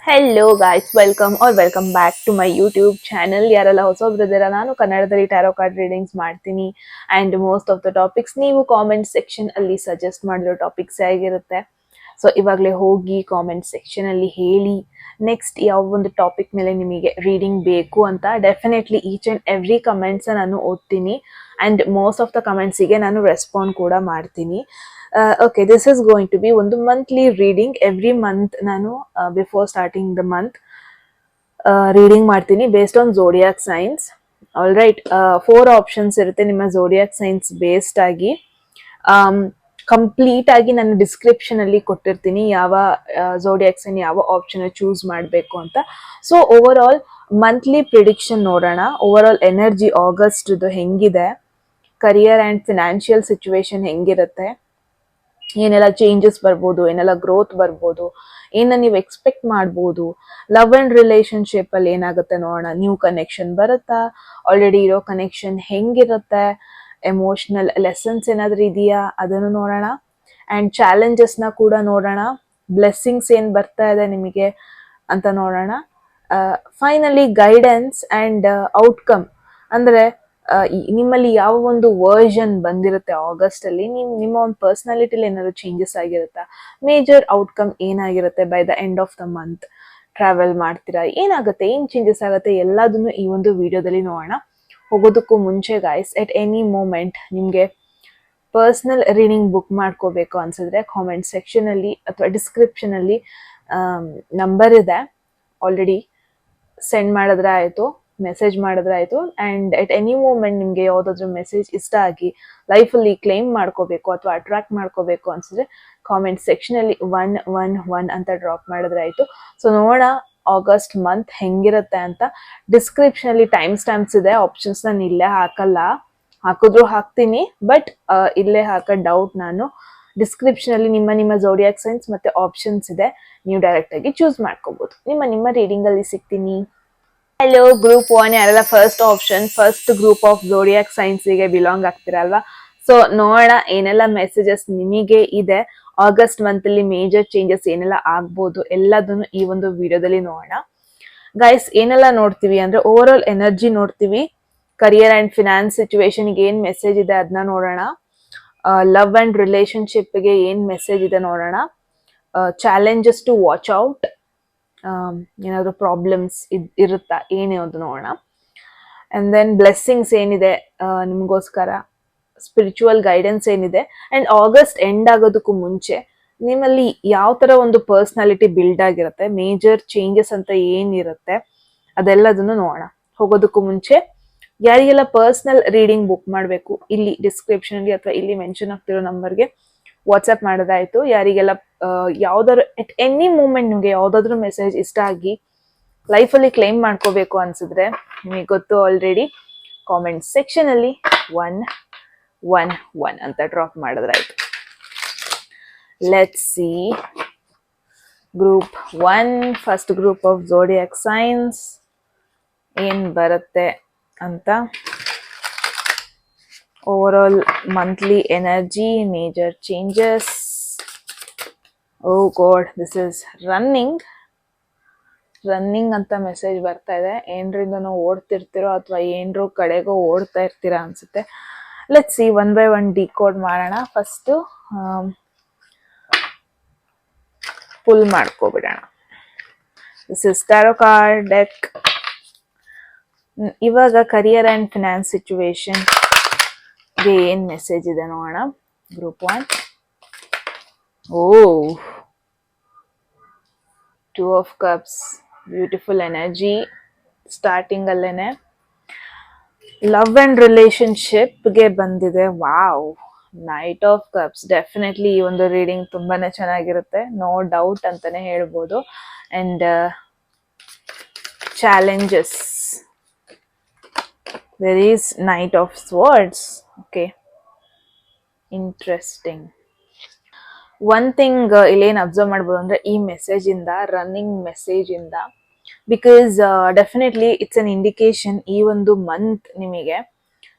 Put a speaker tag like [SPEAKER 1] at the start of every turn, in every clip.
[SPEAKER 1] Hello guys, welcome back to my YouTube channel. ಯಾರೆಲ್ಲ ಹೊಸಬ್ರಿದ್ದೀರಾ, ನಾನು ಕನ್ನಡದಲ್ಲಿ ಟ್ಯಾರೋ ಕಾರ್ಡ್ ರೀಡಿಂಗ್ಸ್ ಮಾಡ್ತೀನಿ. And most of the topics ನೀವು ಕಾಮೆಂಟ್ ಸೆಕ್ಷನ್ ಅಲ್ಲಿ ಸಜೆಸ್ಟ್ ಮಾಡಿರೋ ಟಾಪಿಕ್ಸ್ ಆಗಿರುತ್ತೆ. ಸೊ ಇವಾಗಲೇ ಹೋಗಿ ಕಾಮೆಂಟ್ ಸೆಕ್ಷನ್ ಅಲ್ಲಿ ಹೇಳಿ ನೆಕ್ಸ್ಟ್ ಯಾವ ಒಂದು ಟಾಪಿಕ್ ಮೇಲೆ ನಿಮಗೆ ರೀಡಿಂಗ್ ಬೇಕು ಅಂತ. Definitely each and every comments ನಾನು ಓದ್ತೀನಿ ಆ್ಯಂಡ್ ಮೋಸ್ಟ್ ಆಫ್ ದ ಕಮೆಂಟ್ಸಿಗೆ ನಾನು ರೆಸ್ಪಾಂಡ್ ಕೂಡ ಮಾಡ್ತೀನಿ. Okay, this is going to be ಒಂದು ಮಂತ್ಲಿ ರೀಡಿಂಗ್. ಎವ್ರಿ ಮಂತ್ ನಾನು before starting the month reading ಮಾಡ್ತೀನಿ based on zodiac signs. All right, 4 options ಇರುತ್ತೆ ನಿಮ್ಮ ಝೋಡಿಯಾಕ್ ಸೈನ್ಸ್ ಬೇಸ್ಡ್ ಆಗಿ. ಕಂಪ್ಲೀಟ್ ಆಗಿ ನಾನು ಡಿಸ್ಕ್ರಿಪ್ಷನ್ ಅಲ್ಲಿ ಕೊಟ್ಟಿರ್ತೀನಿ ಯಾವ ಝೋಡಿಯಾಕ್ ಸೈನ್ ಯಾವ ಆಪ್ಷನ್ ಚೂಸ್ ಮಾಡಬೇಕು ಅಂತ. So overall monthly prediction ನೋಡೋಣ. ಓವರ್ ಆಲ್ ಎನರ್ಜಿ ಆಗಸ್ಟ್ ಹೆಂಗಿದೆ, ಕರಿಯರ್ ಆ್ಯಂಡ್ ಫಿನಾನ್ಷಿಯಲ್ ಸಿಚುವೇಶನ್ ಹೆಂಗಿರುತ್ತೆ, ಏನೆಲ್ಲ ಚೇಂಜಸ್ ಬರ್ಬೋದು, ಏನೆಲ್ಲ ಗ್ರೋತ್ ಬರ್ಬೋದು, ಏನ ನೀವು ಎಕ್ಸ್ಪೆಕ್ಟ್ ಮಾಡ್ಬೋದು, ಲವ್ ಅಂಡ್ ರಿಲೇಶನ್ಶಿಪ್ ಅಲ್ಲಿ ಏನಾಗುತ್ತೆ ನೋಡೋಣ. ನ್ಯೂ ಕನೆಕ್ಷನ್ ಬರುತ್ತಾ, ಆಲ್ರೆಡಿ ಇರೋ ಕನೆಕ್ಷನ್ ಹೆಂಗಿರುತ್ತೆ, ಎಮೋಷನಲ್ ಲೆಸನ್ಸ್ ಏನಾದ್ರೂ ಇದೆಯಾ ಅದನ್ನು ನೋಡೋಣ. ಆ್ಯಂಡ್ ಚಾಲೆಂಜಸ್ನ ಕೂಡ ನೋಡೋಣ. ಬ್ಲೆಸ್ಸಿಂಗ್ಸ್ ಏನು ಬರ್ತಾ ಇದೆ ನಿಮಗೆ ಅಂತ ನೋಡೋಣ. ಫೈನಲಿ ಗೈಡೆನ್ಸ್ ಆ್ಯಂಡ್ ಔಟ್ಕಮ್, ಅಂದರೆ ನಿಮ್ಮಲ್ಲಿ ಯಾವ ಒಂದು ವರ್ಷನ್ ಬಂದಿರುತ್ತೆ ಆಗಸ್ಟ್ ಅಲ್ಲಿ, ನಿಮ್ಮ ಒಂದು ಪರ್ಸನಾಲಿಟಿಲಿ ಏನಾದ್ರು ಚೇಂಜಸ್ ಆಗಿರುತ್ತಾ, ಮೇಜರ್ ಔಟ್ಕಮ್ ಏನಾಗಿರುತ್ತೆ by the end of the month, travel ಮಾಡ್ತೀರಾ, ಏನಾಗುತ್ತೆ, ಏನ್ ಚೇಂಜಸ್ ಆಗುತ್ತೆ, ಎಲ್ಲದನ್ನು ಈ ಒಂದು ವಿಡಿಯೋದಲ್ಲಿ ನೋಡೋಣ. ಹೋಗೋದಕ್ಕೂ ಮುಂಚೆ ಗಾಯ್ಸ್, ಎಟ್ ಎನಿ ಮೂಮೆಂಟ್ ನಿಮಗೆ ಪರ್ಸ್ನಲ್ ರೀಡಿಂಗ್ ಬುಕ್ ಮಾಡ್ಕೋಬೇಕು ಅನ್ಸಿದ್ರೆ ಕಾಮೆಂಟ್ ಸೆಕ್ಷನ್ ಅಲ್ಲಿ ಅಥವಾ ಡಿಸ್ಕ್ರಿಪ್ಷನ್ ಅಲ್ಲಿ ನಂಬರ್ ಇದೆ, ಆಲ್ರೆಡಿ ಸೆಂಡ್ ಮಾಡಿದ್ರೆ ಆಯಿತು, ಮೆಸೇಜ್ ಮಾಡಿದ್ರೆ ಆಯಿತು. ಆ್ಯಂಡ್ ಎಟ್ ಎನಿ ಮೂಮೆಂಟ್ ನಿಮಗೆ ಯಾವುದಾದ್ರೂ ಮೆಸೇಜ್ ಇಷ್ಟ ಆಗಿ ಲೈಫಲ್ಲಿ ಕ್ಲೈಮ್ ಮಾಡ್ಕೋಬೇಕು ಅಥವಾ ಅಟ್ರಾಕ್ಟ್ ಮಾಡ್ಕೋಬೇಕು ಅನ್ಸಿದ್ರೆ ಕಾಮೆಂಟ್ ಸೆಕ್ಷನಲ್ಲಿ 111 ಅಂತ ಡ್ರಾಪ್ ಮಾಡಿದ್ರೆ ಆಯಿತು. ಸೊ ನೋಡೋಣ ಆಗಸ್ಟ್ ಮಂತ್ ಹೆಂಗಿರುತ್ತೆ ಅಂತ. ಡಿಸ್ಕ್ರಿಪ್ಷನಲ್ಲಿ ಟೈಮ್ ಸ್ಟ್ಯಾಂಪ್ಸ್ ಇದೆ, ಆಪ್ಷನ್ಸ್ ನಾನು ಇಲ್ಲೇ ಹಾಕಲ್ಲ, ಹಾಕಿದ್ರು ಹಾಕ್ತೀನಿ, ಬಟ್ ಇಲ್ಲೇ ಹಾಕೋ ಡೌಟ್ ನಾನು. ಡಿಸ್ಕ್ರಿಪ್ಷನಲ್ಲಿ ನಿಮ್ಮ ಝೋಡಿಯಾಕ್ ಸೈನ್ಸ್ ಮತ್ತೆ ಆಪ್ಷನ್ಸ್ ಇದೆ, ನೀವು ಡೈರೆಕ್ಟ್ ಆಗಿ ಚೂಸ್ ಮಾಡ್ಕೋಬಹುದು. ನಿಮ್ಮ ರೀಡಿಂಗ್ ಅಲ್ಲಿ ಸಿಗ್ತೀನಿ. ಹಲೋ ಗ್ರೂಪ್ 1, ಯಾರೆಲ್ಲ first option first group of zodiac ಸೈನ್ಸ್ಗೆ ಬಿಲಾಂಗ್ ಆಗ್ತಿರಲ್ವಾ. ಸೊ ನೋಡೋಣ ಏನೆಲ್ಲ ಮೆಸೇಜಸ್ ನಿಮಗೆ ಇದೆ, ಆಗಸ್ಟ್ ಮಂತ್ ಅಲ್ಲಿ ಮೇಜರ್ ಚೇಂಜಸ್ ಏನೆಲ್ಲ ಆಗ್ಬೋದು ಎಲ್ಲದನ್ನು ಈ ಒಂದು ವಿಡಿಯೋದಲ್ಲಿ ನೋಡೋಣ. ಗೈಸ್, ಏನೆಲ್ಲ ನೋಡ್ತೀವಿ ಅಂದ್ರೆ ಓವರ್ ಆಲ್ ಎನರ್ಜಿ ನೋಡ್ತೀವಿ, ಕರಿಯರ್ ಅಂಡ್ ಫಿನಾನ್ಸ್ ಸಿಚುವೇಶನ್ಗೆ ಏನ್ ಮೆಸೇಜ್ ಇದೆ ಅದನ್ನ ನೋಡೋಣ, ಲವ್ ಅಂಡ್ ರಿಲೇಶನ್ಶಿಪ್ಗೆ ಏನ್ ಮೆಸೇಜ್ ಇದೆ ನೋಡೋಣ, ಚಾಲೆಂಜಸ್ ಟು ವಾಚ್ ಔಟ್, ಏನಾದ್ರು ಪ್ರಾಬ್ಲಮ್ಸ್ ಇರುತ್ತಾ ಏನೇ ಅದು ನೋಡೋಣ. ಅಂಡ್ ದೆನ್ ಬ್ಲೆಸ್ಸಿಂಗ್ಸ್ ಏನಿದೆ ನಿಮಗೋಸ್ಕರ, ಸ್ಪಿರಿಚುವಲ್ ಗೈಡೆನ್ಸ್ ಏನಿದೆ, ಅಂಡ್ ಆಗಸ್ಟ್ ಎಂಡ್ ಆಗೋದಕ್ಕೂ ಮುಂಚೆ ನಿಮ್ಮಲ್ಲಿ ಯಾವ ತರ ಒಂದು ಪರ್ಸನಾಲಿಟಿ ಬಿಲ್ಡ್ ಆಗಿರುತ್ತೆ, ಮೇಜರ್ ಚೇಂಜಸ್ ಅಂತ ಏನಿರುತ್ತೆ ಅದೆಲ್ಲದನ್ನು ನೋಡೋಣ. ಹೋಗೋದಕ್ಕೂ ಮುಂಚೆ ಯಾರಿಗೆಲ್ಲ ಪರ್ಸನಲ್ ರೀಡಿಂಗ್ ಬುಕ್ ಮಾಡಬೇಕು, ಇಲ್ಲಿ ಡಿಸ್ಕ್ರಿಪ್ಷನ್ ಅಲ್ಲಿ ಅಥವಾ ಇಲ್ಲಿ ಮೆನ್ಷನ್ ಆಗ್ತಿರೋ ನಂಬರ್ಗೆ ವಾಟ್ಸ್ಆಪ್ ಮಾಡೋದಾಯ್ತು. ಯಾರಿಗೆಲ್ಲ ಯಾವ್ದಾದ್ರು ಎಟ್ ಎನಿ ಮೂಮೆಂಟ್ ನಿಮಗೆ ಯಾವ್ದಾದ್ರು ಮೆಸೇಜ್ ಇಷ್ಟ ಆಗಿ ಲೈಫಲ್ಲಿ ಕ್ಲೈಮ್ ಮಾಡ್ಕೋಬೇಕು ಅನ್ಸಿದ್ರೆ ನಿಮಗೆ ಗೊತ್ತು ಆಲ್ರೆಡಿ, ಕಾಮೆಂಟ್ ಸೆಕ್ಷನ್ ಅಲ್ಲಿ 111 ಅಂತ ಡ್ರಾಪ್ ಮಾಡಿದ್ರಾಯ್ತು. Let's see group 1, first group of zodiac signs ಏನ್ ಬರುತ್ತೆ ಅಂತ. Overall monthly energy, major changes. Oh god, this is running ಅಂತ ಮೆಸೇಜ್ ಬರ್ತಾ ಇದೆ. ಏನ್ರಿಂದನೋ ಓಡ್ತಿರ್ತಿರೋ ಅಥವಾ ಏನ್ರೋ ಕಡೆಗೋ ಓಡ್ತಾ ಇರ್ತೀರಾ ಅನ್ಸುತ್ತೆ. ಲೆಟ್ಸ್ ಸಿ, 1 by 1 ಡಿಕೋಡ್ ಮಾಡೋಣ. ಫಸ್ಟ್ ಫುಲ್ ಮಾಡ್ಕೊಬಿಡೋಣ. This is tarot card deck. ಇವಾಗ ಕರಿಯರ್ ಅಂಡ್ ಫಿನಾನ್ಸ್ ಸಿಚುವೇಶನ್ ಗೆ ಏನ್ ಮೆಸೇಜ್ ಇದೆ ನೋಡೋಣ. Group 1, oh 2 of cups, beautiful energy starting ಅಲ್ಲೇನೆ. ಲವ್ ಅಂಡ್ ರಿಲೇಶನ್ಶಿಪ್ಗೆ ಬಂದಿದೆ, wow, knight of cups. Definitely ಈ ಒಂದು ರೀಡಿಂಗ್ ತುಂಬಾನೇ ಚೆನ್ನಾಗಿರುತ್ತೆ, ನೋ ಡೌಟ್ ಅಂತಾನೆ ಹೇಳ್ಬೋದು. And challenges, there is knight of swords. okay, interesting. One thing ಇಲ್ಲೇನು ಅಬ್ಸರ್ವ್ ಮಾಡ್ಬೋದು ಅಂದ್ರೆ ಈ ಮೆಸೇಜ್ ಇಂದ, ರನ್ನಿಂಗ್ ಮೆಸೇಜ್ ಇಂದ, because definitely it's an indication ಈ ಒಂದು ಮಂತ್ ನಿಮಗೆ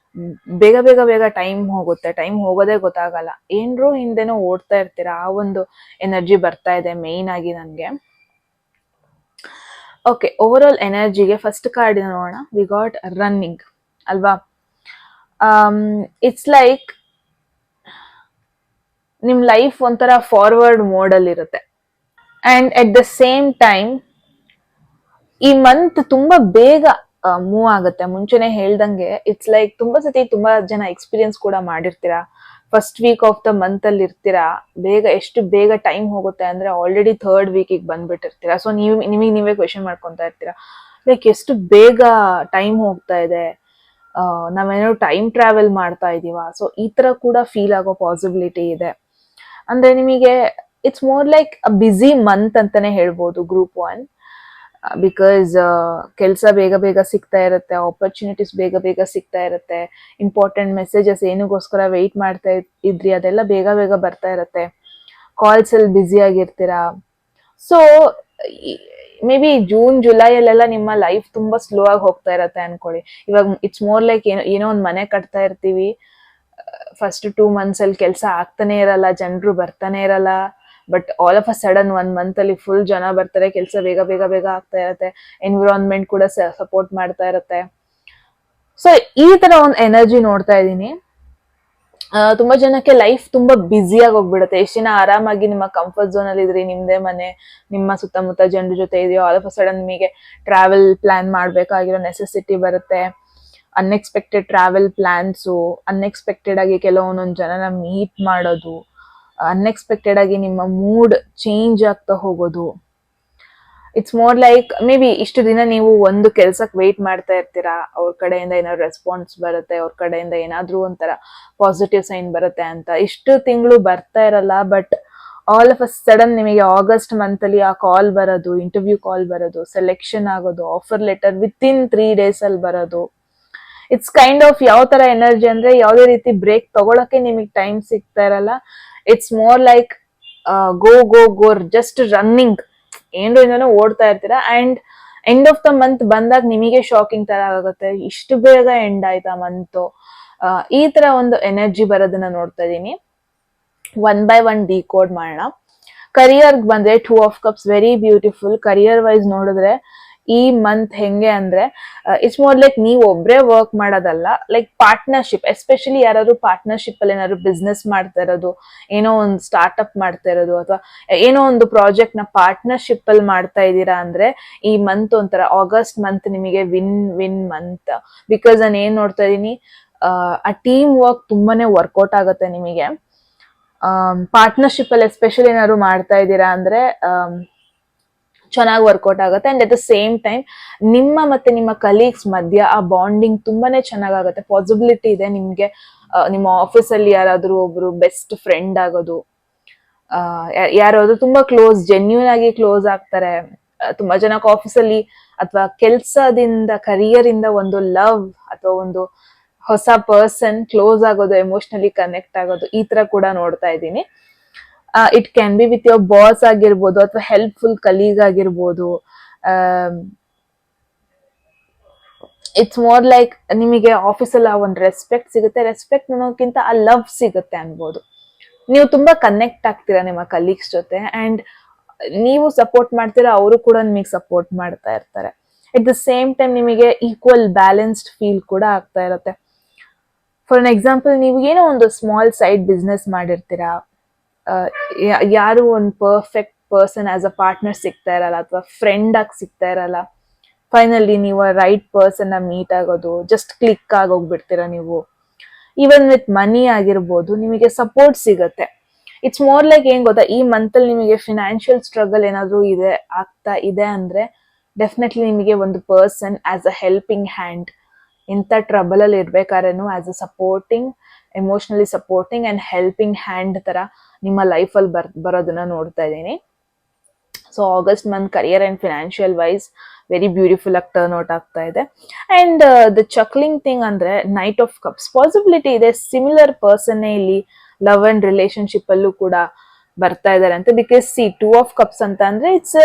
[SPEAKER 1] ಬೇಗ ಟೈಮ್ ಹೋಗುತ್ತೆ, ಟೈಮ್ ಹೋಗೋದೇ ಗೊತ್ತಾಗಲ್ಲ, ಏನ್ರೂ ಹಿಂದೆನೋ ಓಡ್ತಾ ಇರ್ತೀರಾ, ಆ ಒಂದು ಎನರ್ಜಿ ಬರ್ತಾ ಇದೆ ಮೇಯ್ನ್ ಆಗಿ ನನಗೆ. ಓಕೆ, ಓವರ್ ಆಲ್ ಎನರ್ಜಿಗೆ ಫಸ್ಟ್ ಕಾರ್ಡ್ ನೋಡೋಣ. ವಿ ಗಾಟ್ ರನ್ನಿಂಗ್ ಅಲ್ವಾ. ಇಟ್ಸ್ ಲೈಕ್ ನಿಮ್ ಲೈಫ್ ಒಂಥರ ಫಾರ್ವರ್ಡ್ ಮೋಡ್ ಅಲ್ಲಿ ಇರುತ್ತೆ. And at the same time ಈ ಮಂತ್ ತುಂಬಾ ಬೇಗ ಮೂವ್ ಆಗುತ್ತೆ. ಮುಂಚೆನೆ ಹೇಳ್ದಂಗೆ ಇಟ್ಸ್ ಲೈಕ್ ತುಂಬಾ ಸತಿ ತುಂಬಾ ಜನ ಎಕ್ಸ್ಪೀರಿಯನ್ಸ್ ಕೂಡ ಮಾಡಿರ್ತೀರಾ. First week of the month ಅಲ್ಲಿ ಇರ್ತೀರಾ, ಬೇಗ ಎಷ್ಟು ಬೇಗ ಟೈಮ್ ಹೋಗುತ್ತೆ ಅಂದ್ರೆ ಆಲ್ರೆಡಿ ಥರ್ಡ್ ವೀಕಿಗೆ ಬಂದ್ಬಿಟ್ಟಿರ್ತೀರಾ. ಸೊ ನಿಮಗೆ ನೀವೇ ಕ್ವೆಶನ್ ಮಾಡ್ಕೊಂತಾ ಇರ್ತೀರಾ, ಲೈಕ್ ಎಷ್ಟು ಬೇಗ ಟೈಮ್ ಹೋಗ್ತಾ ಇದೆ, ನಾವೇನೋ ಟೈಮ್ ಟ್ರಾವೆಲ್ ಮಾಡ್ತಾ ಇದೀವ. ಸೊ ಈ ತರ ಕೂಡ ಫೀಲ್ ಆಗೋ ಪಾಸಿಬಿಲಿಟಿ ಇದೆ. ಅಂದ್ರೆ ನಿಮಗೆ it's more like a busy month ಅಂತಾನೆ ಹೇಳ್ಬೋದು ಗ್ರೂಪ್ 1. ಬಿಕಾಸ್ ಕೆಲಸ ಬೇಗ ಬೇಗ ಸಿಗ್ತಾ ಇರುತ್ತೆ, ಆಪರ್ಚುನಿಟೀಸ್ ಬೇಗ ಬೇಗ ಸಿಗ್ತಾ ಇರುತ್ತೆ, ಇಂಪಾರ್ಟೆಂಟ್ ಮೆಸೇಜಸ್ ಏನಿಗೋಸ್ಕರ ವೆಯ್ಟ್ ಮಾಡ್ತಾ ಇದ್ರಿ ಅದೆಲ್ಲ ಬೇಗ ಬೇಗ ಬರ್ತಾ ಇರುತ್ತೆ, ಕಾಲ್ಸ್ ಅಲ್ಲಿ ಬ್ಯುಸಿ ಆಗಿರ್ತೀರಾ. ಸೊ ಮೇ ಬಿ ಜೂನ್ ಜುಲೈಯಲ್ಲೆಲ್ಲ ನಿಮ್ಮ ಲೈಫ್ ತುಂಬಾ ಸ್ಲೋ ಆಗಿ ಹೋಗ್ತಾ ಇರತ್ತೆ ಅನ್ಕೊಳ್ಳಿ. ಇವಾಗ ಇಟ್ಸ್ ಮೋರ್ ಲೈಕ್ ಏನೋ ಒಂದು ಮನೆ ಕಟ್ತಾ ಇರ್ತೀವಿ, ಫಸ್ಟ್ 2 months ಅಲ್ಲಿ ಕೆಲಸ ಆಗ್ತಾನೆ ಇರಲ್ಲ, ಜನರು ಬರ್ತಾನೆ ಇರಲ್ಲ. But all of a sudden 1 month ಅಲ್ಲಿ ಫುಲ್ ಜನ ಬರ್ತಾರೆ, ಕೆಲಸ ಬೇಗ ಬೇಗ ಬೇಗ ಆಗ್ತಾ ಇರತ್ತೆ, ಎನ್ವಿರಾನ್ಮೆಂಟ್ ಕೂಡ ಸಪೋರ್ಟ್ ಮಾಡ್ತಾ ಇರತ್ತೆ. ಸೊ ಈ ತರ ಒಂದು ಎನರ್ಜಿ ನೋಡ್ತಾ ಇದ್ದೀನಿ. ತುಂಬಾ ಜನಕ್ಕೆ ಲೈಫ್ ತುಂಬಾ ಬ್ಯುಸಿಯಾಗಿ ಹೋಗ್ಬಿಡುತ್ತೆ. ಎಷ್ಟು ದಿನ ಆರಾಮಾಗಿ ನಿಮ್ಮ ಕಂಫರ್ಟ್ ಝೋನ್ ಅಲ್ಲಿ ಇದ್ರಿ, ನಿಮ್ದೇ ಮನೆ, ನಿಮ್ಮ ಸುತ್ತಮುತ್ತ ಜನರ ಜೊತೆ ಇದೆಯೋ, ಆಲ್ ಆಫ್ ಅ ಸಡನ್ ನಿಮಗೆ ಟ್ರಾವೆಲ್ ಪ್ಲಾನ್ ಮಾಡ್ಬೇಕಾಗಿರೋ ನೆಸೆಸಿಟಿ ಬರುತ್ತೆ. ಅನ್ಎಕ್ಸ್ಪೆಕ್ಟೆಡ್ ಟ್ರಾವೆಲ್ ಪ್ಲಾನ್ಸು, ಅನ್ಎಕ್ಸ್ಪೆಕ್ಟೆಡ್ ಆಗಿ ಕೆಲವೊಂದೊಂದು ಜನನ ಮೀಟ್ ಮಾಡೋದು, ಅನ್ಎಕ್ಸ್ಪೆಕ್ಟೆಡ್ ಆಗಿ ನಿಮ್ಮ ಮೂಡ್ ಚೇಂಜ್ ಆಗ್ತಾ ಹೋಗೋದು. It's more like may be ಇಷ್ಟು ದಿನ ನೀವು ಒಂದು ಕೆಲ್ಸಕ್ಕೆ ವೇಟ್ ಮಾಡ್ತಾ ಇರ್ತೀರಾ, ಅವ್ರ ಕಡೆಯಿಂದ ಏನಾದ್ರು ರೆಸ್ಪಾನ್ಸ್ ಬರುತ್ತೆ, ಅವ್ರ ಕಡೆಯಿಂದ ಏನಾದ್ರೂ ಒಂಥರ ಪಾಸಿಟಿವ್ ಸೈನ್ ಬರುತ್ತೆ ಅಂತ. ಇಷ್ಟು ತಿಂಗಳು ಬರ್ತಾ ಇರಲ್ಲ, but all of a sudden ನಿಮಗೆ ಆಗಸ್ಟ್ ಮಂತ್ ಅಲ್ಲಿ ಆ ಕಾಲ್ ಬರೋದು, ಇಂಟರ್ವ್ಯೂ ಕಾಲ್ ಬರೋದು, ಸೆಲೆಕ್ಷನ್ ಆಗೋದು, ಆಫರ್ ಲೆಟರ್ ವಿತಿನ್ 3 days ಅಲ್ಲಿ ಬರೋದು. ಇಟ್ಸ್ ಕೈಂಡ್ ಆಫ್ ಯಾವ ತರ ಎನರ್ಜಿ ಅಂದ್ರೆ ಯಾವುದೇ ರೀತಿ ಬ್ರೇಕ್ ತಗೊಳಕ್ಕೆ ನಿಮಗೆ ಟೈಮ್ ಸಿಗ್ತಾ ಇರಲ್ಲ. It's more like go go Gore just running, ಏನೋ ಓಡ್ತಾ ಇರ್ತೀರಾ. And end of the month ಬಂದಾಗ ನಿಮಗೆ ಶಾಕಿಂಗ್ ತರ ಆಗುತ್ತೆ, ಇಷ್ಟು ಬೇಗ ಎಂಡ್ ಆಯ್ತಾ ಮಂತ್. ಈ ತರ ಒಂದು ಎನರ್ಜಿ ಬರೋದನ್ನ ನೋಡ್ತಾ ಇದೀನಿ. 1 by 1 ಡಿಕೋಡ್ ಮಾಡೋಣ. ಕರಿಯರ್ ಬಂದ್ರೆ 2 of cups, very beautiful. Career wise ನೋಡಿದ್ರೆ ಈ ಮಂತ್ ಹೆಂಗೆ ಅಂದ್ರೆ ಇಟ್ಸ್ ಮೋರ್ ಲೈಕ್ ನೀವು ಒಬ್ರೇ ವರ್ಕ್ ಮಾಡೋದಲ್ಲ, ಲೈಕ್ ಪಾರ್ಟ್ನರ್ಶಿಪ್. ಎಸ್ಪೆಷಲಿ ಯಾರಾದ್ರು ಪಾರ್ಟ್ನರ್ಶಿಪ್ ಅಲ್ಲಿ ಏನಾದ್ರು ಬಿಸ್ನೆಸ್ ಮಾಡ್ತಾ ಇರೋದು, ಏನೋ ಒಂದು ಸ್ಟಾರ್ಟ್ಅಪ್ ಮಾಡ್ತಾ ಇರೋದು, ಅಥವಾ ಏನೋ ಒಂದು ಪ್ರಾಜೆಕ್ಟ್ ನ ಪಾರ್ಟ್ನರ್ಶಿಪ್ ಅಲ್ಲಿ ಮಾಡ್ತಾ ಇದ್ದೀರಾ ಅಂದ್ರೆ ಈ ಮಂತ್ ಒಂಥರ ಆಗಸ್ಟ್ ಮಂತ್ ನಿಮಗೆ ವಿನ್ ವಿನ್ ಮಂತ್. ಬಿಕಾಸ್ ನಾನು ಏನ್ ನೋಡ್ತಾ ಇದೀನಿ, ಆ ಟೀಮ್ ವರ್ಕ್ ತುಂಬಾನೇ ವರ್ಕೌಟ್ ಆಗುತ್ತೆ ನಿಮಗೆ. ಪಾರ್ಟ್ನರ್ಶಿಪ್ ಅಲ್ಲಿ ಎಸ್ಪೆಷಲಿ ಏನಾದ್ರು ಮಾಡ್ತಾ ಇದ್ದೀರಾ ಅಂದ್ರೆ ಚೆನ್ನಾಗಿ ವರ್ಕೌಟ್ ಆಗುತ್ತೆ. And at the same time ನಿಮ್ಮ ಮತ್ತೆ ನಿಮ್ಮ ಕಲೀಗ್ಸ್ ಮಧ್ಯ ಆ ಬಾಂಡಿಂಗ್ ತುಂಬಾನೇ ಚೆನ್ನಾಗಾಗುತ್ತೆ. ಪಾಸಿಬಿಲಿಟಿ ಇದೆ ನಿಮ್ಗೆ ನಿಮ್ಮ ಆಫೀಸ್ ಅಲ್ಲಿ ಯಾರಾದ್ರೂ ಒಬ್ರು ಬೆಸ್ಟ್ ಫ್ರೆಂಡ್ ಆಗೋದು, ಯಾರಾದ್ರೂ ತುಂಬಾ ಕ್ಲೋಸ್, ಜೆನ್ಯೂನ್ ಆಗಿ ಕ್ಲೋಸ್ ಆಗ್ತಾರೆ. ತುಂಬಾ ಜನಕ್ಕೆ ಆಫೀಸಲ್ಲಿ ಅಥವಾ ಕೆಲ್ಸದಿಂದ, ಕರಿಯರ್ ಇಂದ ಒಂದು ಲವ್ ಅಥವಾ ಒಂದು ಹೊಸ ಪರ್ಸನ್ ಕ್ಲೋಸ್ ಆಗೋದು, ಎಮೋಷನಲಿ ಕನೆಕ್ಟ್ ಆಗೋದು, ಈ ತರ ಕೂಡ ನೋಡ್ತಾ ಇದ್ದೀನಿ. It can be with your boss ಆಗಿರ್ಬೋದು, ಅಥವಾ ಹೆಲ್ಪ್ಫುಲ್ ಕಲೀಗ್ ಆಗಿರ್ಬೋದು. ಇಟ್ಸ್ ಮೋರ್ ಲೈಕ್ ನಿಮಗೆ ಆಫೀಸಲ್ಲಿ ಆ ಒಂದು ರೆಸ್ಪೆಕ್ಟ್ ಸಿಗುತ್ತೆ. ರೆಸ್ಪೆಕ್ಟ್ ಅನ್ನೋಕ್ಕಿಂತ ಆ ಲವ್ ಸಿಗುತ್ತೆ ಅನ್ಬೋದು. ನೀವು ತುಂಬಾ ಕನೆಕ್ಟ್ ಆಗ್ತೀರಾ ನಿಮ್ಮ ಕಲೀಗ್ಸ್ ಜೊತೆ, ಅಂಡ್ ನೀವು ಸಪೋರ್ಟ್ ಮಾಡ್ತೀರಾ, ಅವರು ಕೂಡ ನಿಮಗೆ ಸಪೋರ್ಟ್ ಮಾಡ್ತಾ ಇರ್ತಾರೆ. ಎಟ್ ದ ಸೇಮ್ ಟೈಮ್ ನಿಮಗೆ ಈಕ್ವಲ್ ಬ್ಯಾಲೆನ್ಸ್ಡ್ ಫೀಲ್ ಕೂಡ ಆಗ್ತಾ ಇರುತ್ತೆ. ಫಾರ್ ಅನ್ ಎಕ್ಸಾಂಪಲ್, ನೀವು ಏನೋ ಒಂದು ಸ್ಮಾಲ್ ಸೈಡ್ ಬಿಸ್ನೆಸ್ ಮಾಡಿರ್ತೀರಾ, ಯಾರು ಒಂದು ಪರ್ಫೆಕ್ಟ್ ಪರ್ಸನ್ ಆಸ್ ಅ ಪಾರ್ಟ್ನರ್ ಸಿಗ್ತಾ ಇರಲ್ಲ, ಅಥವಾ ಫ್ರೆಂಡ್ ಆಗಿ ಸಿಗ್ತಾ ಇರಲ್ಲ. ಫೈನಲಿ ನೀವು ರೈಟ್ ಪರ್ಸನ್ ಮೀಟ್ ಆಗೋದು, ಜಸ್ಟ್ ಕ್ಲಿಕ್ ಆಗೋಗ್ಬಿಡ್ತೀರಾ ನೀವು. ಈವನ್ ವಿತ್ ಮನಿ ಆಗಿರ್ಬೋದು, ನಿಮಗೆ ಸಪೋರ್ಟ್ ಸಿಗುತ್ತೆ. ಇಟ್ಸ್ ಮೋರ್ ಲೈಕ್ ಏನ್ ಗೊತ್ತಾ, ಈ ಮಂತ್ ಅಲ್ಲಿ ನಿಮಗೆ ಫಿನಾನ್ಷಿಯಲ್ ಸ್ಟ್ರಗಲ್ ಏನಾದ್ರು ಆಗ್ತಾ ಇದೆ ಅಂದ್ರೆ ಡೆಫಿನೆಟ್ಲಿ ನಿಮಗೆ ಒಂದು person as a helping hand, ಇಂಥ ಟ್ರಬಲ್ ಅಲ್ಲಿ ಇರ್ಬೇಕಾದ್ರೇನು as a supporting, emotionally supporting and helping hand ತರ ನಿಮ್ಮ ಲೈಫ್ ಅಲ್ಲಿ ಬರೋದನ್ನ ನೋಡ್ತಾ ಇದ್ದೀನಿ. So August month career and financial wise very beautiful ಆಗಿ ಟರ್ನ್ ಔಟ್ ಆಗ್ತಾ ಇದೆ. ಅಂಡ್ ದ ಚಕ್ಲಿಂಗ್ ಥಿಂಗ್ ಅಂದ್ರೆ ನೈಟ್ ಆಫ್ ಕಪ್ಸ್, ಪಾಸಿಬಿಲಿಟಿ ಇದೆ ಸಿಮಿಲರ್ ಪರ್ಸನ್ ಇಲ್ಲಿ ಲವ್ ಅಂಡ್ ರಿಲೇಶನ್ಶಿಪ್ ಅಲ್ಲೂ ಕೂಡ ಬರ್ತಾ ಇದಾರೆ ಅಂತ. ಬಿಕಾಸ್ 2 of cups ಅಂತ ಅಂದ್ರೆ ಇಟ್ಸ್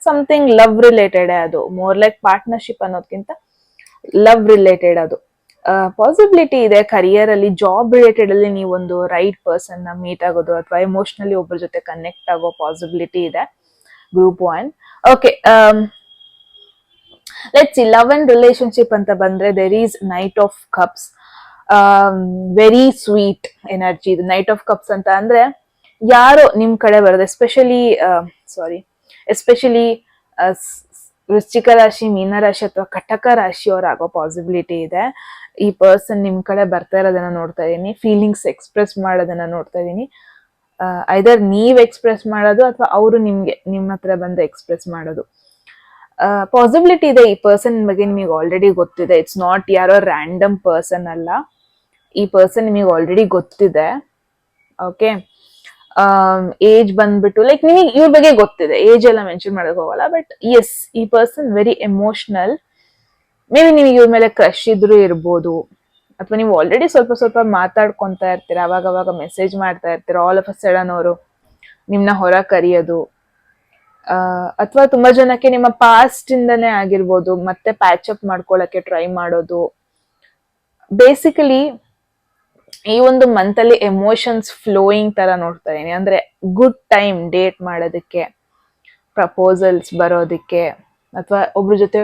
[SPEAKER 1] ಸಮಥಿಂಗ್ ಲವ್ ರಿಲೇಟೆಡ್. ಅದು ಮೋರ್ ಲೈಕ್ ಪಾರ್ಟ್ನರ್ಶಿಪ್ ಅನ್ನೋದಕ್ಕಿಂತ ಲವ್ ರಿಲೇಟೆಡ್. ಅದು ಪಾಸಿಬಿಲಿಟಿ ಇದೆ ಕರಿಯರ್ ಅಲ್ಲಿ, ಜಾಬ್ ರಿಲೇಟೆಡ್ ಅಲ್ಲಿ ನೀವೊಂದು ರೈಟ್ ಪರ್ಸನ್ ನ ಮೀಟ್ ಆಗೋದು, ಅಥವಾ ಎಮೋಷನಲಿ ಒಬ್ಬರ ಜೊತೆ ಕನೆಕ್ಟ್ ಆಗೋ ಪಾಸಿಬಿಲಿಟಿ ಇದೆ group 1. Okay, let's see, love and relationship ಅಂತ ಬಂದ್ರೆ there is knight of cups. Very sweet energy ಇದು. ನೈಟ್ ಆಫ್ ಕಪ್ಸ್ ಅಂತ ಅಂದ್ರೆ ಯಾರೋ ನಿಮ್ ಕಡೆ ಬರೋದು, ಎಸ್ಪೆಷಲಿ ವೃಶ್ಚಿಕ ರಾಶಿ, ಮೀನ ರಾಶಿ ಅಥವಾ ಕಟಕ ರಾಶಿಯವ್ರು ಆಗೋ ಪಾಸಿಬಿಲಿಟಿ ಇದೆ. ಈ ಪರ್ಸನ್ ನಿಮ್ ಕಡೆ ಬರ್ತಾ ಇರೋದನ್ನ ನೋಡ್ತಾ ಇದೀನಿ, ಫೀಲಿಂಗ್ಸ್ ಎಕ್ಸ್ಪ್ರೆಸ್ ಮಾಡೋದನ್ನ ನೋಡ್ತಾ ಇದೀನಿ. ಐದರ್ ನೀವ್ ಎಕ್ಸ್ಪ್ರೆಸ್ ಮಾಡೋದು ಅಥವಾ ಅವರು ನಿಮ್ಮ ಹತ್ರ ಬಂದು ಎಕ್ಸ್ಪ್ರೆಸ್ ಮಾಡೋದು ಪಾಸಿಬಿಲಿಟಿ ಇದೆ. ಈ ಪರ್ಸನ್ ಬಗ್ಗೆ ನಿಮಗೆ ಆಲ್ರೆಡಿ ಗೊತ್ತಿದೆ. ಇಟ್ಸ್ ನಾಟ್ ಯಾರೋ ರ್ಯಾಂಡಮ್ ಪರ್ಸನ್ ಅಲ್ಲ, ಈ ಪರ್ಸನ್ ನಿಮಗೆ ಆಲ್ರೆಡಿ ಗೊತ್ತಿದೆ. ಓಕೆ, ಏಜ್ ಬಂದ್ಬಿಟ್ಟು ಲೈಕ್ ನಿಮಗೆ ಇವ್ರ ಬಗ್ಗೆ ಗೊತ್ತಿದೆ, ಏಜ್ ಎಲ್ಲ ಮೆನ್ಷನ್ ಮಾಡಕ್ ಹೋಗಲ್ಲ. ಬಟ್ ಎಸ್, ಈ person very emotional. May be ನಿಮಗೆ ಇವ್ರ ಮೇಲೆ ಕ್ರಶ್ ಇದ್ರು ಇರ್ಬೋದು, ಅಥವಾ ನೀವು ಆಲ್ರೆಡಿ ಸ್ವಲ್ಪ ಸ್ವಲ್ಪ ಮಾತಾಡ್ಕೊಂತ ಇರ್ತೀರಾ, ಅವಾಗ ಮೆಸೇಜ್ ಮಾಡ್ತಾ ಇರ್ತೀರಾ. ಆಲ್ ಆಫ್ ಅ ಸಡನ್ ಅವರು ನಿಮ್ನ ಹೊರ ಕರೆಯೋದು, ಅಥವಾ ತುಂಬಾ ಜನಕ್ಕೆ ನಿಮ್ಮ ಪಾಸ್ಟ್ ಇಂದನೇ ಆಗಿರ್ಬೋದು, ಮತ್ತೆ ಪ್ಯಾಚ್ ಅಪ್ ಮಾಡ್ಕೊಳಕ್ಕೆ ಟ್ರೈ ಮಾಡೋದು. ಬೇಸಿಕಲಿ ಈ ಒಂದು ಮಂತ್ ಅಲ್ಲಿ ಎಮೋಷನ್ಸ್ ಫ್ಲೋಯಿಂಗ್ ತರ ನೋಡ್ತಾ ಇದೀನಿ. ಅಂದ್ರೆ ಗುಡ್ ಟೈಮ್ ಡೇಟ್ ಮಾಡೋದಕ್ಕೆ, ಪ್ರಪೋಸಲ್ಸ್ ಬರೋದಕ್ಕೆ, ಅಥವಾ ಒಬ್ರ ಜೊತೆ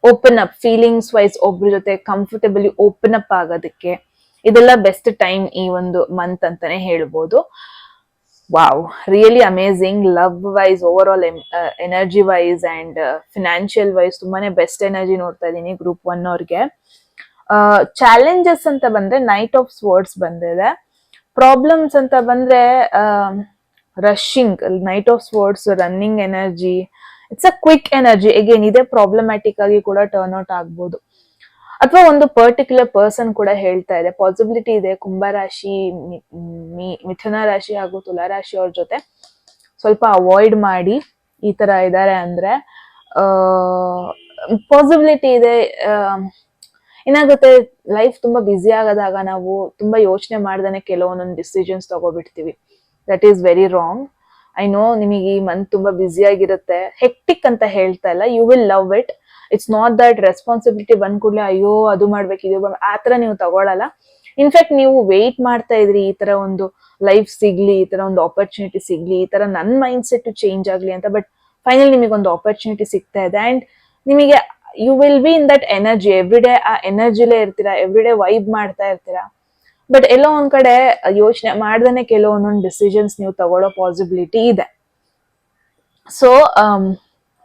[SPEAKER 1] ಓಪನ್ ಅಪ್, ಫೀಲಿಂಗ್ಸ್ ವೈಸ್ ಒಬ್ರ ಜೊತೆ ಕಂಫರ್ಟಬಲಿ ಓಪನ್ ಅಪ್ ಆಗೋದಕ್ಕೆ, ಇದೆಲ್ಲ ಬೆಸ್ಟ್ ಟೈಮ್ ಈ ಒಂದು ಮಂತ್ ಅಂತಾನೆ ಹೇಳ್ಬೋದು. Wow, really amazing. Love wise, over all energy wise and financial wise ತುಂಬಾನೇ ಬೆಸ್ಟ್ ಎನರ್ಜಿ ನೋಡ್ತಾ ಇದ್ದೀನಿ ಗ್ರೂಪ್ 1 ಅವ್ರಿಗೆ. ಚಾಲೆಂಜಸ್ ಅಂತ ಬಂದ್ರೆ ನೈಟ್ ಆಫ್ ಸ್ವರ್ಡ್ಸ್ ಬಂದಿದೆ. ಪ್ರಾಬ್ಲಮ್ಸ್ ಅಂತ ಬಂದ್ರೆ rushing, knight of swords, running energy. It's a quick energy. Again ಇದೇ ಪ್ರಾಬ್ಲಮ್ಯಾಟಿಕ್ ಆಗಿ ಕೂಡ ಟರ್ನ್ ಔಟ್ ಆಗ್ಬೋದು. ಅಥವಾ ಒಂದು ಪರ್ಟಿಕ್ಯುಲರ್ ಪರ್ಸನ್ ಕೂಡ ಹೇಳ್ತಾ ಇದೆ, ಪಾಸಿಬಿಲಿಟಿ ಇದೆ ಕುಂಭರಾಶಿ, ಮಿಥುನ ರಾಶಿ ಹಾಗೂ ತುಲಾ ರಾಶಿ ಅವ್ರ ಜೊತೆ ಸ್ವಲ್ಪ ಅವಾಯ್ಡ್ ಮಾಡಿ. ಈ ತರ ಇದಾರೆ ಅಂದ್ರೆ ಪಾಸಿಬಿಲಿಟಿ ಇದೆ. ಏನಾಗುತ್ತೆ, ಲೈಫ್ ತುಂಬಾ ಬ್ಯುಸಿ ಆಗದಾಗ ನಾವು ತುಂಬಾ ಯೋಚನೆ ಮಾಡ್ದೇನೆ ಕೆಲವೊಂದೊಂದು ಡಿಸಿಷನ್ಸ್ ತಗೋಬಿಡ್ತೀವಿ. That is very wrong. I know ನಿಮಗೆ ಈ ಮಂತ್ ತುಂಬಾ ಬ್ಯುಸಿ ಆಗಿರುತ್ತೆ, ಹೆಕ್ಟಿಕ್ ಅಂತ ಹೇಳ್ತಾ ಇಲ್ಲ, you will love it. It's not that responsibility ಬಂದ್ ಕೂಡಲೇ ಅಯ್ಯೋ ಅದು ಮಾಡ್ಬೇಕು ಇದು ಆತರ ನೀವು ತಗೊಳಲ್ಲ. ಇನ್ಫ್ಯಾಕ್ಟ್ ನೀವು ವೆಯ್ಟ್ ಮಾಡ್ತಾ ಇದ್ರಿ, ಈ ತರ ಒಂದು ಲೈಫ್ ಸಿಗ್ಲಿ, ಈ ತರ ಒಂದು ಆಪರ್ಚುನಿಟಿ ಸಿಗ್ಲಿ, ಈ ತರ ನನ್ನ ಮೈಂಡ್ ಸೆಟ್ ಚೇಂಜ್ ಆಗ್ಲಿ ಅಂತ. ಬಟ್ ಫೈನಲ್ ನಿಮಗೆ ಒಂದು ಆಪರ್ಚುನಿಟಿ ಸಿಗ್ತಾ ಇದೆ ಅಂಡ್ ನಿಮಗೆ you will be in that energy. Every day ಆ ಎನರ್ಜಿಲೇ ಇರ್ತೀರಾ, ಎವ್ರಿ ಡೇ ವೈಬ್ ಮಾಡ್ತಾ ಇರ್ತೀರಾ. ಬಟ್ ಎಲ್ಲೋ ಒಂದ್ ಕಡೆ ಯೋಚನೆ ಮಾಡ್ದೇನೆ ಕೆಲವೊಂದೊಂದು ಡಿಸಿಷನ್ಸ್ ನೀವು ತಗೊಳ್ಳೋ ಪಾಸಿಬಿಲಿಟಿ ಇದೆ. ಸೊ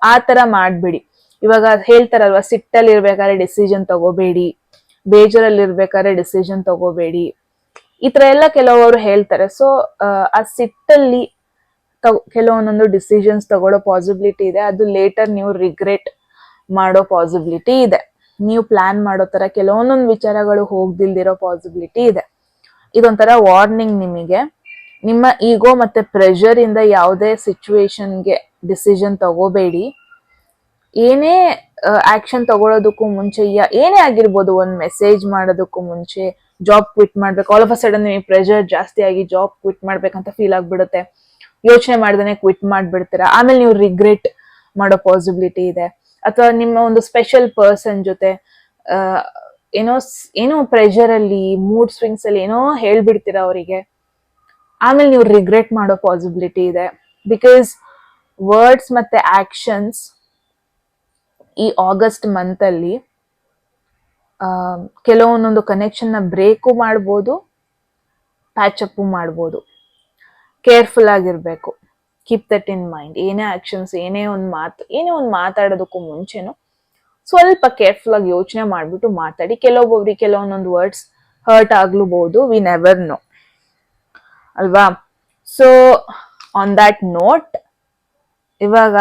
[SPEAKER 1] ಆ ತರ ಮಾಡ್ಬಿಡಿ. ಇವಾಗ ಹೇಳ್ತಾರಲ್ವಾ, ಸಿಟ್ಟಲ್ಲಿ ಇರ್ಬೇಕಾದ್ರೆ ಡಿಸಿಷನ್ ತಗೋಬೇಡಿ, ಬೇಜಾರಲ್ಲಿ ಇರ್ಬೇಕಾದ್ರೆ ಡಿಸಿಷನ್ ತಗೋಬೇಡಿ, ಈ ತರ ಎಲ್ಲ ಕೆಲವರು ಹೇಳ್ತಾರೆ. ಸೊ ಆ ಸಿಟ್ಟಲ್ಲಿ ಕೆಲವೊಂದೊಂದು ಡಿಸಿಷನ್ಸ್ ತಗೊಳ್ಳೋ ಪಾಸಿಬಿಲಿಟಿ ಇದೆ. ಅದು ಲೇಟರ್ ನೀವು ರಿಗ್ರೆಟ್ ಮಾಡೋ ಪಾಸಿಬಿಲಿಟಿ ಇದೆ. ನೀವು ಪ್ಲಾನ್ ಮಾಡೋ ತರ ಕೆಲವೊಂದೊಂದು ವಿಚಾರಗಳು ಹೋಗ್ದಿಲ್ದಿರೋ ಪಾಸಿಬಿಲಿಟಿ ಇದೆ. ಇದೊಂಥರ ವಾರ್ನಿಂಗ್ ನಿಮಗೆ. ನಿಮ್ಮ ಈಗೋ ಮತ್ತೆ ಪ್ರೆಷರ್ ಇಂದ ಯಾವುದೇ ಸಿಚುವೇಶನ್ಗೆ ಡಿಸಿಷನ್ ತಗೋಬೇಡಿ. ಏನೇ ಆಕ್ಷನ್ ತಗೊಳ್ಳೋದಕ್ಕೂ ಮುಂಚೆ, ಏನೇ ಆಗಿರ್ಬೋದು, ಒಂದು ಮೆಸೇಜ್ ಮಾಡೋದಕ್ಕೂ ಮುಂಚೆ, ಜಾಬ್ ಕ್ವಿಟ್ ಮಾಡ್ಬೇಕು, ಆಲ್ ಆಫ್ ಅ ಸಡನ್ ನಿಮಗೆ ಪ್ರೆಷರ್ ಜಾಸ್ತಿ ಆಗಿ ಜಾಬ್ ಕ್ವಿಟ್ ಮಾಡ್ಬೇಕಂತ ಫೀಲ್ ಆಗ್ಬಿಡುತ್ತೆ, ಯೋಚನೆ ಮಾಡ್ದೇನೆ ಕ್ವಿಟ್ ಮಾಡ್ಬಿಡ್ತೀರಾ, ಆಮೇಲೆ ನೀವು ರಿಗ್ರೆಟ್ ಮಾಡೋ ಪಾಸಿಬಿಲಿಟಿ ಇದೆ. ಅಥವಾ ನಿಮ್ಮ ಒಂದು ಸ್ಪೆಷಲ್ ಪರ್ಸನ್ ಜೊತೆ ಏನೋ ಪ್ರೆಷರ್ ಅಲ್ಲಿ, ಮೂಡ್ ಸ್ವಿಂಗ್ಸ್ ಅಲ್ಲಿ ಏನೋ ಹೇಳ್ಬಿಡ್ತೀರಾ ಅವರಿಗೆ, ಆಮೇಲೆ ನೀವು ರಿಗ್ರೆಟ್ ಮಾಡೋ ಪಾಸಿಬಿಲಿಟಿ ಇದೆ. ಬಿಕಾಸ್ ವರ್ಡ್ಸ್ ಮತ್ತೆ ಆಕ್ಷನ್ಸ್ ಈ ಆಗಸ್ಟ್ ಮಂತ್ ಅಲ್ಲಿ ಕೆಲವೊಂದೊಂದು ಕನೆಕ್ಷನ್ ನ ಬ್ರೇಕು ಮಾಡ್ಬೋದು, ಪ್ಯಾಚ್ ಅಪ್ ಮಾಡ್ಬೋದು. ಕೇರ್ಫುಲ್ ಆಗಿರ್ಬೇಕು. Keep that in mind. ಏನೇ ಆಕ್ಷನ್ಸ್, ಏನೇ ಒಂದು ಮಾತಾಡೋದಕ್ಕೂ ಮುಂಚೆನು ಸ್ವಲ್ಪ ಕೇರ್ಫುಲ್ ಆಗಿ ಯೋಚನೆ ಮಾಡ್ಬಿಟ್ಟು ಮಾತಾಡಿ. ಕೆಲವೊಬ್ಬೊಬ್ರಿಗೆ ಕೆಲವೊಂದೊಂದು ವರ್ಡ್ಸ್ ಹರ್ಟ್ ಆಗ್ಲೂಬಹುದು, ವಿ ನೆವರ್ ನೋ ಅಲ್ವಾ. ಸೊ ಆನ್ ದಟ್ ನೋಟ್, ಇವಾಗ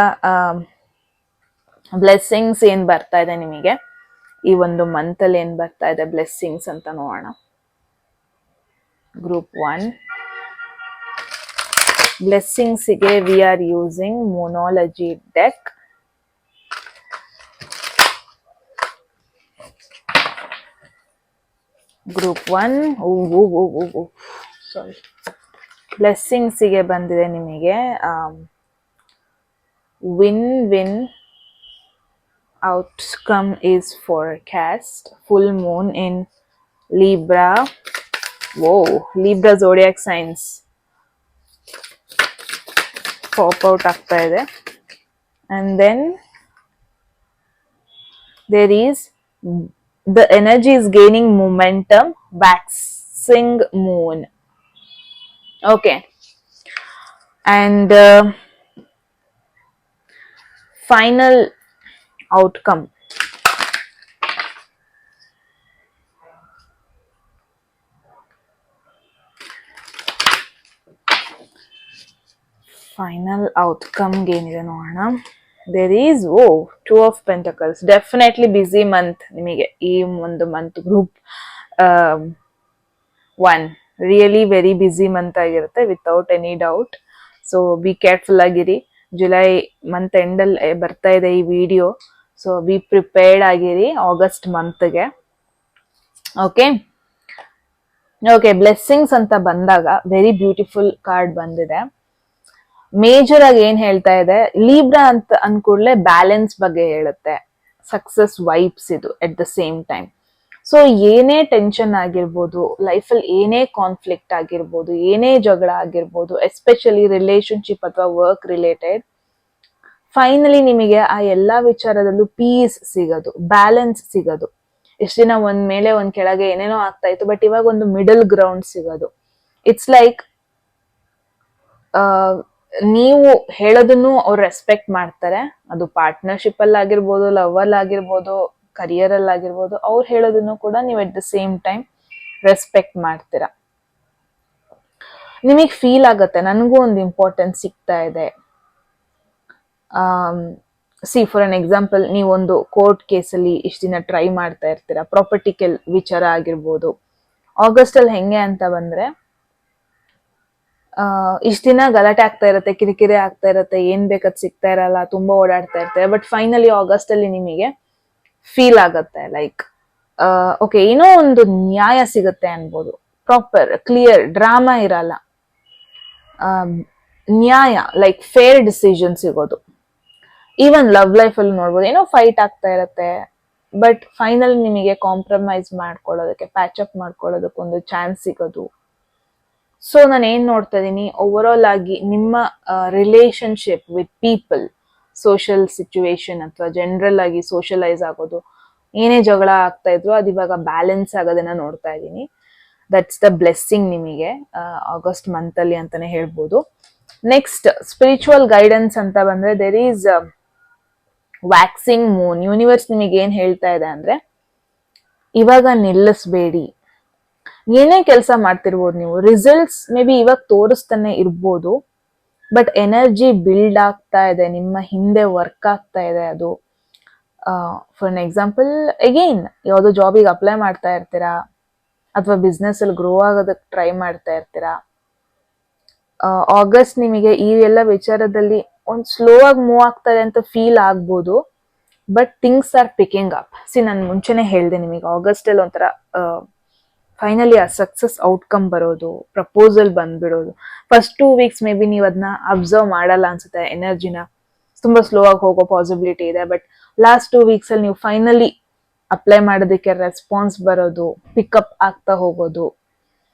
[SPEAKER 1] ಬ್ಲೆಸ್ಸಿಂಗ್ಸ್ ಏನ್ ಬರ್ತಾ ಇದೆ ನಿಮಗೆ ಈ ಒಂದು ಮಂತ್ ಅಲ್ಲಿ, ಏನ್ ಬರ್ತಾ ಇದೆ ಬ್ಲೆಸ್ಸಿಂಗ್ಸ್ ಅಂತ ನೋಡೋಣ. ಗ್ರೂಪ್ 1 ಬ್ಲೆಸ್ಸಿಂಗ್ಸ್ ಗೆ we are using moonology deck. Group 1 sorry, blessings ಗೆ ಬಂದಿದೆ ನಿಮಗೆ win outcome is forecast, full moon in Libra. Whoa, Libra zodiac signs pop out ಆಗ್ತಾ ಇದೆ. And then there is the energy is gaining momentum, waxing moon. Okay, and final outcome. Final outcome ಏನಿದೆ ನೋಡೋಣ. There is two of pentacles. Definitely busy month ನಿಮಗೆ ಈ ಒಂದು month. Group one really very busy month ಆಗಿರುತ್ತೆ without any doubt. So be careful ಆಗಿರಿ. July month ಎಂಡಲ್ಲಿ ಬರ್ತಾ ಇದೆ ಈ ವಿಡಿಯೋ. ಸೊ ಬಿ ಪ್ರಿಪೇರ್ಡ್ ಆಗಿರಿ ಆಗಸ್ಟ್ ಮಂತ್ಗೆ. ಓಕೆ ಓಕೆ, ಬ್ಲೆಸ್ಸಿಂಗ್ಸ್ ಅಂತ ಬಂದಾಗ ವೆರಿ ಬ್ಯೂಟಿಫುಲ್ ಕಾರ್ಡ್ ಬಂದಿದೆ. ಮೇಜರ್ ಆಗಿ ಏನ್ ಹೇಳ್ತಾ ಇದೆ, ಲೀಬ್ರಾ ಅಂತ ಅನ್ಕೂಡ್ಲೆ ಬ್ಯಾಲೆನ್ಸ್ ಬಗ್ಗೆ ಹೇಳುತ್ತೆ. ಸಕ್ಸಸ್ ವೈಬ್ಸ್ ಇದು ಎಟ್ ದ ಸೇಮ್ ಟೈಮ್. ಸೊ ಏನೇ ಟೆನ್ಷನ್ ಆಗಿರ್ಬೋದು, ಲೈಫಲ್ಲಿ ಏನೇ ಕಾನ್ಫ್ಲಿಕ್ಟ್ ಆಗಿರ್ಬೋದು, ಏನೇ ಜಗಳ ಆಗಿರ್ಬೋದು, ಎಸ್ಪೆಷಲಿ ರಿಲೇಶನ್ಶಿಪ್ ಅಥವಾ ವರ್ಕ್ ರಿಲೇಟೆಡ್, ಫೈನಲಿ ನಿಮಗೆ ಆ ಎಲ್ಲಾ ವಿಚಾರದಲ್ಲೂ ಪೀಸ್ ಸಿಗೋದು, ಬ್ಯಾಲೆನ್ಸ್ ಸಿಗೋದು. ಇಷ್ಟ ದಿನ ಒಂದ್ ಮೇಲೆ ಒಂದ್ ಕೆಳಗೆ ಏನೇನೋ ಆಗ್ತಾ ಇತ್ತು, ಬಟ್ ಇವಾಗ ಒಂದು ಮಿಡಲ್ ಗ್ರೌಂಡ್ ಸಿಗೋದು. ಇಟ್ಸ್ ಲೈಕ್ ನೀವು ಹೇಳೋದನ್ನು ಅವ್ರು ರೆಸ್ಪೆಕ್ಟ್ ಮಾಡ್ತಾರೆ. ಅದು ಪಾರ್ಟ್ನರ್ಶಿಪ್ ಅಲ್ಲಿ ಆಗಿರ್ಬೋದು, ಲವ್ ಅಲ್ಲಿ ಆಗಿರ್ಬೋದು, ಕರಿಯರ್ ಅಲ್ಲಿ ಆಗಿರ್ಬೋದು. ಅವ್ರು ಹೇಳೋದನ್ನು ಕೂಡ ನೀವು ಎಟ್ ದ ಸೇಮ್ ಟೈಮ್ ರೆಸ್ಪೆಕ್ಟ್ ಮಾಡ್ತೀರಾ. ನಿಮಗ್ ಫೀಲ್ ಆಗತ್ತೆ ನನಗೂ ಒಂದು ಇಂಪಾರ್ಟೆನ್ಸ್ ಸಿಗ್ತಾ ಇದೆ. ಸಿ ಫಾರ್ ಅನ್ ಎಕ್ಸಾಂಪಲ್, ನೀವೊಂದು ಕೋರ್ಟ್ ಕೇಸಲ್ಲಿ ಇಷ್ಟ ದಿನ ಟ್ರೈ ಮಾಡ್ತಾ ಇರ್ತೀರಾ, ಪ್ರಾಪರ್ಟಿಕಲ್ ವಿಚಾರ ಆಗಿರ್ಬೋದು. ಆಗಸ್ಟ್ ಅಲ್ಲಿ ಹೆಂಗೆ ಅಂತ ಬಂದ್ರೆ, ಇಷ್ಟ ದಿನ ಗಲಾಟೆ ಆಗ್ತಾ ಇರುತ್ತೆ, ಕಿರಿಕಿರಿ ಆಗ್ತಾ ಇರುತ್ತೆ, ಏನ್ ಬೇಕದ್ ಸಿಗ್ತಾ ಇರಲ್ಲ, ತುಂಬಾ ಓಡಾಡ್ತಾ ಇರ್ತಾರೆ. ಬಟ್ ಫೈನಲಿ ಆಗಸ್ಟ್ ಅಲ್ಲಿ ನಿಮಗೆ ಫೀಲ್ ಆಗತ್ತೆ ಲೈಕ್ ಓಕೆ, ಏನೋ ಒಂದು ನ್ಯಾಯ ಸಿಗುತ್ತೆ ಅನ್ಬೋದು. ಪ್ರಾಪರ್ ಕ್ಲಿಯರ್ ಡ್ರಾಮಾ ಇರಲ್ಲ, ನ್ಯಾಯ ಲೈಕ್ ಫೇರ್ ಡಿಸಿಷನ್ ಸಿಗೋದು. ಈವನ್ ಲವ್ ಲೈಫ್ ಅಲ್ಲಿ ನೋಡ್ಬೋದು, ಏನೋ ಫೈಟ್ ಆಗ್ತಾ ಇರತ್ತೆ, ಬಟ್ ಫೈನಲ್ ನಿಮಗೆ ಕಾಂಪ್ರಮೈಸ್ ಮಾಡ್ಕೊಳ್ಳೋದಕ್ಕೆ, ಪ್ಯಾಚ್ ಅಪ್ ಮಾಡ್ಕೊಳ್ಳೋದಕ್ಕೆ ಒಂದು ಚಾನ್ಸ್ ಸಿಗೋದು. ಸೊ ನಾನು ಏನ್ ನೋಡ್ತಾ ಇದೀನಿ, ಓವರ್ ಆಲ್ ಆಗಿ ನಿಮ್ಮ relationship with people, social situation ಅಥವಾ ಜನರಲ್ ಆಗಿ ಸೋಷಿಯಲೈಸ್ ಆಗೋದು, ಏನೇ ಜಗಳ ಆಗ್ತಾ ಇದ್ರು ಅದು ಇವಾಗ ಬ್ಯಾಲೆನ್ಸ್ ಆಗೋದನ್ನ ನೋಡ್ತಾ ಇದ್ದೀನಿ. ದಟ್ಸ್ ದ ಬ್ಲೆಸ್ಸಿಂಗ್ ನಿಮಗೆ ಆಗಸ್ಟ್ ಮಂತ್ ಅಲ್ಲಿ ಅಂತಾನೆ ಹೇಳ್ಬೋದು. ನೆಕ್ಸ್ಟ್ ಸ್ಪಿರಿಚುವಲ್ ಗೈಡೆನ್ಸ್ ಅಂತ ಬಂದ್ರೆ, there is waxing moon. Universe ನಿಮಗೆ ಏನ್ ಹೇಳ್ತಾ ಇದೆ ಅಂದ್ರೆ, ಇವಾಗ ನಿಲ್ಲಿಸ್ಬೇಡಿ. ಏನೇ ಕೆಲಸ ಮಾಡ್ತಿರ್ಬೋದು ನೀವು, ರಿಸಲ್ಟ್ಸ್ ಮೇ ಬಿ ಇವಾಗ ತೋರಿಸ್ತಾನೆ ಇರ್ಬೋದು, ಬಟ್ ಎನರ್ಜಿ ಬಿಲ್ಡ್ ಆಗ್ತಾ ಇದೆ, ನಿಮ್ಮ ಹಿಂದೆ ವರ್ಕ್ ಆಗ್ತಾ ಇದೆ ಅದು. ಫಾರ್ ಅನ್ ಎಕ್ಸಾಂಪಲ್, ಅಗೈನ್ ಯಾವುದೋ ಜಾಬಿಗೆ ಅಪ್ಲೈ ಮಾಡ್ತಾ ಇರ್ತೀರಾ, ಅಥವಾ ಬಿಸ್ನೆಸ್ ಅಲ್ಲಿ ಗ್ರೋ ಆಗೋದಕ್ಕೆ ಟ್ರೈ ಮಾಡ್ತಾ ಇರ್ತೀರಾ. ಆಗಸ್ಟ್ ನಿಮಗೆ ಈ ಎಲ್ಲ ವಿಚಾರದಲ್ಲಿ ಒಂದು ಸ್ಲೋ ಆಗಿ ಮೂವ್ ಆಗ್ತಾರೆ ಅಂತ ಫೀಲ್ ಆಗ್ಬೋದು, but things are picking up. ನಾನು ಮುಂಚೆನೆ ಹೇಳ್ದೆ ನಿಮಗೆ, ಆಗಸ್ಟ್ ಅಲ್ಲಿ ಒಂಥರ ಫೈನಲಿ ಆ ಸಕ್ಸಸ್ ಔಟ್ಕಮ್ ಬರೋದು, ಪ್ರಪೋಸಲ್ ಬಂದ್ಬಿಡೋದು. ಫಸ್ಟ್ 2 weeks ಮೇ ಬಿ ನೀವು ಅದನ್ನ ಅಬ್ಸರ್ವ್ ಮಾಡಲ್ಲ ಅನ್ಸುತ್ತೆ, ಎನರ್ಜಿನ ತುಂಬಾ ಸ್ಲೋ ಆಗಿ ಹೋಗೋ ಪಾಸಿಬಿಲಿಟಿ ಇದೆ. ಬಟ್ ಲಾಸ್ಟ್ 2 weeks ಅಲ್ಲಿ ನೀವು ಫೈನಲಿ ಅಪ್ಲೈ ಮಾಡೋದಕ್ಕೆ ರೆಸ್ಪಾನ್ಸ್ ಬರೋದು, ಪಿಕಪ್ ಆಗ್ತಾ ಹೋಗೋದು.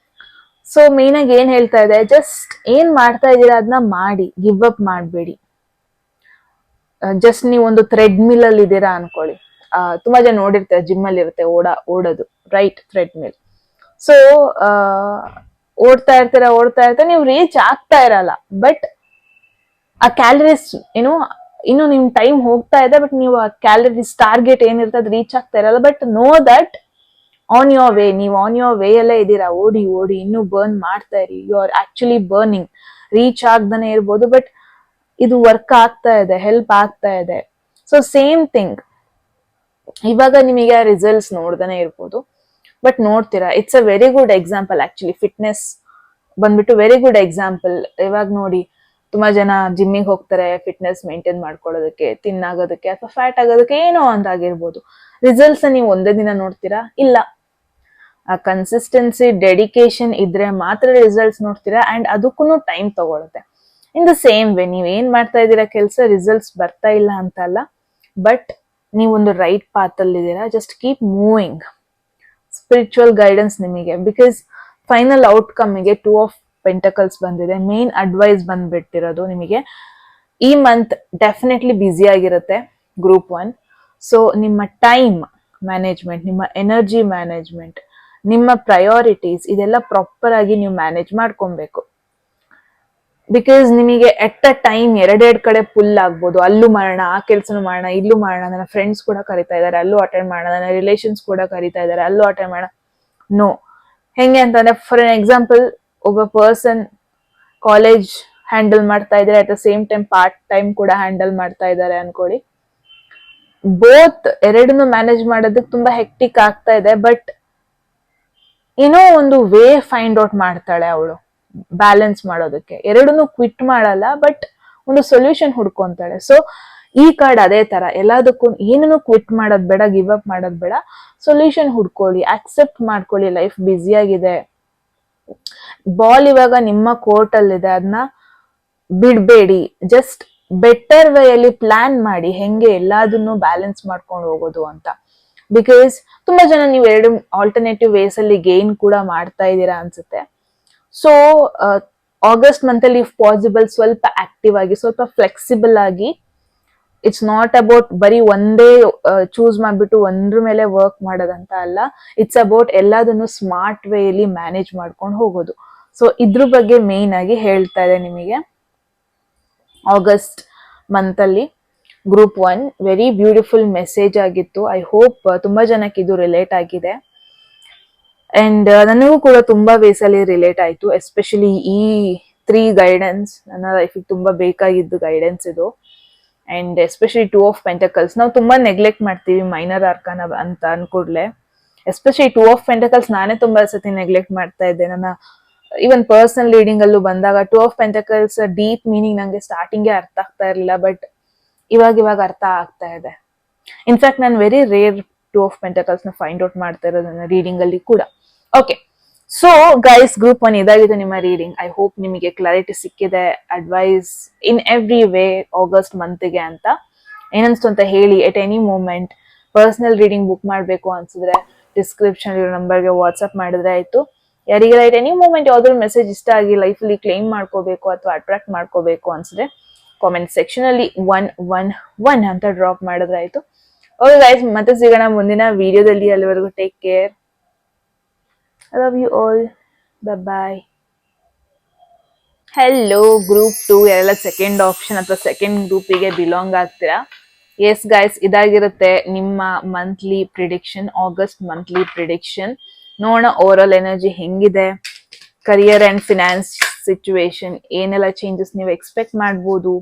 [SPEAKER 1] ಸೊ ಮೇನ್ ಆಗಿ ಏನ್ ಹೇಳ್ತಾ ಇದೆ, ಜಸ್ಟ್ ಏನ್ ಮಾಡ್ತಾ ಇದ್ದೀರಾ ಅದನ್ನ ಮಾಡಿ, ಗಿವ್ ಅಪ್ ಮಾಡಬೇಡಿ. ಜಸ್ಟ್ ನೀವು ಒಂದು ಥ್ರೆಡ್ ಮಿಲ್ ಅಲ್ಲಿ ಇದ್ದೀರಾ ಅನ್ಕೊಳ್ಳಿ. ತುಂಬಾ ಜನ ನೋಡಿರ್ತಾರೆ, ಜಿಮ್ ಅಲ್ಲಿ ಇರುತ್ತೆ ಓಡೋದು, ರೈಟ್, ಥ್ರೆಡ್ ಮಿಲ್. ಸೊ ಓಡ್ತಾ ಇರ್ತೀರಾ, ನೀವು ರೀಚ್ ಆಗ್ತಾ ಇರಲ್ಲ. ಬಟ್ ಆ ಕ್ಯಾಲರೀಸ್ ಇನ್ನು ನಿಮ್ ಟೈಮ್ ಹೋಗ್ತಾ ಇದೆ, ಬಟ್ ನೀವು ಆ ಕ್ಯಾಲರೀಸ್ ಟಾರ್ಗೆಟ್ ಏನಿರುತ್ತೆ ಅದು ರೀಚ್ ಆಗ್ತಾ ಇರಲ್ಲ. But know that on your way, ನೀವು ಆನ್ ಯೋರ್ ವೇ ಅಲ್ಲೇ ಇದ್ದೀರಾ. ಓಡಿ ಇನ್ನೂ ಬರ್ನ್ ಮಾಡ್ತಾ ಇರಿ. You are actually burning. Reach ಆಗ್ದಾನೆ ಇರ್ಬೋದು, ಬಟ್ ಇದು ವರ್ಕ್ ಆಗ್ತಾ ಇದೆ, ಹೆಲ್ಪ್ ಆಗ್ತಾ ಇದೆ. ಸೊ ಸೇಮ್ ಥಿಂಗ್, ಇವಾಗ ನಿಮಗೆ ರಿಸಲ್ಟ್ಸ್ ನೋಡ್ದಾನೆ ಇರ್ಬೋದು, ಬಟ್ ನೋಡ್ತೀರಾ. It's a very good example actually. Fitness ಬಂದ್ಬಿಟ್ಟು ವೆರಿ ಗುಡ್ ಎಕ್ಸಾಂಪಲ್. ಇವಾಗ ನೋಡಿ, ತುಂಬಾ ಜನ ಜಿಮ್ಮಿಗೆ ಹೋಗ್ತಾರೆ ಫಿಟ್ನೆಸ್ ಮೇಂಟೈನ್ ಮಾಡ್ಕೊಳ್ಳೋದಕ್ಕೆ, ತಿನ್ನಾಗೋದಕ್ಕೆ ಅಥವಾ ಫ್ಯಾಟ್ ಆಗೋದಕ್ಕೆ, ಏನೋ ಅಂತಾಗಿರ್ಬೋದು. ರಿಸಲ್ಟ್ಸ್ ನೀವು ಒಂದೇ ದಿನ ನೋಡ್ತೀರಾ? ಇಲ್ಲ. ಆ ಕನ್ಸಿಸ್ಟೆನ್ಸಿ, ಡೆಡಿಕೇಶನ್ ಇದ್ರೆ ಮಾತ್ರ ರಿಸಲ್ಟ್ಸ್ ನೋಡ್ತೀರಾ, ಅಂಡ್ ಅದಕ್ಕೂ ಟೈಮ್ ತಗೊಳುತ್ತೆ. ಇನ್ ದ ಸೇಮ್ ವೇ, ನೀವ್ ಏನ್ ಮಾಡ್ತಾ ಇದ್ದೀರಾ ಕೆಲಸ, ರಿಸಲ್ಟ್ಸ್ ಬರ್ತಾ ಇಲ್ಲ ಅಂತ ಅಲ್ಲ, ಬಟ್ ನೀವೊಂದು ರೈಟ್ ಪಾತ್ ಅಲ್ಲಿ ಇದ್ದೀರಾ. Just keep moving. Spiritual guidance ನಿಮಗೆ, ಬಿಕಾಸ್ ಫೈನಲ್ ಔಟ್ಕಮ್ಗೆ 2 of Pentacles ಬಂದಿದೆ. ಮೇನ್ ಅಡ್ವೈಸ್ ಬಂದ್ಬಿಟ್ಟಿರೋದು ನಿಮಗೆ, ಈ ಮಂತ್ ಡೆಫಿನೆಟ್ಲಿ ಬ್ಯುಸಿ ಆಗಿರುತ್ತೆ ಗ್ರೂಪ್ 1. ಸೊ ನಿಮ್ಮ ಟೈಮ್ ಮ್ಯಾನೇಜ್ಮೆಂಟ್, ನಿಮ್ಮ ಎನರ್ಜಿ ಮ್ಯಾನೇಜ್ಮೆಂಟ್, ನಿಮ್ಮ ಪ್ರಯಾರಿಟೀಸ್ ಇದೆಲ್ಲ ಪ್ರಾಪರ್ ಆಗಿ ನೀವು ಮ್ಯಾನೇಜ್ ಮಾಡ್ಕೊಬೇಕು. ಬಿಕಾಸ್ ನಿಮಗೆ ಎಟ್ ಅ ಟೈಮ್ ಎರಡೆರಡು ಕಡೆ ಪುಲ್ ಆಗ್ಬೋದು. ಅಲ್ಲೂ ಮಾಡೋಣ, ಆ ಕೆಲ್ಸನೂ ಮಾಡೋಣ, ಇಲ್ಲೂ ಮಾಡೋಣ, ನನ್ನ ಫ್ರೆಂಡ್ಸ್ ಕೂಡ ಕರಿತಾ ಇದ್ದಾರೆ ಅಲ್ಲೂ ಅಟೆಂಡ್ ಮಾಡೋಣ, ನನ್ನ ರಿಲೇಷನ್ಸ್ ಕೂಡ ಕರಿತಾ ಇದ್ದಾರೆ ಅಲ್ಲೂ ಅಟೆಂಡ್ ಮಾಡೋಣ. ನೋ. ಹೆಂಗೆ ಅಂತಂದ್ರೆ, ಫಾರ್ ಎನ್ ಎಕ್ಸಾಂಪಲ್, ಒಬ್ಬ ಪರ್ಸನ್ ಕಾಲೇಜ್ ಹ್ಯಾಂಡಲ್ ಮಾಡ್ತಾ ಇದ್ದಾರೆ, at the same time part time ಕೂಡ ಹ್ಯಾಂಡಲ್ ಮಾಡ್ತಾ ಇದ್ದಾರೆ ಅನ್ಕೊಳ್ಳಿ. ಬೋತ್ ಎರಡನ್ನು ಮ್ಯಾನೇಜ್ ಮಾಡೋದಕ್ಕೆ ತುಂಬಾ ಹೆಕ್ಟಿಕ್ ಆಗ್ತಾ ಇದೆ. ಬಟ್ ಏನೋ ಒಂದು ವೇ ಫೈಂಡ್ ಔಟ್ ಮಾಡ್ತಾಳೆ ಅವಳು ಬ್ಯಾಲೆನ್ಸ್ ಮಾಡೋದಕ್ಕೆ. ಎರಡನ್ನೂ ಕ್ವಿಟ್ ಮಾಡಲ್ಲ, ಬಟ್ ಒಂದು ಸೊಲ್ಯೂಷನ್ ಹುಡ್ಕೊಂತಾಳೆ. ಸೊ ಈ ಕಾರ್ಡ್ ಅದೇ ತರ, ಎಲ್ಲದಕ್ಕೂ ಏನನ್ನು ಕ್ವಿಟ್ ಮಾಡೋದ್ ಬೇಡ, ಗಿವ್ ಅಪ್ ಮಾಡೋದ್ ಬೇಡ, ಸೊಲ್ಯೂಷನ್ ಹುಡ್ಕೊಳ್ಳಿ, ಆಕ್ಸೆಪ್ಟ್ ಮಾಡ್ಕೊಳ್ಳಿ. ಲೈಫ್ ಬ್ಯುಸಿ ಆಗಿದೆ, ಬಾಲ್ ಇವಾಗ ನಿಮ್ಮ ಕೋರ್ಟ್ ಅಲ್ಲಿದೆ, ಅದನ್ನ ಬಿಡ್ಬೇಡಿ. ಜಸ್ಟ್ ಬೆಟರ್ ವೇ ಅಲ್ಲಿ ಪ್ಲಾನ್ ಮಾಡಿ ಹೆಂಗೆ ಎಲ್ಲದನ್ನು ಬ್ಯಾಲೆನ್ಸ್ ಮಾಡ್ಕೊಂಡು ಹೋಗೋದು ಅಂತ. ಬಿಕಾಸ್ ತುಂಬಾ ಜನ ನೀವು ಎರಡು ಆಲ್ಟರ್ನೇಟಿವ್ ವೇಸ್ ಅಲ್ಲಿ ಗೇನ್ ಕೂಡ ಮಾಡ್ತಾ ಇದ್ದೀರಾ ಅನ್ಸುತ್ತೆ. ಸೊ ಆಗಸ್ಟ್ ಮಂತ್ ಅಲ್ಲಿ ಇಫ್ ಪಾಸಿಬಲ್ ಸ್ವಲ್ಪ ಆಕ್ಟಿವ್ ಆಗಿ, ಸ್ವಲ್ಪ ಫ್ಲೆಕ್ಸಿಬಲ್ ಆಗಿ, ಇಟ್ಸ್ ನಾಟ್ ಅಬೌಟ್ ಬರೀ ಒಂದೇ ಚೂಸ್ ಮಾಡ್ಬಿಟ್ಟು ಒಂದ್ರ ಮೇಲೆ ವರ್ಕ್ ಮಾಡೋದಂತ ಅಲ್ಲ. ಇಟ್ಸ್ ಅಬೌಟ್ ಎಲ್ಲದನ್ನು ಸ್ಮಾರ್ಟ್ ವೇ ಅಲ್ಲಿ ಮ್ಯಾನೇಜ್ ಮಾಡ್ಕೊಂಡು ಹೋಗೋದು. ಸೊ ಇದ್ರ ಬಗ್ಗೆ ಮೇನ್ ಆಗಿ ಹೇಳ್ತಾ ಇದೆ ನಿಮಗೆ. ಆಗಸ್ಟ್ ಮಂತ್ ಅಲ್ಲಿ ಗ್ರೂಪ್ 1 ವೆರಿ ಬ್ಯೂಟಿಫುಲ್ ಮೆಸೇಜ್ ಆಗಿತ್ತು. ಐ ಹೋಪ್ ತುಂಬಾ ಜನಕ್ಕೆ ಇದು ರಿಲೇಟ್ ಆಗಿದೆ. ಅಂಡ್ ನನಗೂ ಕೂಡ ತುಂಬಾ ವೇಸಲ್ಲಿ ರಿಲೇಟ್ ಆಯ್ತು. ಎಸ್ಪೆಷಲಿ ಈ 3 ಗೈಡೆನ್ಸ್ ನನ್ನ ಲೈಫಿಗೆ ತುಂಬಾ ಬೇಕಾಗಿದ್ದು ಗೈಡೆನ್ಸ್ ಇದು. ಅಂಡ್ ಎಸ್ಪೆಷಲಿ 2 ಆಫ್ ಪೆಂಟಕಲ್ಸ್ ನಾವು ತುಂಬಾ ನೆಗ್ಲೆಕ್ಟ್ ಮಾಡ್ತೀವಿ ಮೈನರ್ ಆರ್ಕಾನ ಅಂತ ಅನ್ಕೊಡ್ಲೆ. ಎಸ್ಪೆಷಲಿ 2 ಆಫ್ ಪೆಂಟಕಲ್ಸ್ ನಾನೇ ತುಂಬಾ ಸತಿ ನೆಗ್ಲೆಕ್ಟ್ ಮಾಡ್ತಾ ಇದ್ದೆ. ನನ್ನ ಈವನ್ ಪರ್ಸನಲ್ ರೀಡಿಂಗ್ ಅಲ್ಲೂ ಬಂದಾಗ 2 ಆಫ್ ಪೆಂಟಕಲ್ಸ್ ಡೀಪ್ ಮೀನಿಂಗ್ ನಂಗೆ ಸ್ಟಾರ್ಟಿಂಗ್ಗೆ ಅರ್ಥ ಆಗ್ತಾ ಇರಲಿಲ್ಲ. ಬಟ್ ಇವಾಗ ಅರ್ಥ ಆಗ್ತಾ ಇದೆ. ಇನ್ಫ್ಯಾಕ್ಟ್ ನಾನು ವೆರಿ ರೇರ್ 2 ಆಫ್ ಪೆಂಟಕಲ್ಸ್ ನ ಫೈಂಡ್ ಔಟ್ ಮಾಡ್ತಾ ಇರೋದು ನನ್ನ ರೀಡಿಂಗ್ ಅಲ್ಲಿ ಕೂಡ. ಓಕೆ, ಸೊ ಗೈಸ್, ಗ್ರೂಪ್ 1 ಇದಾಗಿದೆ ನಿಮ್ಮ ರೀಡಿಂಗ್. ಐ ಹೋಪ್ ನಿಮಗೆ ಕ್ಲಾರಿಟಿ ಸಿಕ್ಕಿದೆ, advice in every way August ಮಂತ್ಗೆ ಅಂತ. ಏನನ್ಸ್ತು ಅಂತ ಹೇಳಿ. At any moment personal reading book ಮಾಡಬೇಕು ಅನ್ಸಿದ್ರೆ ಡಿಸ್ಕ್ರಿಪ್ಷನ್ ಇರೋ ನಂಬರ್ಗೆ ವಾಟ್ಸ್ಆಪ್ ಮಾಡಿದ್ರೆ ಆಯ್ತು. ಯಾರಿಗೆಲ್ಲ ಎಟ್ ಎನಿ ಮೂಮೆಂಟ್ ಯಾವ್ದಾದ್ರು ಮೆಸೇಜ್ ಇಷ್ಟ ಆಗಿ ಲೈಫಲ್ಲಿ ಕ್ಲೈಮ್ ಮಾಡ್ಕೋಬೇಕು ಅಥವಾ ಅಟ್ರಾಕ್ಟ್ ಮಾಡ್ಕೋಬೇಕು ಅನ್ಸಿದ್ರೆ ಕಾಮೆಂಟ್ ಸೆಕ್ಷನ್ ಅಲ್ಲಿ 111 ಅಂತ ಡ್ರಾಪ್ ಮಾಡಿದ್ರೆ ಆಯ್ತು. ಓಕೆ ಗೈಸ್, ಮತ್ತೆ ಸಿಗೋಣ ಮುಂದಿನ ವಿಡಿಯೋದಲ್ಲಿ. ಅಲ್ಲಿವರೆಗೂ take care. I love you all. Bye-bye. Hello group 2 ಯಾರೆಲ್ಲ ಸೆಕೆಂಡ್ ಆಪ್ಷನ್ ಅಥವಾ ಸೆಕೆಂಡ್ ಗ್ರೂಪಿಗೆ ಬಿಲಾಂಗ್ ಆಗ್ತೀರಾ. ಎಸ್ ಗೈಸ್, ಇದಾಗಿರುತ್ತೆ ನಿಮ್ಮ monthly prediction, August monthly prediction. ನೋಡೋಣ ಓವರ್ ಆಲ್ ಎನರ್ಜಿ ಹೆಂಗಿದೆ, ಕರಿಯರ್ ಅಂಡ್ ಫಿನಾನ್ಸ್ ಸಿಚುವೇಶನ್ ಏನೆಲ್ಲ ಚೇಂಜಸ್ ನೀವು ಎಕ್ಸ್ಪೆಕ್ಟ್ ಮಾಡ್ಬೋದು,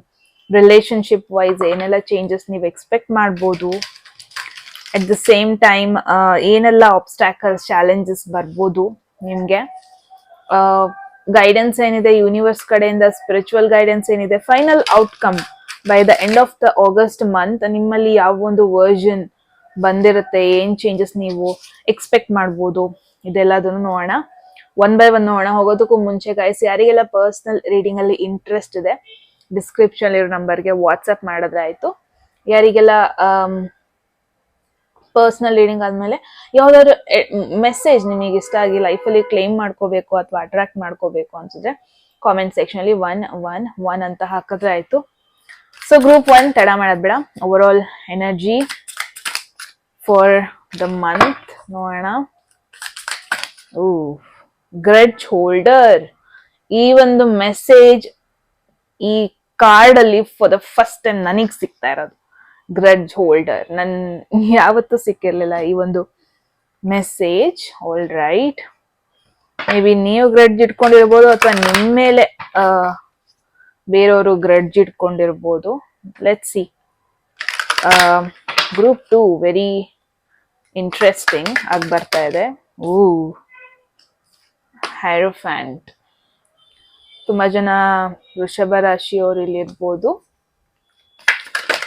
[SPEAKER 1] ರಿಲೇಶನ್ಶಿಪ್ ವೈಸ್ ಏನೆಲ್ಲ ಚೇಂಜಸ್ ನೀವು ಎಕ್ಸ್ಪೆಕ್ಟ್ ಮಾಡ್ಬೋದು, ಅಟ್ ದ ಸೇಮ್ ಟೈಮ್ ಏನೆಲ್ಲ ಆಬ್ಸ್ಟ್ಯಾಕಲ್ಸ್ ಚಾಲೆಂಜಸ್ ಬರ್ಬೋದು ನಿಮ್ಗೆ, ಗೈಡೆನ್ಸ್ ಏನಿದೆ ಯೂನಿವರ್ಸ್ ಕಡೆಯಿಂದ, ಸ್ಪಿರಿಚುವಲ್ ಗೈಡೆನ್ಸ್ ಏನಿದೆ, final outcome by the end of the August month ನಿಮ್ಮಲ್ಲಿ ಯಾವ ಒಂದು ವರ್ಜನ್ ಬಂದಿರುತ್ತೆ, ಏನ್ ಚೇಂಜಸ್ ನೀವು ಎಕ್ಸ್ಪೆಕ್ಟ್ ಮಾಡ್ಬೋದು, ಇದೆಲ್ಲದನ್ನು ನೋಡೋಣ. 1 by 1 ನೋಡೋಣ. ಹೋಗೋದಕ್ಕೂ ಮುಂಚೆ ಗೈಸ್, ಯಾರಿಗೆಲ್ಲ ಪರ್ಸನಲ್ ರೀಡಿಂಗ್ ಅಲ್ಲಿ ಇಂಟ್ರೆಸ್ಟ್ ಇದೆ ಡಿಸ್ಕ್ರಿಪ್ಷನ್ ಇರೋ ನಂಬರ್ಗೆ ವಾಟ್ಸ್ಆಪ್ ಮಾಡಿದ್ರೆ ಆಯ್ತು. ಯಾರಿಗೆಲ್ಲ ಪರ್ಸನಲ್ ರೀಡಿಂಗ್ ಆದ್ಮೇಲೆ ಯಾವ್ದಾದ್ರು ಮೆಸೇಜ್ ನಿಮಗೆ ಇಷ್ಟ ಆಗಿ ಲೈಫಲ್ಲಿ ಕ್ಲೈಮ್ ಮಾಡ್ಕೋಬೇಕು ಅಥವಾ ಅಟ್ರಾಕ್ಟ್ ಮಾಡ್ಕೋಬೇಕು ಅನ್ಸಿದ್ರೆ ಕಾಮೆಂಟ್ ಸೆಕ್ಷನ್ ಅಲ್ಲಿ 111 ಅಂತ ಹಾಕಿದ್ರೆ ಆಯ್ತು. ಸೊ ಗ್ರೂಪ್ 1 ತಡ ಮಾಡೋದ್ ಬೇಡ. Over all energy for the month ನೋಡೋಣ. ಗ್ರಡ್ಜ್ ಹೋಲ್ಡರ್, ಈ ಒಂದು ಮೆಸೇಜ್ ಈ ಕಾರ್ಡ್ ಅಲ್ಲಿ ಫಾರ್ ದ ಫಸ್ಟ್ ಟೈಮ್ ನನಗ್ ಸಿಗ್ತಾ ಇರೋದು. ಗ್ರಡ್ಜ್ ಹೋಲ್ಡರ್ ನನ್ ಯಾವತ್ತೂ ಸಿಕ್ಕಿರ್ಲಿಲ್ಲ ಈ ಒಂದು message. All right, maybe ನೀವು ಗ್ರಡ್ಜ್ ಇಟ್ಕೊಂಡಿರ್ಬೋದು ಅಥವಾ ನಿಮ್ಮ ಮೇಲೆ ಬೇರೆಯವರು ಗ್ರಡ್ಜ್ ಇಟ್ಕೊಂಡಿರ್ಬೋದು. Let's see. Group 2 very interesting ಆಗಿ ಬರ್ತಾ ಇದೆ. ಹೈರೋಫ್ಯಾಂಟ್, ತುಂಬಾ ಜನ ವೃಷಭ ರಾಶಿಯವರು ಇಲ್ಲಿ ಇರ್ಬೋದು.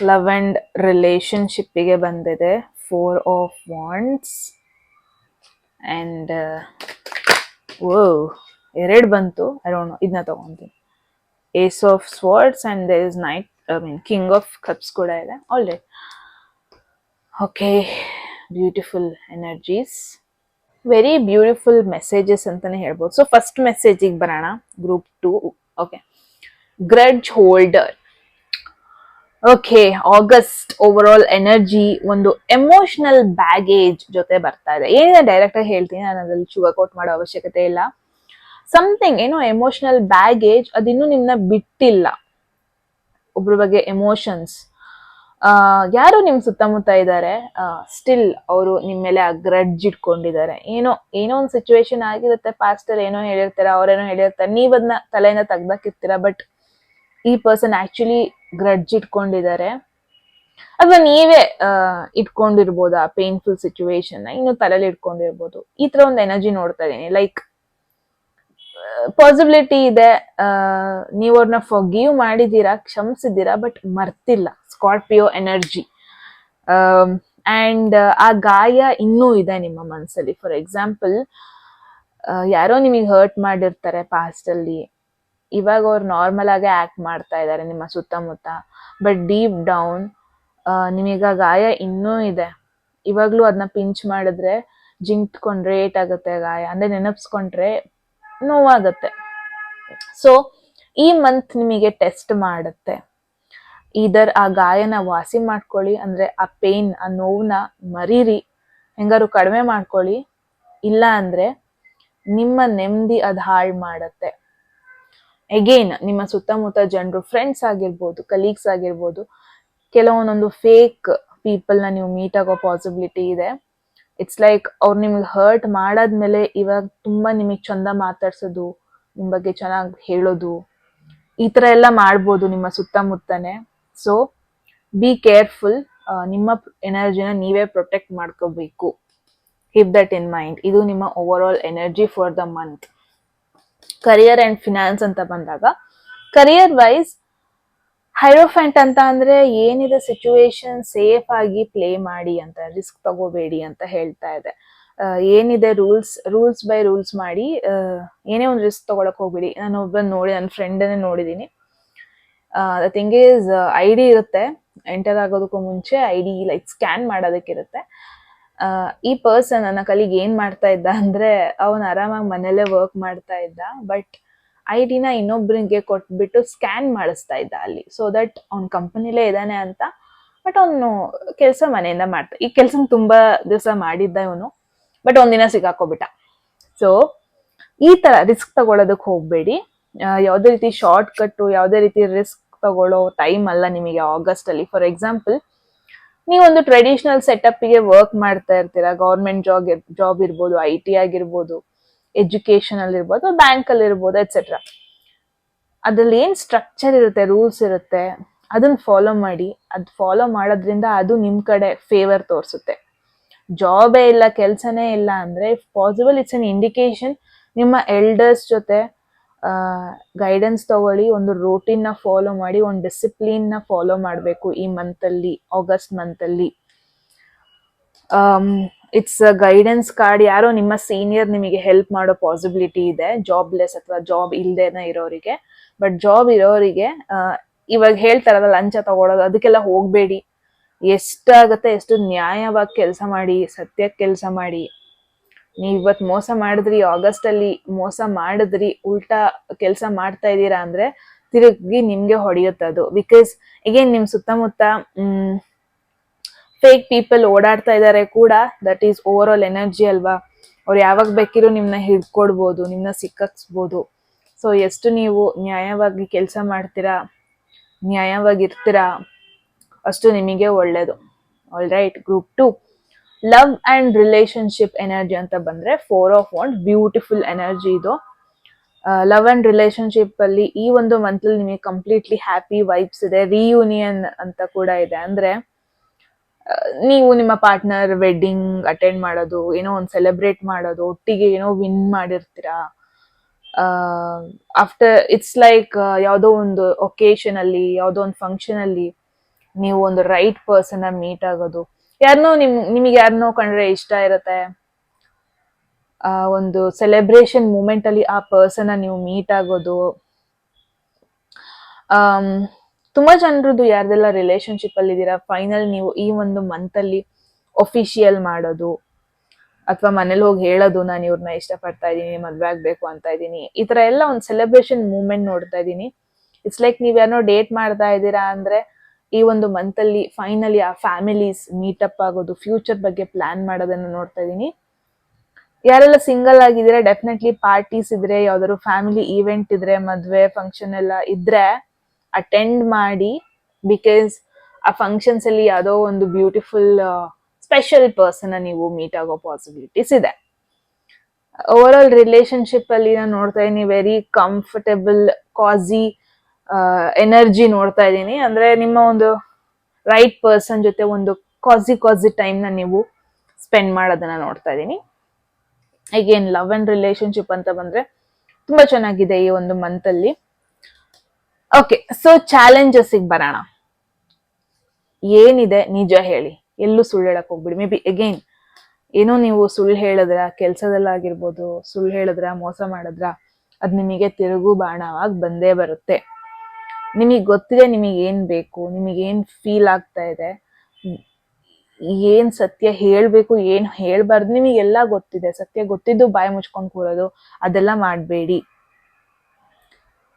[SPEAKER 1] ಲವ್ ಅಂಡ್ ರಿಲೇಶನ್ಶಿಪ್ಪಿಗೆ ಬಂದಿದೆ 4 of Wands ಅಂಡ್ ಎರಡು ಬಂತು. ಐ ಡೋಂಟ್ ನೋ, ಇದನ್ನ ತಗೊಂತೀನಿ. Ace of swords and there is knight, king of cups ಕೂಡ ಇದೆ. All right, okay, beautiful energies, very beautiful messages ಅಂತಾನೆ ಹೇಳ್ಬೋದು. ಸೊ ಫಸ್ಟ್ ಮೆಸೇಜಿಗೆ ಬರೋಣ. Group 2. Okay, grudge holder. Okay, August over all energy ಒಂದು emotional baggage ಜೊತೆ ಬರ್ತಾ ಇದೆ. ಏನಿದೆ ಡೈರೆಕ್ಟ್ ಆಗಿ ಹೇಳ್ತೀನಿ, ನಾನು ಅದ್ರಲ್ಲಿ ಶುಗರ್ ಕೋಟ್ ಮಾಡೋ ಅವಶ್ಯಕತೆ ಇಲ್ಲ. ಸಮಥಿಂಗ್ ಏನೋ ಎಮೋಷನಲ್ ಬ್ಯಾಗೇಜ್ ಅದಿನ್ನೂ ನಿಮ್ನ ಬಿಟ್ಟಿಲ್ಲ. ಒಬ್ರ ಬಗ್ಗೆ ಎಮೋಷನ್ಸ್ ಯಾರು ನಿಮ್ ಸುತ್ತಮುತ್ತ ಇದ್ದಾರೆ, ಸ್ಟಿಲ್ ಅವರು ನಿಮ್ ಮೇಲೆ ಆ ಗ್ರಡ್ಜ್ ಇಟ್ಕೊಂಡಿದ್ದಾರೆ. ಏನೋ ಒಂದು ಸಿಚುವೇಶನ್ ಆಗಿರುತ್ತೆ, ಪಾಸ್ಟ್ ಅಲ್ಲಿ ಏನೋ ಹೇಳಿರ್ತಾರೆ, ಅವ್ರೇನೋ ಹೇಳಿರ್ತಾರೆ, ನೀವ್ ಅದನ್ನ ತಲೆಯಿಂದ ತೆಗ್ದಾಕಿರ್ತೀರಾ. ಬಟ್ ಈ ಪರ್ಸನ್ ಆಕ್ಚುಲಿ ಗ್ರಡ್ಜ್ ಇಟ್ಕೊಂಡಿದ್ದಾರೆ, ಅಥವಾ ನೀವೇ ಇಟ್ಕೊಂಡಿರ್ಬೋದು ಆ ಪೇನ್ಫುಲ್ ಸಿಚುವೇಶನ್ ಇನ್ನು ತಲೆಯಲ್ಲಿ ಇಟ್ಕೊಂಡಿರ್ಬೋದು. ಈ ತರ ಒಂದು ಎನರ್ಜಿ ನೋಡ್ತಾ ಇದೀನಿ. ಲೈಕ್ ಪಾಸಿಬಿಲಿಟಿ ಇದೆ, ನೀವು ಅವ್ರನ್ನ ಫಾರ್ಗಿವ್ ಮಾಡಿದೀರಾ, ಕ್ಷಮಿಸಿದ್ದೀರಾ, ಬಟ್ ಮರ್ತಿಲ್ಲ. Scorpio energy. ಅಂಡ್ ಆ ಗಾಯ ಇನ್ನೂ ಇದೆ ನಿಮ್ಮ ಮನಸ್ಸಲ್ಲಿ. ಫಾರ್ ಎಕ್ಸಾಂಪಲ್, ಯಾರೋ ನಿಮಗೆ ಹರ್ಟ್ ಮಾಡಿರ್ತಾರೆ ಪಾಸ್ಟ್ ಅಲ್ಲಿ, ಇವಾಗ ಅವ್ರು ನಾರ್ಮಲ್ ಆಗಿ ಆಕ್ಟ್ ಮಾಡ್ತಾ ಇದ್ದಾರೆ ನಿಮ್ಮ ಸುತ್ತಮುತ್ತ, ಬಟ್ ಡೀಪ್ ಡೌನ್ ನಿಮಗ ಗಾಯ ಇನ್ನೂ ಇದೆ. ಇವಾಗ್ಲೂ ಅದನ್ನ ಪಿಂಚ್ ಮಾಡಿದ್ರೆ ಜಿಂಕ್ಕೊಂಡ್ರೆ ಏಟಾಗುತ್ತೆ ಗಾಯ, ಅಂದ್ರೆ ನೆನಪಿಸ್ಕೊಂಡ್ರೆ ನೋವಾಗತ್ತೆ. ಸೊ ಈ ಮಂತ್ ನಿಮಗೆ ಟೆಸ್ಟ್ ಮಾಡುತ್ತೆ. ಇದರ್ ಆ ಗಾಯನ ವಾಸಿ ಮಾಡ್ಕೊಳ್ಳಿ, ಅಂದ್ರೆ ಆ ಪೇನ್, ಆ ನೋವನ್ನ ಮರೀರಿ, ಹೆಂಗಾರು ಕಡಿಮೆ ಮಾಡ್ಕೊಳ್ಳಿ. ಇಲ್ಲ ಅಂದ್ರೆ ನಿಮ್ಮ ನೆಮ್ಮದಿ ಅದ್ ಹಾಳು ಮಾಡತ್ತೆ. ಅಗೇನ್ ನಿಮ್ಮ ಸುತ್ತಮುತ್ತ ಜನರು, ಫ್ರೆಂಡ್ಸ್ ಆಗಿರ್ಬೋದು, ಕಲೀಗ್ಸ್ ಆಗಿರ್ಬೋದು, ಕೆಲವೊಂದೊಂದು ಫೇಕ್ ಪೀಪಲ್ನ ನೀವು ಮೀಟ್ ಆಗೋ ಪಾಸಿಬಿಲಿಟಿ ಇದೆ. ಇಟ್ಸ್ ಲೈಕ್ ಅವ್ರು ನಿಮ್ಗೆ ಹರ್ಟ್ ಮಾಡಾದ್ಮೇಲೆ ಇವಾಗ ತುಂಬಾ ನಿಮಗೆ ಚಂದ ಮಾತಾಡ್ಸೋದು, ನಿಮ್ ಬಗ್ಗೆ ಚೆನ್ನಾಗಿ ಹೇಳೋದು, ಈ ತರ ಎಲ್ಲ ಮಾಡ್ಬೋದು ನಿಮ್ಮ ಸುತ್ತಮುತ್ತನೆ. So be careful. ನಿಮ್ಮ ಎನರ್ಜಿನ ನೀವೇ ಪ್ರೊಟೆಕ್ಟ್ ಮಾಡ್ಕೋಬೇಕು. Keep that in mind. ಇದು ನಿಮ್ಮ over all energy for the month. Career and finance ಅಂತ ಬಂದಾಗ, ಕರಿಯರ್ ವೈಸ್ ಹೈರೋಫೆಂಟ್ ಅಂತ ಅಂದ್ರೆ ಏನಿದೆ ಸಿಚುವೇಶನ್ ಸೇಫ್ ಆಗಿ ಪ್ಲೇ ಮಾಡಿ ಅಂತ, ರಿಸ್ಕ್ ತಗೋಬೇಡಿ ಅಂತ ಹೇಳ್ತಾ ಇದೆ. ಏನಿದೆ ರೂಲ್ಸ್ ಬೈ ರೂಲ್ಸ್ ಮಾಡಿ, ಏನೇ ಒಂದು ರಿಸ್ಕ್ ತಗೊಳಕ್ ಹೋಗ್ಬೇಡಿ. ನಾನು ನನ್ನ ಫ್ರೆಂಡನ್ನೇ ನೋಡಿದೀನಿ. ದ ಥಿಂಗ್ ಈಸ್, ID ಇರುತ್ತೆ, ಎಂಟರ್ ಆಗೋದಕ್ಕೂ ಮುಂಚೆ ID ಲೈಕ್ ಸ್ಕ್ಯಾನ್ ಮಾಡೋದಕ್ಕಿರುತ್ತೆ. ಈ ಪರ್ಸನ್, ನನ್ನ ಕಲಿಗೆ ಏನ್ ಮಾಡ್ತಾ ಇದ್ದ ಅಂದ್ರೆ, ಅವನ್ ಆರಾಮಾಗಿ ಮನೇಲೆ ವರ್ಕ್ ಮಾಡ್ತಾ ಇದ್ದ, ಬಟ್ ID ಇನ್ನೊಬ್ರಿಗೆ ಕೊಟ್ಬಿಟ್ಟು ಸ್ಕ್ಯಾನ್ ಮಾಡಿಸ್ತಾ ಇದ್ದ ಅಲ್ಲಿ, ಸೊ ದಟ್ ಅವ್ನ ಕಂಪನಿಲೇ ಇದ್ದಾನೆ ಅಂತ. ಬಟ್ ಅವನು ಕೆಲಸ ಮನೆಯಿಂದ ಮಾಡ್ತಾ, ಈ ಕೆಲ್ಸ ತುಂಬಾ ದಿವಸ ಮಾಡಿದ್ದ ಇವನು, ಬಟ್ ಒಂದಿನ ಸಿಗಾಕೋಬಿಟ್ಟ. ಸೊ ಈ ತರ ರಿಸ್ಕ್ ತಗೊಳೋದಕ್ ಹೋಗ್ಬೇಡಿ. ಯಾವ್ದೇ ರೀತಿ ಶಾರ್ಟ್ ಕಟ್, ಯಾವ್ದೇ ರೀತಿ ರಿಸ್ಕ್ ತಗೊಳ್ಳೋ ಟೈಮ್ ಅಲ್ಲ ನಿಮಗೆ ಆಗಸ್ಟ್ ಅಲ್ಲಿ. ಫಾರ್ ಎಕ್ಸಾಂಪಲ್, ನೀವೊಂದು ಟ್ರೆಡಿಷನಲ್ ಸೆಟಪ್ ಗೆ ವರ್ಕ್ ಮಾಡ್ತಾ ಇರ್ತೀರಾ, ಗೌರ್ಮೆಂಟ್ ಜಾಬ್ ಇರ್ಬೋದು, IT ಆಗಿರ್ಬೋದು, ಎಜುಕೇಶನ್ ಅಲ್ಲಿ ಇರ್ಬೋದು, ಬ್ಯಾಂಕ್ ಅಲ್ಲಿ ಇರ್ಬೋದು, ಎಟ್ಸೆಟ್ರಾ. ಅದ್ರಲ್ಲಿ ಏನ್ ಸ್ಟ್ರಕ್ಚರ್ ಇರುತ್ತೆ, ರೂಲ್ಸ್ ಇರುತ್ತೆ, ಅದನ್ನ ಫಾಲೋ ಮಾಡಿ. ಅದ್ ಫಾಲೋ ಮಾಡೋದ್ರಿಂದ ಅದು ನಿಮ್ ಕಡೆ ಫೇವರ್ ತೋರಿಸುತ್ತೆ. ಜಾಬೇ ಇಲ್ಲ, ಕೆಲ್ಸನೇ ಇಲ್ಲ ಅಂದ್ರೆ, if possible it's an indication ನಿಮ್ಮ ಎಲ್ಡರ್ಸ್ ಜೊತೆ ಗೈಡೆನ್ಸ್ ತಗೊಳ್ಳಿ, ಒಂದು ರೂಟೀನ್ ನ ಫಾಲೋ ಮಾಡಿ, ಒಂದು ಡಿಸಿಪ್ಲಿನ್ ನ ಫಾಲೋ ಮಾಡಬೇಕು ಈ ಮಂತ್ ಅಲ್ಲಿ, ಆಗಸ್ಟ್ ಮಂತ್ ಅಲ್ಲಿ. It's guidance card. ಯಾರೋ ನಿಮ್ಮ ಸೀನಿಯರ್ ನಿಮಗೆ ಹೆಲ್ಪ್ ಮಾಡೋ ಪಾಸಿಬಿಲಿಟಿ ಇದೆ, ಜಾಬ್ಲೆಸ್ ಅಥವಾ ಜಾಬ್ ಇಲ್ದೇನೆ ಇರೋರಿಗೆ. ಬಟ್ ಜಾಬ್ ಇರೋರಿಗೆ ಇವಾಗ ಹೇಳ್ತಾರಲ್ಲ ಲಂಚ ತಗೊಳೋದು, ಅದಕ್ಕೆಲ್ಲ ಹೋಗ್ಬೇಡಿ. ಎಷ್ಟಾಗತ್ತೆ ಎಷ್ಟು ನ್ಯಾಯವಾಗಿ ಕೆಲಸ ಮಾಡಿ, ಸತ್ಯಕ್ಕೆ ಕೆಲಸ ಮಾಡಿ. ನೀವ್ ಇವತ್ ಮೋಸ ಮಾಡಿದ್ರಿ, ಆಗಸ್ಟ್ ಅಲ್ಲಿ ಮೋಸ ಮಾಡಿದ್ರಿ, ಉಲ್ಟಾ ಕೆಲಸ ಮಾಡ್ತಾ ಇದ್ದೀರಾ ಅಂದ್ರೆ ತಿರುಗಿ ನಿಮ್ಗೆ ಹೊಡೆಯುತ್ತದು. ಬಿಕಾಸ್ ಅಗೇನ್ ನಿಮ್ ಸುತ್ತಮುತ್ತ ಫೇಕ್ ಪೀಪಲ್ ಓಡಾಡ್ತಾ ಇದಾರೆ ಕೂಡ. That is over all energy ಅಲ್ವಾ. ಅವ್ರು ಯಾವಾಗ ಬೇಕಿರೋ ನಿಮ್ನ ಹಿಡ್ಕೊಡ್ಬೋದು, ನಿಮ್ನ ಸಿಕ್ಕಿಸ್ಬೋದು. ಸೊ ಎಷ್ಟು ನೀವು ನ್ಯಾಯವಾಗಿ ಕೆಲಸ ಮಾಡ್ತೀರಾ, ನ್ಯಾಯವಾಗಿರ್ತೀರಾ, ಅಷ್ಟು ನಿಮಗೆ ಒಳ್ಳೇದು. All right. Group 2 love and relationship energy ಅಂತ ಬಂದ್ರೆ 4 ಆಫ್ ವಾಂಡ್, ಬ್ಯೂಟಿಫುಲ್ ಎನರ್ಜಿ ಇದು. ಲವ್ ಅಂಡ್ ರಿಲೇಶನ್ಶಿಪ್ ಅಲ್ಲಿ ಈ ಒಂದು ಮಂತ್ ಅಲ್ಲಿ ನಿಮಗೆ ಕಂಪ್ಲೀಟ್ಲಿ ಹ್ಯಾಪಿ ವೈಬ್ಸ್ ಇದೆ. ರಿಯೂನಿಯನ್ ಅಂತ ಕೂಡ ಇದೆ. ಅಂದ್ರೆ ನೀವು ನಿಮ್ಮ ಪಾರ್ಟ್ನರ್ ವೆಡ್ಡಿಂಗ್ ಅಟೆಂಡ್ ಮಾಡೋದು, ಏನೋ ಒಂದು ಸೆಲೆಬ್ರೇಟ್ ಮಾಡೋದು, ಒಟ್ಟಿಗೆ ಏನೋ ವಿನ್ ಮಾಡಿರ್ತೀರಾ. ಆಫ್ಟರ್ ಇಟ್ಸ್ ಲೈಕ್ ಯಾವುದೋ ಒಂದು ಒಕೇಶನ್ ಅಲ್ಲಿ, ಯಾವುದೋ ಒಂದು ಫಂಕ್ಷನ್ ಅಲ್ಲಿ ನೀವು ಒಂದು ರೈಟ್ ಪರ್ಸನ್ ಮೀಟ್ ಆಗೋದು. ಯಾರನ್ನೋ ನಿಮಗೆ ಯಾರನ್ನೋ ಕಂಡ್ರೆ ಇಷ್ಟ ಇರುತ್ತೆ, ಒಂದು ಸೆಲೆಬ್ರೇಷನ್ ಮೂಮೆಂಟ್ ಅಲ್ಲಿ ಆ ಪರ್ಸನ್ ನೀವು ಮೀಟ್ ಆಗೋದು. ತುಂಬಾ ಜನರದ್ದು ಯಾರ್ದೆಲ್ಲ ರಿಲೇಶನ್ಶಿಪ್ ಅಲ್ಲಿ ಇದ್ದೀರಾ, ಫೈನಲ್ ನೀವು ಈ ಒಂದು ಮಂತ್ ಅಲ್ಲಿ ಒಫಿಷಿಯಲ್ ಮಾಡೋದು, ಅಥವಾ ಮನೇಲಿ ಹೋಗಿ ಹೇಳೋದು, ನಾನು ಇವ್ರನ್ನ ಇಷ್ಟಪಡ್ತಾ ಇದ್ದೀನಿ, ಮದ್ವೆ ಆಗ್ಬೇಕು ಅಂತ ಇದ್ದೀನಿ. ಈ ತರ ಎಲ್ಲ ಒಂದು ಸೆಲೆಬ್ರೇಷನ್ ಮೂಮೆಂಟ್ ನೋಡ್ತಾ ಇದ್ದೀನಿ. ಇಟ್ಸ್ ಲೈಕ್ ನೀವ್ ಯಾರನ್ನೋ ಡೇಟ್ ಮಾಡ್ತಾ ಇದ್ದೀರಾ ಅಂದ್ರೆ ಈ ಒಂದು ಮಂತ್ ಅಲ್ಲಿ ಫೈನಲಿ ಆ ಫ್ಯಾಮಿಲೀಸ್ ಮೀಟಪ್ ಆಗೋದು, ಫ್ಯೂಚರ್ ಬಗ್ಗೆ ಪ್ಲಾನ್ ಮಾಡೋದನ್ನ ನೋಡ್ತಾ ಇದೀನಿ. ಯಾರೆಲ್ಲ ಸಿಂಗಲ್ ಆಗಿದ್ರೆ ಡೆಫಿನೆಟ್ಲಿ ಪಾರ್ಟೀಸ್ ಇದ್ರೆ, ಯಾವ್ದಾದ್ರು ಫ್ಯಾಮಿಲಿ ಈವೆಂಟ್ ಇದ್ರೆ, ಮದ್ವೆ ಫಂಕ್ಷನ್ ಎಲ್ಲ ಇದ್ರೆ ಅಟೆಂಡ್ ಮಾಡಿ. ಬಿಕಾಸ್ ಆ ಫಂಕ್ಷನ್ಸ್ ಅಲ್ಲಿ ಯಾವುದೋ ಒಂದು ಬ್ಯೂಟಿಫುಲ್ ಸ್ಪೆಷಲ್ ಪರ್ಸನ್ ನೀವು ಮೀಟ್ ಆಗೋ ಪಾಸಿಬಿಲಿಟೀಸ್ ಇದೆ. ಓವರ್ ಆಲ್ ರಿಲೇಶನ್ಶಿಪ್ ಅಲ್ಲಿ ನಾನು ನೋಡ್ತಾ ಇದೀನಿ ವೆರಿ ಕಂಫರ್ಟೇಬಲ್ ಕಾಸಿ ಎನರ್ಜಿ ನೋಡ್ತಾ ಇದ್ದೀನಿ. ಅಂದ್ರೆ ನಿಮ್ಮ ಒಂದು ರೈಟ್ ಪರ್ಸನ್ ಜೊತೆ ಒಂದು ಕಾಸಿ ಟೈಮ್ ನ ನೀವು ಸ್ಪೆಂಡ್ ಮಾಡೋದನ್ನ ನೋಡ್ತಾ ಇದ್ದೀನಿ. ಅಗೇನ್ ಲವ್ ಅಂಡ್ ರಿಲೇಶನ್ಶಿಪ್ ಅಂತ ಬಂದ್ರೆ ತುಂಬಾ ಚೆನ್ನಾಗಿದೆ ಈ ಒಂದು ಮಂತ್ ಅಲ್ಲಿ. ಓಕೆ, ಸೊ ಚಾಲೆಂಜಸ್ ಬರೋಣ. ಏನಿದೆ ನಿಜ ಹೇಳಿ, ಎಲ್ಲೂ ಸುಳ್ಳು ಹೇಳಕ್ ಹೋಗ್ಬಿಡಿ. ಮೇ ಬಿ ಅಗೇನ್ ಏನೋ ನೀವು ಸುಳ್ಳು ಹೇಳಿದ್ರ, ಕೆಲ್ಸದಲ್ಲಾಗಿರ್ಬೋದು, ಸುಳ್ಳು ಹೇಳಿದ್ರ, ಮೋಸ ಮಾಡಿದ್ರ, ಅದ್ ನಿಮಗೆ ತಿರುಗು ಬಾಣವಾಗಿ ಬಂದೇ ಬರುತ್ತೆ. ನಿಮಗ್ ಗೊತ್ತಿದೆ ನಿಮಗೆ ಏನ್ ಬೇಕು, ನಿಮಗೆ ಏನ್ ಫೀಲ್ ಆಗ್ತಾ ಇದೆ, ಏನ್ ಸತ್ಯ ಹೇಳ್ಬೇಕು, ಏನ್ ಹೇಳ್ಬಾರ್ದು, ನಿಮಗೆಲ್ಲ ಗೊತ್ತಿದೆ. ಸತ್ಯ ಗೊತ್ತಿದ್ದು ಬಾಯಿ ಮುಚ್ಕೊಂಡ್ ಕೂರೋದು ಅದೆಲ್ಲ ಮಾಡ್ಬೇಡಿ.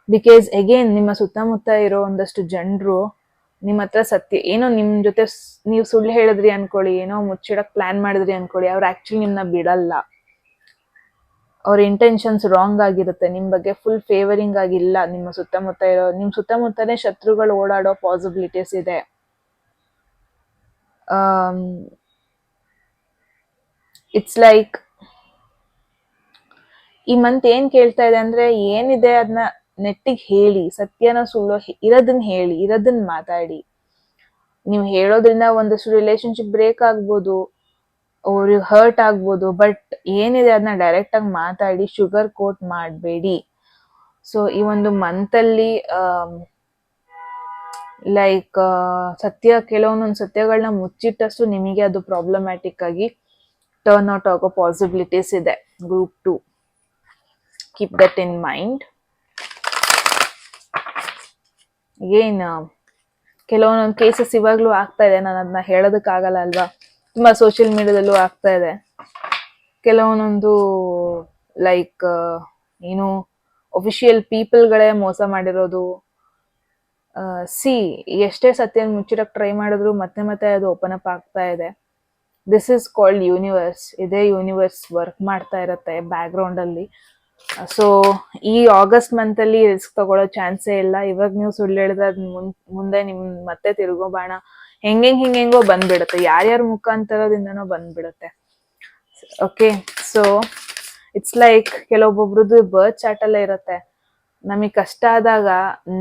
[SPEAKER 1] ಬಿಕಾಸ್ ಅಗೇನ್ ನಿಮ್ಮ ಸುತ್ತಮುತ್ತ ಇರೋ ಒಂದಷ್ಟು ಜನರು ನಿಮ್ಮ ಹತ್ರ ಸತ್ಯ ಏನೋ ನಿಮ್ ಜೊತೆ ನೀವು ಸುಳ್ಳು ಹೇಳಿದ್ರಿ ಅನ್ಕೊಳ್ಳಿ, ಏನೋ ಮುಚ್ಚಿಡಕ್ ಪ್ಲಾನ್ ಮಾಡಿದ್ರಿ ಅನ್ಕೊಳ್ಳಿ, ಅವ್ರು ಆಕ್ಚುಲಿ ನಿಮ್ನ ಬಿಡಲ್ಲ. ಅವ್ರ ಇಂಟೆನ್ಷನ್ಸ್ ರಾಂಗ್ ಆಗಿರುತ್ತೆ, ನಿಮ್ ಬಗ್ಗೆ ಫುಲ್ ಫೇವರಿಂಗ್ ಆಗಿಲ್ಲ. ನಿಮ್ಮ ಸುತ್ತಮುತ್ತ ಇರೋ ನಿಮ್ ಸುತ್ತಮುತ್ತನೇ ಶತ್ರುಗಳು ಓಡಾಡೋ ಪಾಸಿಬಿಲಿಟೀಸ್ ಇದೆ. ಇಟ್ಸ್ ಲೈಕ್ ಈ ಮಂತ್ ಏನ್ ಕೇಳ್ತಾ ಇದೆ ಅಂದ್ರೆ, ಏನಿದೆ ಅದನ್ನ ನೆಟ್ಟಿಗೆ ಹೇಳಿ, ಸತ್ಯನ ಸುಳ್ಳು ಇರೋದನ್ನ ಹೇಳಿ, ಇರೋದನ್ನ ಮಾತಾಡಿ. ನೀವು ಹೇಳೋದ್ರಿಂದ ಒಂದಷ್ಟು ರಿಲೇಶನ್ಶಿಪ್ ಬ್ರೇಕ್ ಆಗ್ಬೋದು, ಅವ್ರಿಗೆ ಹರ್ಟ್ ಆಗ್ಬೋದು, ಬಟ್ ಏನಿದೆ ಅದನ್ನ ಡೈರೆಕ್ಟ್ ಆಗಿ ಮಾತಾಡಿ, ಶುಗರ್ ಕೋಟ್ ಮಾಡಬೇಡಿ. ಸೊ ಈ ಒಂದು ಮಂತ್ ಅಲ್ಲಿ ಲೈಕ್ ಕೆಲವೊಂದೊಂದು ಸತ್ಯಗಳನ್ನ ಮುಚ್ಚಿಟ್ಟಷ್ಟು ನಿಮಗೆ ಅದು ಪ್ರಾಬ್ಲಮ್ಯಾಟಿಕ್ ಆಗಿ ಟರ್ನ್ ಔಟ್ ಆಗೋ ಪಾಸಿಬಿಲಿಟೀಸ್ ಇದೆ. Group 2, keep that in mind. ಏನ್ ಕೆಲವೊಂದೊಂದು ಕೇಸಸ್ ಇವಾಗ್ಲೂ ಆಗ್ತಾ ಇದೆ, ನಾನು ಅದನ್ನ ಹೇಳೋದಕ್ಕಾಗಲ್ಲ ಅಲ್ವಾ, ತುಂಬಾ ಸೋಷಿಯಲ್ ಮೀಡಿಯಾದಲ್ಲೂ ಆಗ್ತಾ ಇದೆ. ಕೆಲವೊಂದೊಂದು ಲೈಕ್ ಏನು ಅಫಿಷಿಯಲ್ ಪೀಪಲ್ಗಳೇ ಮೋಸ ಮಾಡಿರೋದು. ಎಷ್ಟೇ ಸತ್ಯ ಮುಚ್ಚಿಡಕ್ ಟ್ರೈ ಮಾಡಿದ್ರು ಮತ್ತೆ ಮತ್ತೆ ಅದು ಓಪನ್ ಅಪ್ ಆಗ್ತಾ ಇದೆ. This is called universe. ಇದೇ ಯೂನಿವರ್ಸ್ ವರ್ಕ್ ಮಾಡ್ತಾ ಇರತ್ತೆ ಬ್ಯಾಕ್ ಗ್ರೌಂಡ್ ಅಲ್ಲಿ. ಸೊ ಈ ಆಗಸ್ಟ್ ಮಂತ್ ಅಲ್ಲಿ ರಿಸ್ಕ್ ತಗೊಳ್ಳೋ ಚಾನ್ಸೇ ಇಲ್ಲ. ಇವಾಗ ನೀವು ಸುಳ್ಳು ಹೇಳಿದ್ರೆ ಅದ್ ಮುಂದೆ ನಿಮ್ ಮತ್ತೆ ತಿರುಗೋ ಬಾಣ ಹೆಂಗೆಂಗೋ ಬಂದ್ಬಿಡುತ್ತೆ, ಯಾರ್ಯಾರ ಮುಖಾಂತರದಿಂದನೋ ಬಂದ್ಬಿಡುತ್ತೆ. ಓಕೆ, ಸೊ ಇಟ್ಸ್ ಲೈಕ್ ಕೆಲವೊಬ್ಬೊಬ್ರದ್ದು ಬರ್ತ್ ಚಾರ್ಟ್ ಅಲ್ಲೇ ಇರುತ್ತೆ. ನಮಗ್ ಕಷ್ಟ ಆದಾಗ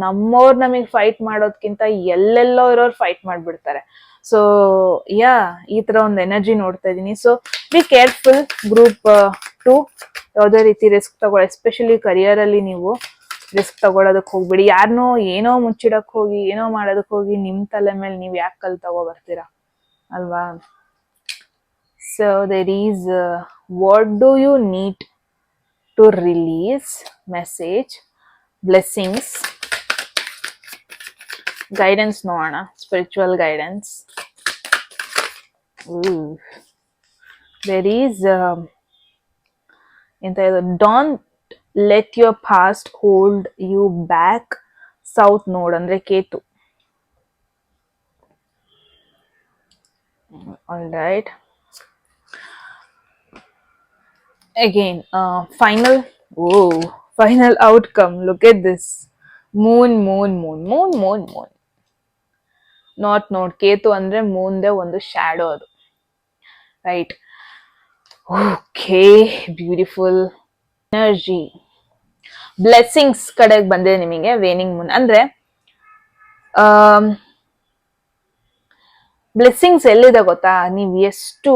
[SPEAKER 1] ನಮ್ಮವ್ರು ನಮಗ್ ಫೈಟ್ ಮಾಡೋದ್ಕಿಂತ ಎಲ್ಲೆಲ್ಲೋ ಇರೋರು ಫೈಟ್ ಮಾಡ್ಬಿಡ್ತಾರೆ. ಸೊ ಈ ತರ ಒಂದು ಎನರ್ಜಿ ನೋಡ್ತಾ ಇದೀನಿ. So be careful group 2. ಯಾವುದೇ ರೀತಿ ರಿಸ್ಕ್ ತಗೊಳ್ಳಿ, ಎಸ್ಪೆಷಲಿ ಕರಿಯರ್ ಅಲ್ಲಿ ನೀವು ರಿಸ್ಕ್ ತಗೊಳೋದಕ್ ಹೋಗ್ಬಿಡಿ. ಯಾರನ್ನೋ ಏನೋ ಮುಚ್ಚಿಡಕ್ ಹೋಗಿ, ಏನೋ ಮಾಡೋದಕ್ ಹೋಗಿ ನಿಮ್ ತಲೆ ಮೇಲೆ ನೀವ್ ಯಾಕೆ ಕಲ್ ತಗೋ ಬರ್ತೀರಾ ಅಲ್ವಾ? So there is what do you need to release message, blessings, guidance ನೋಡೋಣ. Spiritual guidance. ದೇರ್ ಈಸ್ ಎಂತ ಇದು, don't let your past hold you back. South node ಅಂದ್ರೆ Ketu. All right, again final outcome. Look at this moon. Node Ketu ಅಂದ್ರೆ ಮೂನ್ದೆ ಒಂದು shadow ಅದು, right? Okay, beautiful energy. Blessings ಕಡೆಗೆ ಬಂದ್ರೆ ನಿಮಗೆ ವೇನಿಂಗ್ ಮೂನ್ ಅಂದ್ರೆ ಬ್ಲೆಸ್ಸಿಂಗ್ಸ್ ಎಲ್ಲಿದೆ ಗೊತ್ತಾ? ನೀವ್ ಎಷ್ಟು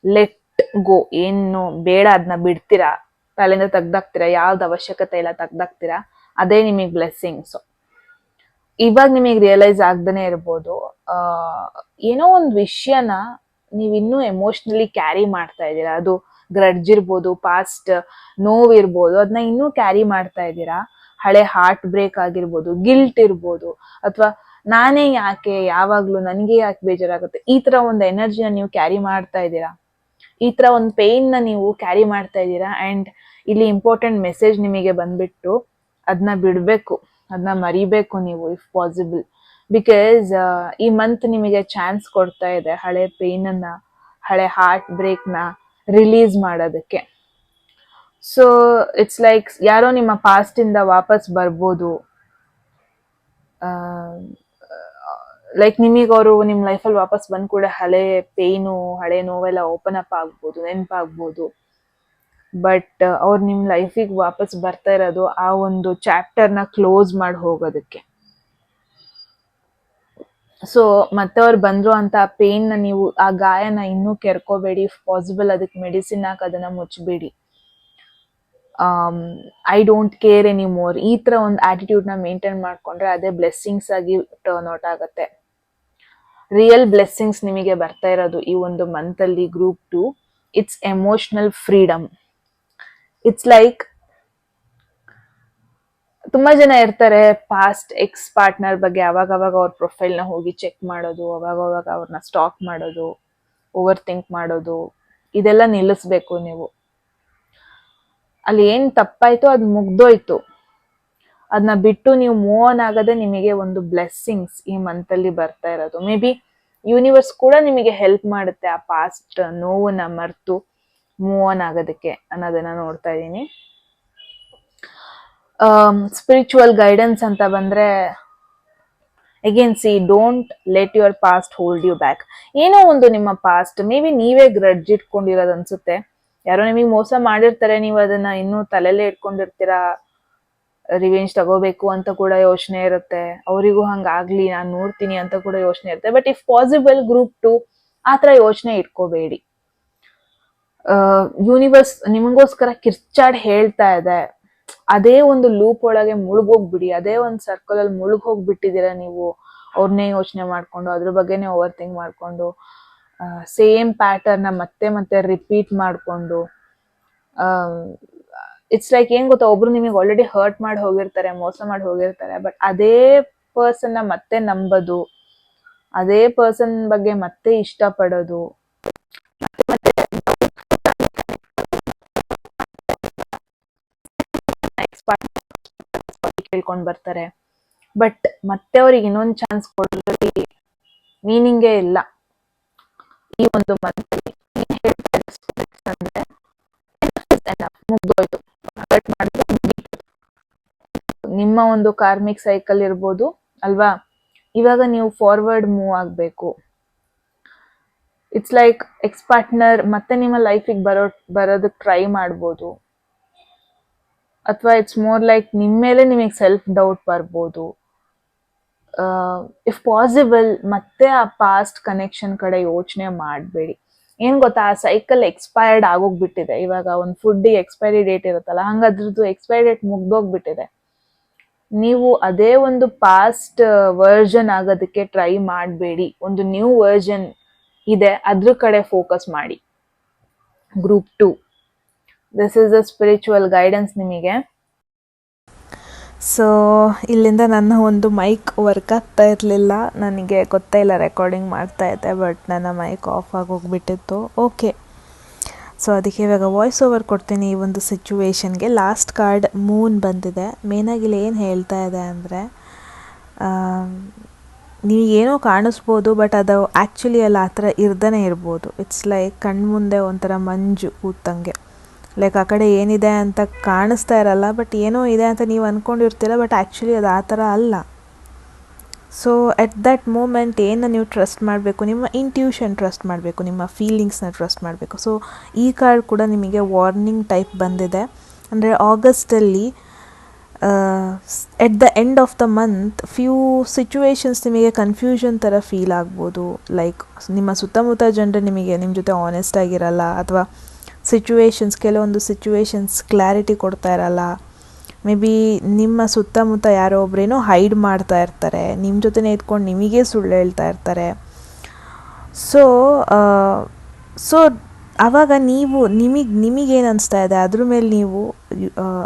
[SPEAKER 1] ಲೆಟ್ ಗೋ, ಏನು ಬೇಡ ಅದನ್ನ ಬಿಡ್ತೀರಾ, ತಲೆಯಿಂದ ತೆಗ್ದಾಕ್ತೀರಾ, ಯಾವ್ದು ಅವಶ್ಯಕತೆ ಇಲ್ಲ ತೆಗ್ದಾಕ್ತೀರಾ, ಅದೇ ನಿಮಗ್ ಬ್ಲೆಸ್ಸಿಂಗ್ಸ್. ಇವಾಗ ನಿಮಗ್ ರಿಯಲೈಸ್ ಆಗ್ದೇನೆ ಇರ್ಬೋದು, ಏನೋ ಒಂದು ವಿಷಯನ ನೀವ್ ಇನ್ನೂ ಎಮೋಷನಲಿ ಕ್ಯಾರಿ ಮಾಡ್ತಾ ಇದ್ದೀರಾ. ಅದು ಗ್ರಡ್ಜ್ ಇರ್ಬೋದು, ಪಾಸ್ಟ್ ನೋವಿರ್ಬೋದು, ಅದನ್ನ ಇನ್ನೂ ಕ್ಯಾರಿ ಮಾಡ್ತಾ ಇದ್ದೀರಾ. ಹಳೆ ಹಾರ್ಟ್ ಬ್ರೇಕ್ ಆಗಿರ್ಬೋದು, ಗಿಲ್ಟ್ ಇರ್ಬೋದು, ಅಥವಾ ನಾನೇ ಯಾಕೆ ಯಾವಾಗ್ಲೂ ನನಗೆ ಯಾಕೆ ಬೇಜಾರಾಗುತ್ತೆ, ಈ ತರ ಒಂದು ಎನರ್ಜಿನ ನೀವು ಕ್ಯಾರಿ ಮಾಡ್ತಾ ಇದ್ದೀರಾ. ಈ ತರ ಒಂದು ಪೇನ್ ನ ನೀವು ಕ್ಯಾರಿ ಮಾಡ್ತಾ ಇದ್ದೀರಾ. ಅಂಡ್ ಇಲ್ಲಿ ಇಂಪಾರ್ಟೆಂಟ್ ಮೆಸೇಜ್ ನಿಮಗೆ ಬಂದ್ಬಿಟ್ಟು ಅದನ್ನ ಬಿಡ್ಬೇಕು, ಅದನ್ನ ಮರಿಬೇಕು ನೀವು ಇಫ್ ಪಾಸಿಬಲ್. ಬಿಕಾಸ್ ಈ ಮಂತ್ ನಿಮಗೆ ಚಾನ್ಸ್ ಕೊಡ್ತಾ ಇದೆ ಹಳೆ ಪೇನನ್ನ, ಹಳೆ ಹಾರ್ಟ್ ಬ್ರೇಕ್ನ ರಿಲೀಸ್ ಮಾಡೋದಕ್ಕೆ. ಸೊ ಇಟ್ಸ್ ಲೈಕ್ ಯಾರೋ ನಿಮ್ಮ ಪಾಸ್ಟ್ ಇಂದ ವಾಪಸ್ ಬರ್ಬೋದು. ಲೈಕ್ ನಿಮಗೆ ಅವರು ನಿಮ್ಮ ಲೈಫಲ್ಲಿ ವಾಪಸ್ ಬಂದ್ ಕೂಡ ಹಳೆ ಪೇನು, ಹಳೆ ನೋವೆಲ್ಲ ಓಪನ್ ಅಪ್ ಆಗ್ಬೋದು, ನೆನಪಾಗ್ಬೋದು. ಬಟ್ ಅವ್ರು ನಿಮ್ಮ ಲೈಫಿಗೆ ವಾಪಸ್ ಬರ್ತಾ ಇರೋದು ಆ ಒಂದು ಚಾಪ್ಟರ್ನ ಕ್ಲೋಸ್ ಮಾಡಿ ಹೋಗೋದಕ್ಕೆ. ಸೊ ಮತ್ತೆ ಅವ್ರು ಬಂದ್ರು ಅಂತ ಆ ಪೇನ್ನ ನೀವು, ಆ ಗಾಯನ ಇನ್ನೂ ಕೆರ್ಕೋಬೇಡಿ. ಇಫ್ ಪಾಸಿಬಲ್ ಅದಕ್ಕೆ ಮೆಡಿಸಿನ್ ಹಾಕಿ ಅದನ್ನ ಮುಚ್ಚಬೇಡಿ. I don't care any more, ಈ ತರ ಒಂದು ಆಟಿಟ್ಯೂಡ್ನ ಮೇಂಟೈನ್ ಮಾಡ್ಕೊಂಡ್ರೆ ಅದೇ ಬ್ಲೆಸ್ಸಿಂಗ್ಸ್ ಆಗಿ ಟರ್ನ್ ಔಟ್ ಆಗುತ್ತೆ. ರಿಯಲ್ ಬ್ಲೆಸ್ಸಿಂಗ್ಸ್ ನಿಮಗೆ ಬರ್ತಾ ಇರೋದು ಈ ಒಂದು ಮಂತ್ ಅಲ್ಲಿ group 2. It's emotional freedom. It's like ತುಂಬಾ ಜನ ಇರ್ತಾರೆ, ಪಾಸ್ಟ್ ಎಕ್ಸ್ ಪಾರ್ಟ್ನರ್ ಬಗ್ಗೆ ಅವಾಗ ಅವ್ರ ಪ್ರೊಫೈಲ್ನ ಹೋಗಿ ಚೆಕ್ ಮಾಡೋದು, ಅವಾಗ ಅವ್ರನ್ನ ಸ್ಟಾಕ್ ಮಾಡೋದು, ಓವರ್ ಥಿಂಕ್ ಮಾಡೋದು, ಇದೆಲ್ಲ ನಿಲ್ಲಿಸ್ಬೇಕು ನೀವು. ಅಲ್ಲಿ ಏನ್ ತಪ್ಪಾಯ್ತು ಅದು ಮುಗ್ದೋಯ್ತು. ಅದನ್ನ ಬಿಟ್ಟು ನೀವು ಮೂವ್ ಆನ್ ಆಗದೆ ನಿಮಗೆ ಒಂದು ಬ್ಲೆಸ್ಸಿಂಗ್ಸ್ ಈ ಮಂತ್ ಅಲ್ಲಿ ಬರ್ತಾ ಇರೋದು. ಮೇ ಬಿ ಯೂನಿವರ್ಸ್ ಕೂಡ ನಿಮಗೆ ಹೆಲ್ಪ್ ಮಾಡುತ್ತೆ ಆ ಪಾಸ್ಟ್ ನೋವನ್ನ ಮರ್ತು ಮೂವ್ ಆನ್ ಆಗೋದಕ್ಕೆ ಅನ್ನೋದನ್ನ ನೋಡ್ತಾ ಇದ್ದೀನಿ. ಸ್ಪಿರಿಚುವಲ್ ಗೈಡೆನ್ಸ್ ಅಂತ ಬಂದ್ರೆ, again see, don't let your past hold you back. ಏನೋ ಒಂದು ನಿಮ್ಮ ಪಾಸ್ಟ್, ಮೇ ಬಿ ನೀವೇ ಗ್ರಡ್ಜ್ ಇಟ್ಕೊಂಡಿರೋದು ಅನ್ಸುತ್ತೆ. ಯಾರೋ ನಿಮಗೆ ಮೋಸ ಮಾಡಿರ್ತಾರೆ, ನೀವು ಅದನ್ನ ಇನ್ನೂ ತಲೆಲ್ಲೇ ಇಟ್ಕೊಂಡಿರ್ತೀರಾ. ರಿವೆಂಜ್ ತಗೋಬೇಕು ಅಂತ ಕೂಡ ಯೋಚನೆ ಇರುತ್ತೆ, ಅವರಿಗೂ ಹಂಗಾಗ್ಲಿ ನಾನು ನೋಡ್ತೀನಿ ಅಂತ ಕೂಡ ಯೋಚನೆ ಇರುತ್ತೆ. ಬಟ್ ಇಫ್ ಪಾಸಿಬಲ್ ಗ್ರೂಪ್ 2 ಆತರ ಯೋಚನೆ ಇಟ್ಕೋಬೇಡಿ. ಯೂನಿವರ್ಸ್ ನಿಮಗೋಸ್ಕರ ಕಿರ್ಚಾಡ್ ಹೇಳ್ತಾ ಇದೆ, ಅದೇ ಒಂದು ಲೂಪ್ ಒಳಗೆ ಮುಳುಗೋಗ್ಬಿಡಿ. ಅದೇ ಒಂದು ಸರ್ಕಲ್ ಅಲ್ಲಿ ಮುಳುಗೋಗ್ಬಿಟ್ಟಿದ್ದೀರಾ ನೀವು. ಅವ್ರನ್ನೇ ಯೋಚನೆ ಮಾಡ್ಕೊಂಡು, ಅದ್ರ ಬಗ್ಗೆನೇ ಓವರ್ ಥಿಂಕ್ ಮಾಡ್ಕೊಂಡು, ಸೇಮ್ ಪ್ಯಾಟರ್ನ್ ಮತ್ತೆ ರಿಪೀಟ್ ಮಾಡ್ಕೊಂಡು, ಇಟ್ಸ್ ಲೈಕ್ ಏನ್ ಗೊತ್ತಾ, ಒಬ್ರು ನಿಮಗೆ ಆಲ್ರೆಡಿ ಹರ್ಟ್ ಮಾಡಿ ಹೋಗಿರ್ತಾರೆ, ಮೋಸ ಮಾಡಿ ಹೋಗಿರ್ತಾರೆ. ಬಟ್ ಅದೇ ಪರ್ಸನ್ ಮತ್ತೆ ನಂಬೋದು, ಅದೇ ಪರ್ಸನ್ ಬಗ್ಗೆ ಮತ್ತೆ ಇಷ್ಟಪಡೋದು, ಕೇಳ್ಕೊಂಡ್ ಬರ್ತಾರೆ. ಬಟ್ ಮತ್ತೆ ಅವ್ರಿಗೆ ಇನ್ನೊಂದು ಚಾನ್ಸ್ ಕೊಡೋದ್ರಲ್ಲಿ ಮೀನಿಂಗೇ ಇಲ್ಲ. ಈ ಒಂದು ಮಂತ್ ಅಂದ್ರೆ ಮುಗ್ದೋಯ್ತು, ಹರ್ಟ್ ಮಾಡಿದ್ರೆ ನಿಮ್ಮ ಒಂದು ಕಾರ್ಮಿಕ್ ಸೈಕಲ್ ಇರ್ಬೋದು ಅಲ್ವಾ. ಇವಾಗ ನೀವು ಫಾರ್ವರ್ಡ್ ಮೂವ್ ಆಗ್ಬೇಕು. ಇಟ್ಸ್ ಲೈಕ್ ಎಕ್ಸ್ ಪಾರ್ಟ್ನರ್ ಮತ್ತೆ ನಿಮ್ಮ ಲೈಫಿಗೆ ಬರೋದಕ್ಕೆ ಟ್ರೈ ಮಾಡ್ಬೋದು, ಅಥವಾ ಇಟ್ಸ್ ಮೋರ್ ಲೈಕ್ ನಿಮ್ಮ ಮೇಲೆ ನಿಮಗೆ ಸೆಲ್ಫ್ ಡೌಟ್ ಬರ್ಬೋದು. ಇಫ್ ಪಾಸಿಬಲ್ ಮತ್ತೆ ಆ ಪಾಸ್ಟ್ ಕನೆಕ್ಷನ್ ಕಡೆ ಯೋಚನೆ ಮಾಡಬೇಡಿ. ಏನ್ ಗೊತ್ತಾ, ಆ ಸೈಕಲ್ ಎಕ್ಸ್ಪೈರ್ಡ್ ಆಗೋಗ್ಬಿಟ್ಟಿದೆ. ಇವಾಗ ಒಂದು ಫುಡ್ಡಿಗೆ ಎಕ್ಸ್ಪೈರಿ ಡೇಟ್ ಇರುತ್ತಲ್ಲ, ಹಂಗದ್ರದ್ದು ಎಕ್ಸ್ಪೈರಿ ಡೇಟ್ ಮುಗ್ದೋಗ್ಬಿಟ್ಟಿದೆ. ನೀವು ಅದೇ ಒಂದು ಪಾಸ್ಟ್ ವರ್ಜನ್ ಆಗೋದಕ್ಕೆ ಟ್ರೈ ಮಾಡಬೇಡಿ. ಒಂದು ನ್ಯೂ ವರ್ಜನ್ ಇದೆ, ಅದ್ರ ಕಡೆ ಫೋಕಸ್ ಮಾಡಿ. Group 2, this is a spiritual guidance ನಿಮಗೆ.
[SPEAKER 2] ಸೊ ಇಲ್ಲಿಂದ ನನ್ನ ಒಂದು ಮೈಕ್ ವರ್ಕ್ ಆಗ್ತಾ ಇರಲಿಲ್ಲ, ನನಗೆ ಗೊತ್ತೇ ಇಲ್ಲ ರೆಕಾರ್ಡಿಂಗ್ ಮಾಡ್ತಾ ಇದ್ದೆ, ಬಟ್ ನನ್ನ ಮೈಕ್ ಆಫ್ ಆಗೋಗ್ಬಿಟ್ಟಿತ್ತು. ಓಕೆ, ಸೊ ಅದಕ್ಕೆ ಇವಾಗ ವಾಯ್ಸ್ ಓವರ್ ಕೊಡ್ತೀನಿ ಈ ಒಂದು ಸಿಚುವೇಶನ್ಗೆ. ಲಾಸ್ಟ್ ಕಾರ್ಡ್ ಮೂನ್ ಬಂದಿದೆ. ಮೇನಾಗಿ ಇಲ್ಲಿ ಏನು ಹೇಳ್ತಾ ಇದೆ ಅಂದರೆ, ನೀವೇನೋ ಕಾಣಿಸ್ಬೋದು, ಬಟ್ ಅದು ಆ್ಯಕ್ಚುಲಿ ಅಲ್ಲಿ ಆ ಥರ ಇರ್ದೇ ಇರ್ಬೋದು. ಇಟ್ಸ್ ಲೈಕ್ ಕಣ್ಮುಂದೆ ಒಂಥರ ಮಂಜು ಕೂತಂಗೆ. ಲೈಕ್ ಆ ಕಡೆ ಏನಿದೆ ಅಂತ ಕಾಣಿಸ್ತಾ ಇರಲ್ಲ, ಬಟ್ ಏನೋ ಇದೆ ಅಂತ ನೀವು ಅಂದ್ಕೊಂಡಿರ್ತೀರ, ಬಟ್ ಆ್ಯಕ್ಚುಲಿ ಅದು ಆ ಥರ ಅಲ್ಲ. ಸೊ ಎಟ್ ದಟ್ ಮೂಮೆಂಟ್ ಏನು ನೀವು ಟ್ರಸ್ಟ್ ಮಾಡಬೇಕು, ನಿಮ್ಮ ಇಂಟ್ಯೂಷನ್ ಟ್ರಸ್ಟ್ ಮಾಡಬೇಕು, ನಿಮ್ಮ ಫೀಲಿಂಗ್ಸ್ನ ಟ್ರಸ್ಟ್ ಮಾಡಬೇಕು. ಸೊ ಈ ಕಾರ್ಡ್ ಕೂಡ ನಿಮಗೆ ವಾರ್ನಿಂಗ್ ಟೈಪ್ ಬಂದಿದೆ. ಅಂದರೆ ಆಗಸ್ಟಲ್ಲಿ at the end of the month few situations ನಿಮಗೆ ಕನ್ಫ್ಯೂಷನ್ ಥರ ಫೀಲ್ ಆಗ್ಬೋದು. ಲೈಕ್ ನಿಮ್ಮ ಸುತ್ತಮುತ್ತ ಜನರು ನಿಮ್ಮ ಜೊತೆ ಆನೆಸ್ಟ್ ಆಗಿರಲ್ಲ, ಅಥವಾ ಕೆಲವೊಂದು ಸಿಚುವೇಶನ್ಸ್ ಕ್ಲಾರಿಟಿ ಕೊಡ್ತಾ ಇರಲ್ಲ. ಮೇ ಬಿ ನಿಮ್ಮ ಸುತ್ತಮುತ್ತ ಯಾರೋ ಒಬ್ರೇನೋ ಹೈಡ್ ಮಾಡ್ತಾ ಇರ್ತಾರೆ, ನಿಮ್ಮ ಜೊತೆನೇ ಇದ್ಕೊಂಡು ನಿಮಗೇ ಸುಳ್ಳು ಹೇಳ್ತಾ ಇರ್ತಾರೆ. ಸೊ ಆವಾಗ ನೀವು ನಿಮಗೇನು ಅನಿಸ್ತಾ ಇದೆ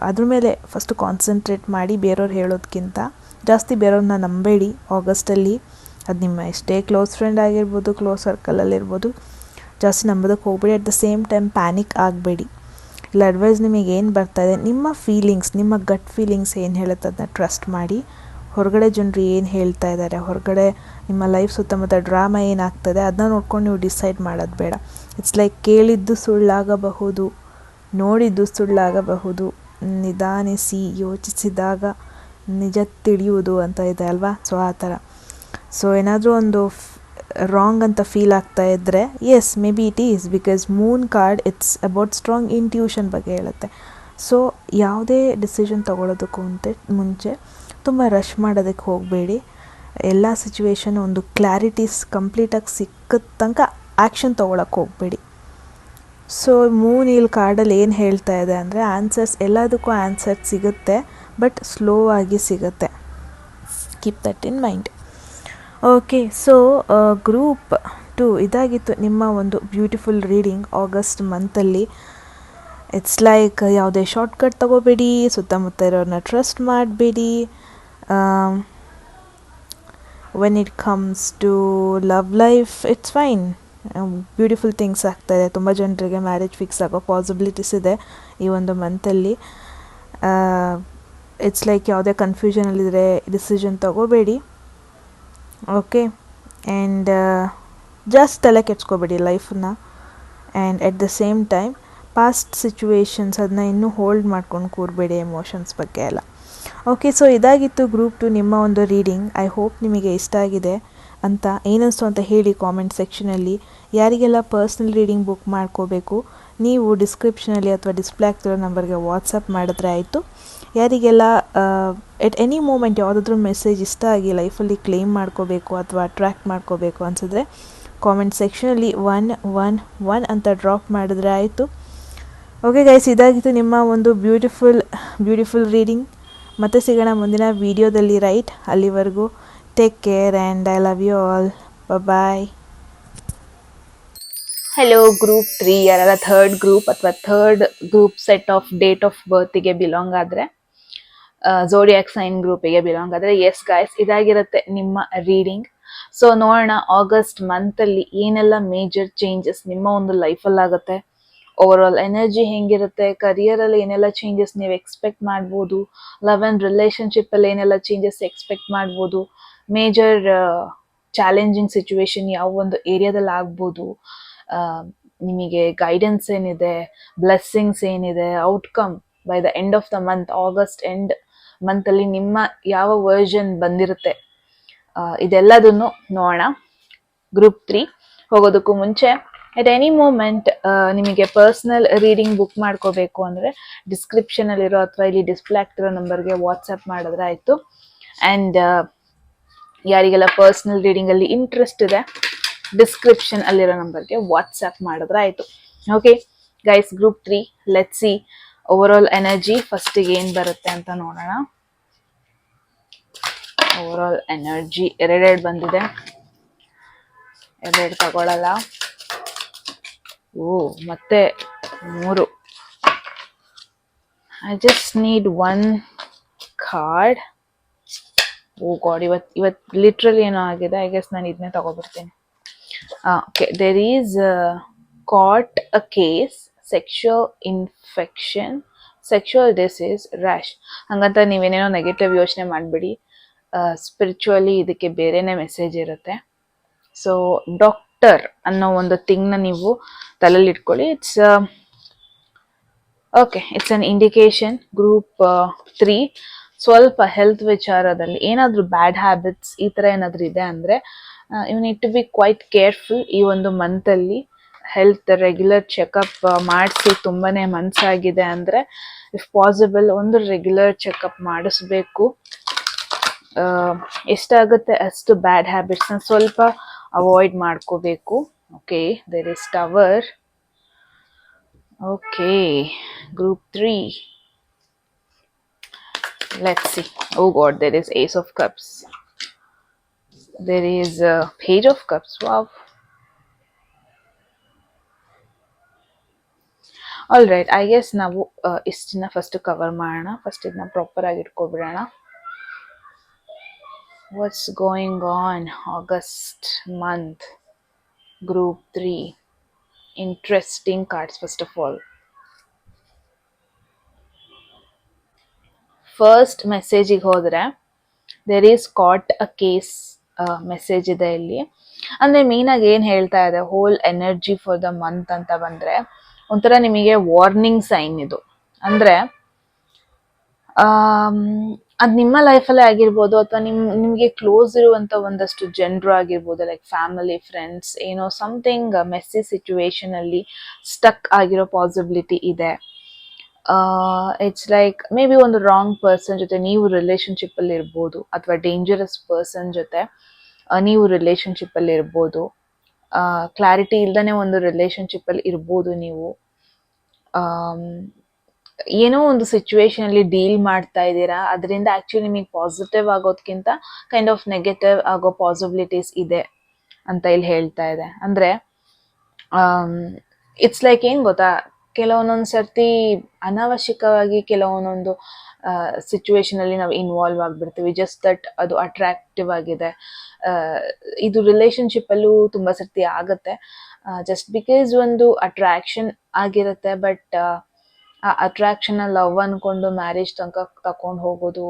[SPEAKER 2] ಅದ್ರ ಮೇಲೆ ಫಸ್ಟು ಕಾನ್ಸಂಟ್ರೇಟ್ ಮಾಡಿ. ಬೇರೆಯವ್ರು ಹೇಳೋದಕ್ಕಿಂತ ಜಾಸ್ತಿ ಬೇರೆಯವ್ರನ್ನ ನಂಬೇಡಿ ಆಗಸ್ಟಲ್ಲಿ. ಅದು ನಿಮ್ಮ ಎಷ್ಟೇ ಕ್ಲೋಸ್ ಫ್ರೆಂಡ್ ಆಗಿರ್ಬೋದು, ಕ್ಲೋಸ್ ಸರ್ಕಲಲ್ಲಿರ್ಬೋದು, ಜಾಸ್ತಿ ನಂಬೋದಕ್ಕೆ ಹೋಗ್ಬೇಡಿ. At the same time panic ಆಗಬೇಡಿ. ಇಲ್ಲ ಅಡ್ವೈಸ್ ನಿಮಗೆ ಏನು ಬರ್ತಾಯಿದೆ, ನಿಮ್ಮ ಫೀಲಿಂಗ್ಸ್, ನಿಮ್ಮ ಗಟ್ ಫೀಲಿಂಗ್ಸ್ ಏನು ಹೇಳುತ್ತೆ ಅದನ್ನ ಟ್ರಸ್ಟ್ ಮಾಡಿ ಹೊರಗಡೆ ಜನರು ಏನು ಹೇಳ್ತಾ ಇದ್ದಾರೆ, ಹೊರಗಡೆ ನಿಮ್ಮ ಲೈಫ್ ಸುತ್ತಮುತ್ತ ಡ್ರಾಮಾ ಏನಾಗ್ತದೆ ಅದನ್ನ ನೋಡ್ಕೊಂಡು ನೀವು ಡಿಸೈಡ್ ಮಾಡೋದು ಬೇಡ. ಇಟ್ಸ್ ಲೈಕ್ ಕೇಳಿದ್ದು ಸುಳ್ಳಾಗಬಹುದು, ನೋಡಿದ್ದು ಸುಳ್ಳಾಗಬಹುದು, ನಿಧಾನಿಸಿ ಯೋಚಿಸಿದಾಗ ನಿಜ ತಿಳಿಯುವುದು ಅಂತ ಇದೆ ಅಲ್ವಾ. ಸೊ ಆ ಥರ. ಸೊ ಏನಾದರೂ ಒಂದು ರಾಂಗ್ ಅಂತ ಫೀಲ್ ಆಗ್ತಾ ಇದ್ದರೆ, yes maybe it is because moon card it's about strong intuition ಬಗ್ಗೆ ಹೇಳುತ್ತೆ. ಸೊ ಯಾವುದೇ ಡಿಸಿಷನ್ ತೊಗೊಳೋದಕ್ಕೂ ಮುಂಚೆ ತುಂಬ ರಶ್ ಮಾಡೋದಕ್ಕೆ ಹೋಗಬೇಡಿ. ಎಲ್ಲ ಸಿಚುವೇಶನ್ ಒಂದು ಕ್ಲಾರಿಟೀಸ್ ಕಂಪ್ಲೀಟಾಗಿ ಸಿಕ್ಕಿದ ತನಕ ಆ್ಯಕ್ಷನ್ ತೊಗೊಳಕ್ಕೆ ಹೋಗಬೇಡಿ. ಸೊ ಮೂನ್ ಇಲ್ಲಿ ಕಾರ್ಡಲ್ಲಿ ಏನು ಹೇಳ್ತಾ ಇದೆ ಅಂದರೆ, ಆನ್ಸರ್ಸ್ ಎಲ್ಲದಕ್ಕೂ ಆನ್ಸರ್ ಸಿಗುತ್ತೆ, ಬಟ್ ಸ್ಲೋ ಆಗಿ ಸಿಗುತ್ತೆ. Keep that in mind. Okay, so group 2 ಇದಾಗಿತ್ತು ನಿಮ್ಮ ಒಂದು ಬ್ಯೂಟಿಫುಲ್ ರೀಡಿಂಗ್ ಆಗಸ್ಟ್ ಮಂತಲ್ಲಿ. ಇಟ್ಸ್ ಲೈಕ್ ಯಾವುದೇ ಶಾರ್ಟ್ಕಟ್ ತೊಗೋಬೇಡಿ, ಸುತ್ತಮುತ್ತ ಇರೋರನ್ನ ಟ್ರಸ್ಟ್ ಮಾಡಬೇಡಿ. When it comes to love life it's fine, beautiful things ಆಗ್ತಾಯಿದೆ. ತುಂಬ ಜನರಿಗೆ ಮ್ಯಾರೇಜ್ ಫಿಕ್ಸ್ ಆಗೋ ಪಾಸಿಬಿಲಿಟೀಸ್ ಇದೆ ಈ ಒಂದು ಮಂತಲ್ಲಿ. ಇಟ್ಸ್ ಲೈಕ್ ಯಾವುದೇ ಕನ್ಫ್ಯೂಷನಲ್ಲಿದ್ದರೆ ಡಿಸಿಷನ್ ತೊಗೋಬೇಡಿ. ಓಕೆ, ಆ್ಯಂಡ್ ಜಸ್ಟ್ ತಲೆ ಕೆಡ್ಸ್ಕೋಬೇಡಿ ಲೈಫನ್ನ. And at the same time past situations ಅದನ್ನ ಇನ್ನೂ ಹೋಲ್ಡ್ ಮಾಡ್ಕೊಂಡು ಕೂರಬೇಡಿ ಎಮೋಷನ್ಸ್ ಬಗ್ಗೆ ಎಲ್ಲ. ಓಕೆ, ಸೊ ಇದಾಗಿತ್ತು ಗ್ರೂಪ್ 2 ನಿಮ್ಮ ಒಂದು ರೀಡಿಂಗ್. ಐ ಹೋಪ್ ನಿಮಗೆ ಇಷ್ಟ ಆಗಿದೆ ಅಂತ. ಏನಿಸ್ತು ಅಂತ ಹೇಳಿ ಕಾಮೆಂಟ್ ಸೆಕ್ಷನಲ್ಲಿ. ಯಾರಿಗೆಲ್ಲ ಪರ್ಸ್ನಲ್ ರೀಡಿಂಗ್ ಬುಕ್ ಮಾಡ್ಕೋಬೇಕು, ನೀವು ಡಿಸ್ಕ್ರಿಪ್ಷನಲ್ಲಿ ಅಥವಾ ಡಿಸ್ಪ್ಲೇ ಆಗ್ತಿರೋ ನಂಬರ್ಗೆ ವಾಟ್ಸಪ್ ಮಾಡಿದ್ರೆ ಆಯಿತು. ಯಾರಿಗೆಲ್ಲ ಎಟ್ ಎನಿ ಮೂಮೆಂಟ್ ಯಾವುದಾದ್ರೂ ಮೆಸೇಜ್ ಇಷ್ಟ ಆಗಿ ಲೈಫಲ್ಲಿ ಕ್ಲೇಮ್ ಮಾಡ್ಕೋಬೇಕು ಅಥವಾ ಅಟ್ರ್ಯಾಕ್ಟ್ ಮಾಡ್ಕೋಬೇಕು ಅನಿಸಿದ್ರೆ ಕಾಮೆಂಟ್ ಸೆಕ್ಷನಲ್ಲಿ 111 ಅಂತ ಡ್ರಾಪ್ ಮಾಡಿದ್ರೆ ಆಯಿತು. ಓಕೆ ಗೈಸ್, ಇದಾಗಿತ್ತು ನಿಮ್ಮ ಒಂದು ಬ್ಯೂಟಿಫುಲ್ ರೀಡಿಂಗ್. ಮತ್ತೆ ಸಿಗೋಣ ಮುಂದಿನ ವೀಡಿಯೋದಲ್ಲಿ, ರೈಟ್? ಅಲ್ಲಿವರೆಗೂ take care and I love you all. Bye.
[SPEAKER 1] Hello group 3, ಯಾರೆಲ್ಲ ಥರ್ಡ್ ಗ್ರೂಪ್ ಅಥವಾ third group set of date of ಬರ್ತಿಗೆ ಬಿಲಾಂಗ್ ಆದರೆ, ಝೋಡಿಯಾಕ್ ಸೈನ್ ಗ್ರೂಪಿಗೆ ಬಿಲಾಂಗ್ ಆದರೆ, ಎಸ್ ಗಾಯ್ಸ್, ಇದಾಗಿರುತ್ತೆ ನಿಮ್ಮ ರೀಡಿಂಗ್. ಸೊ ನೋಡೋಣ ಆಗಸ್ಟ್ ಮಂತಲ್ಲಿ ಏನೆಲ್ಲ ಮೇಜರ್ ಚೇಂಜಸ್ ನಿಮ್ಮ ಒಂದು ಲೈಫಲ್ಲಿ ಆಗುತ್ತೆ, ಓವರ್ ಆಲ್ ಎನರ್ಜಿ ಹೆಂಗಿರುತ್ತೆ, ಕರಿಯರಲ್ಲಿ ಏನೆಲ್ಲ ಚೇಂಜಸ್ ನೀವು ಎಕ್ಸ್ಪೆಕ್ಟ್ ಮಾಡ್ಬೋದು, ಲವ್ ಆ್ಯಂಡ್ ರಿಲೇಷನ್ಶಿಪ್ಪಲ್ಲಿ ಏನೆಲ್ಲ ಚೇಂಜಸ್ ಎಕ್ಸ್ಪೆಕ್ಟ್ ಮಾಡ್ಬೋದು, ಮೇಜರ್ ಚಾಲೆಂಜಿಂಗ್ ಸಿಚುವೇಶನ್ ಯಾವ ಒಂದು ಏರಿಯಾದಲ್ಲಿ ಆಗ್ಬೋದು, ನಿಮಗೆ ಗೈಡೆನ್ಸ್ ಏನಿದೆ, ಬ್ಲೆಸ್ಸಿಂಗ್ಸ್ ಏನಿದೆ, outcome by the end of the month, August end ಮಂತಲ್ಲಿ ನಿಮ್ಮ ಯಾವ ವರ್ಷನ್ ಬಂದಿರುತ್ತೆ, ಇದೆಲ್ಲದನ್ನು ನೋಡೋಣ. ಗ್ರೂಪ್ 3 ಹೋಗೋದಕ್ಕೂ ಮುಂಚೆ ಎಟ್ ಎನಿ ಮೂಮೆಂಟ್ ನಿಮಗೆ ಪರ್ಸ್ನಲ್ ರೀಡಿಂಗ್ ಬುಕ್ ಮಾಡ್ಕೋಬೇಕು ಅಂದರೆ ಡಿಸ್ಕ್ರಿಪ್ಷನಲ್ಲಿರೋ ಅಥವಾ ಇಲ್ಲಿ ಡಿಸ್ಪ್ಲೇ ಆಗ್ತಿರೋ ನಂಬರ್ಗೆ ವಾಟ್ಸಪ್ ಮಾಡಿದ್ರೆ ಆಯಿತು. ಆ್ಯಂಡ್ ಯಾರಿಗೆಲ್ಲ ಪರ್ಸ್ನಲ್ ರೀಡಿಂಗಲ್ಲಿ ಇಂಟ್ರೆಸ್ಟ್ ಇದೆ, ಡಿಸ್ಕ್ರಿಪ್ಷನ್ ಅಲ್ಲಿರೋ ನಂಬರ್ಗೆ ವಾಟ್ಸಪ್ ಮಾಡಿದ್ರೆ ಆಯಿತು. Okay guys, group 3 let's see over all energy ಫಸ್ಟಿಗೆ ಏನು ಬರುತ್ತೆ ಅಂತ ನೋಡೋಣ. ಓವರ್ ಆಲ್ ಎನರ್ಜಿ ಎರಡೆರಡು ಬಂದಿದೆ, ಎರಡೆರಡು ತಗೊಳ್ಳಲ್ಲ. ಮತ್ತೆ 3. I just need 1 card. God, ಇವತ್ತು ಲಿಟ್ರಲಿ ಏನೋ ಆಗಿದೆ. ಐ ಗೆಸ್ ನಾನು ಇದನ್ನೇ ತಗೊಬಿಡ್ತೀನಿ. Okay, there is caught a case, sexual infection, sexual disease, rash. ಹಂಗಂತ ನೀವೇನೇನೋ ನೆಗೆಟಿವ್ ಯೋಚನೆ ಮಾಡಬೇಡಿ. ಸ್ಪಿರಿಚುವಲಿ ಇದಕ್ಕೆ ಬೇರೆನೇ ಮೆಸೇಜ್ ಇರುತ್ತೆ. ಸೊ ಡಾಕ್ಟರ್ ಅನ್ನೋ ಒಂದು ಥಿಂಗ್ನ ನೀವು ತಲೆಯಲ್ಲಿ ಇಟ್ಕೊಳ್ಳಿ. It's an indication. ಗ್ರೂಪ್ 3 ಸ್ವಲ್ಪ ಹೆಲ್ತ್ ವಿಚಾರದಲ್ಲಿ ಏನಾದರೂ ಬ್ಯಾಡ್ ಹ್ಯಾಬಿಟ್ಸ್ ಈ ಥರ ಏನಾದರೂ ಇದೆ ಅಂದರೆ you need to be quite careful. ಈ ಒಂದು ಮಂತಲ್ಲಿ ಹೆಲ್ತ್ ರೆಗ್ಯುಲರ್ ಚೆಕಪ್ ಮಾಡಿಸಿ. ತುಂಬಾ ಮನಸ್ಸಾಗಿದೆ ಅಂದರೆ ಇಫ್ ಪಾಸಿಬಲ್ ಒಂದು ರೆಗ್ಯುಲರ್ ಚೆಕಪ್ ಮಾಡಿಸ್ಬೇಕು. ಎಷ್ಟಾಗುತ್ತೆ ಅಷ್ಟು ಬ್ಯಾಡ್ ಹ್ಯಾಬಿಟ್ಸ್ನ ಸ್ವಲ್ಪ ಅವಾಯ್ಡ್ ಮಾಡ್ಕೋಬೇಕು. Okay, there is tower. Okay, group 3. Let's see. Oh God, there is Ace of Cups. There is Page of Cups. Wow. All right. I guess ನಾವು ಇಷ್ಟನ್ನ first cover ಮಾಡೋಣ. First ಇದನ್ನ proper ಆಗಿ ಇಟ್ಕೊಬಿಡೋಣ. What's going on August month? Group 3. Interesting cards first of all. First ಮೆಸೇಜಿಗೆ ಹೋದರೆ there is caught a case message ಇದೆ ಇಲ್ಲಿ. ಅಂದ್ರೆ main ಆಗಿ ಏನ್ ಹೇಳ್ತಾ ಇದೆ, whole energy for the month ಅಂತ ಬಂದ್ರೆ ಒಂಥರ ನಿಮಗೆ ವಾರ್ನಿಂಗ್ ಸೈನ್ ಇದು. ಅಂದ್ರೆ ಅದ್ ನಿಮ್ಮ ಲೈಫಲ್ಲೇ ಆಗಿರ್ಬೋದು, ಅಥವಾ ನಿಮ್ಗೆ ಕ್ಲೋಸ್ ಇರುವಂತ ಒಂದಷ್ಟು ಜನರು ಆಗಿರ್ಬೋದು, ಲೈಕ್ ಫ್ಯಾಮಿಲಿ, ಫ್ರೆಂಡ್ಸ್, ಏನೋ ಸಮಥಿಂಗ್ ಮೆಸ್ಸಿ ಸಿಚುವೇಶನ್ ಅಲ್ಲಿ ಸ್ಟಕ್ ಆಗಿರೋ ಪಾಸಿಬಿಲಿಟಿ ಇದೆ. ಇಟ್ಸ್ ಲೈಕ್ ಮೇ ಬಿ ಒಂದು ರಾಂಗ್ ಪರ್ಸನ್ ಜೊತೆ ನೀವು ರಿಲೇಶನ್ಶಿಪ್ ಅಲ್ಲಿ ಇರ್ಬೋದು, ಅಥವಾ ಡೇಂಜರಸ್ ಪರ್ಸನ್ ಜೊತೆ ನೀವು ರಿಲೇಶನ್ಶಿಪ್ ಅಲ್ಲಿ ಇರ್ಬೋದು. ಕ್ಲಾರಿಟಿ ಇಲ್ದನೆ ಒಂದು ರಿಲೇಶನ್ಶಿಪ್ ಅಲ್ಲಿ ಇರ್ಬೋದು ನೀವು. ಏನೋ ಒಂದು ಸಿಚುವೇಶನ್ ಅಲ್ಲಿ ಡೀಲ್ ಮಾಡ್ತಾ ಇದ್ದೀರಾ, ಅದರಿಂದ ಆಕ್ಚುಲಿ ನಿಮಗೆ ಪಾಸಿಟಿವ್ ಆಗೋದ್ಕಿಂತ ಕೈಂಡ್ ಆಫ್ ನೆಗೆಟಿವ್ ಆಗೋ ಪಾಸಿಬಿಲಿಟೀಸ್ ಇದೆ ಅಂತ ಇಲ್ಲಿ ಹೇಳ್ತಾ ಇದೆ. ಅಂದ್ರೆ ಇಟ್ಸ್ ಲೈಕ್ ಏನ್ ಗೊತ್ತಾ, ಕೆಲವೊಂದೊಂದು ಸರ್ತಿ ಅನಾವಶ್ಯಕವಾಗಿ ಕೆಲವೊಂದೊಂದು ಸಿಚುವೇಶನ್ ಅಲ್ಲಿ ನಾವು ಇನ್ವಾಲ್ವ್ ಆಗ್ಬಿಡ್ತೀವಿ, ಜಸ್ಟ್ ದಟ್ ಅದು ಅಟ್ರಾಕ್ಟಿವ್ ಆಗಿದೆ. ಇದು ರಿಲೇಶನ್ಶಿಪ್ ಅಲ್ಲೂ ತುಂಬಾ ಸರ್ತಿ ಆಗತ್ತೆ, ಜಸ್ಟ್ ಬಿಕಾಸ್ ಒಂದು ಅಟ್ರಾಕ್ಷನ್ ಆಗಿರುತ್ತೆ, ಬಟ್ ಆ ಅಟ್ರಾಕ್ಷನ್ ಲವ್ ಅನ್ಕೊಂಡು ಮ್ಯಾರೇಜ್ ತನಕ ತಕೊಂಡು ಹೋಗೋದು.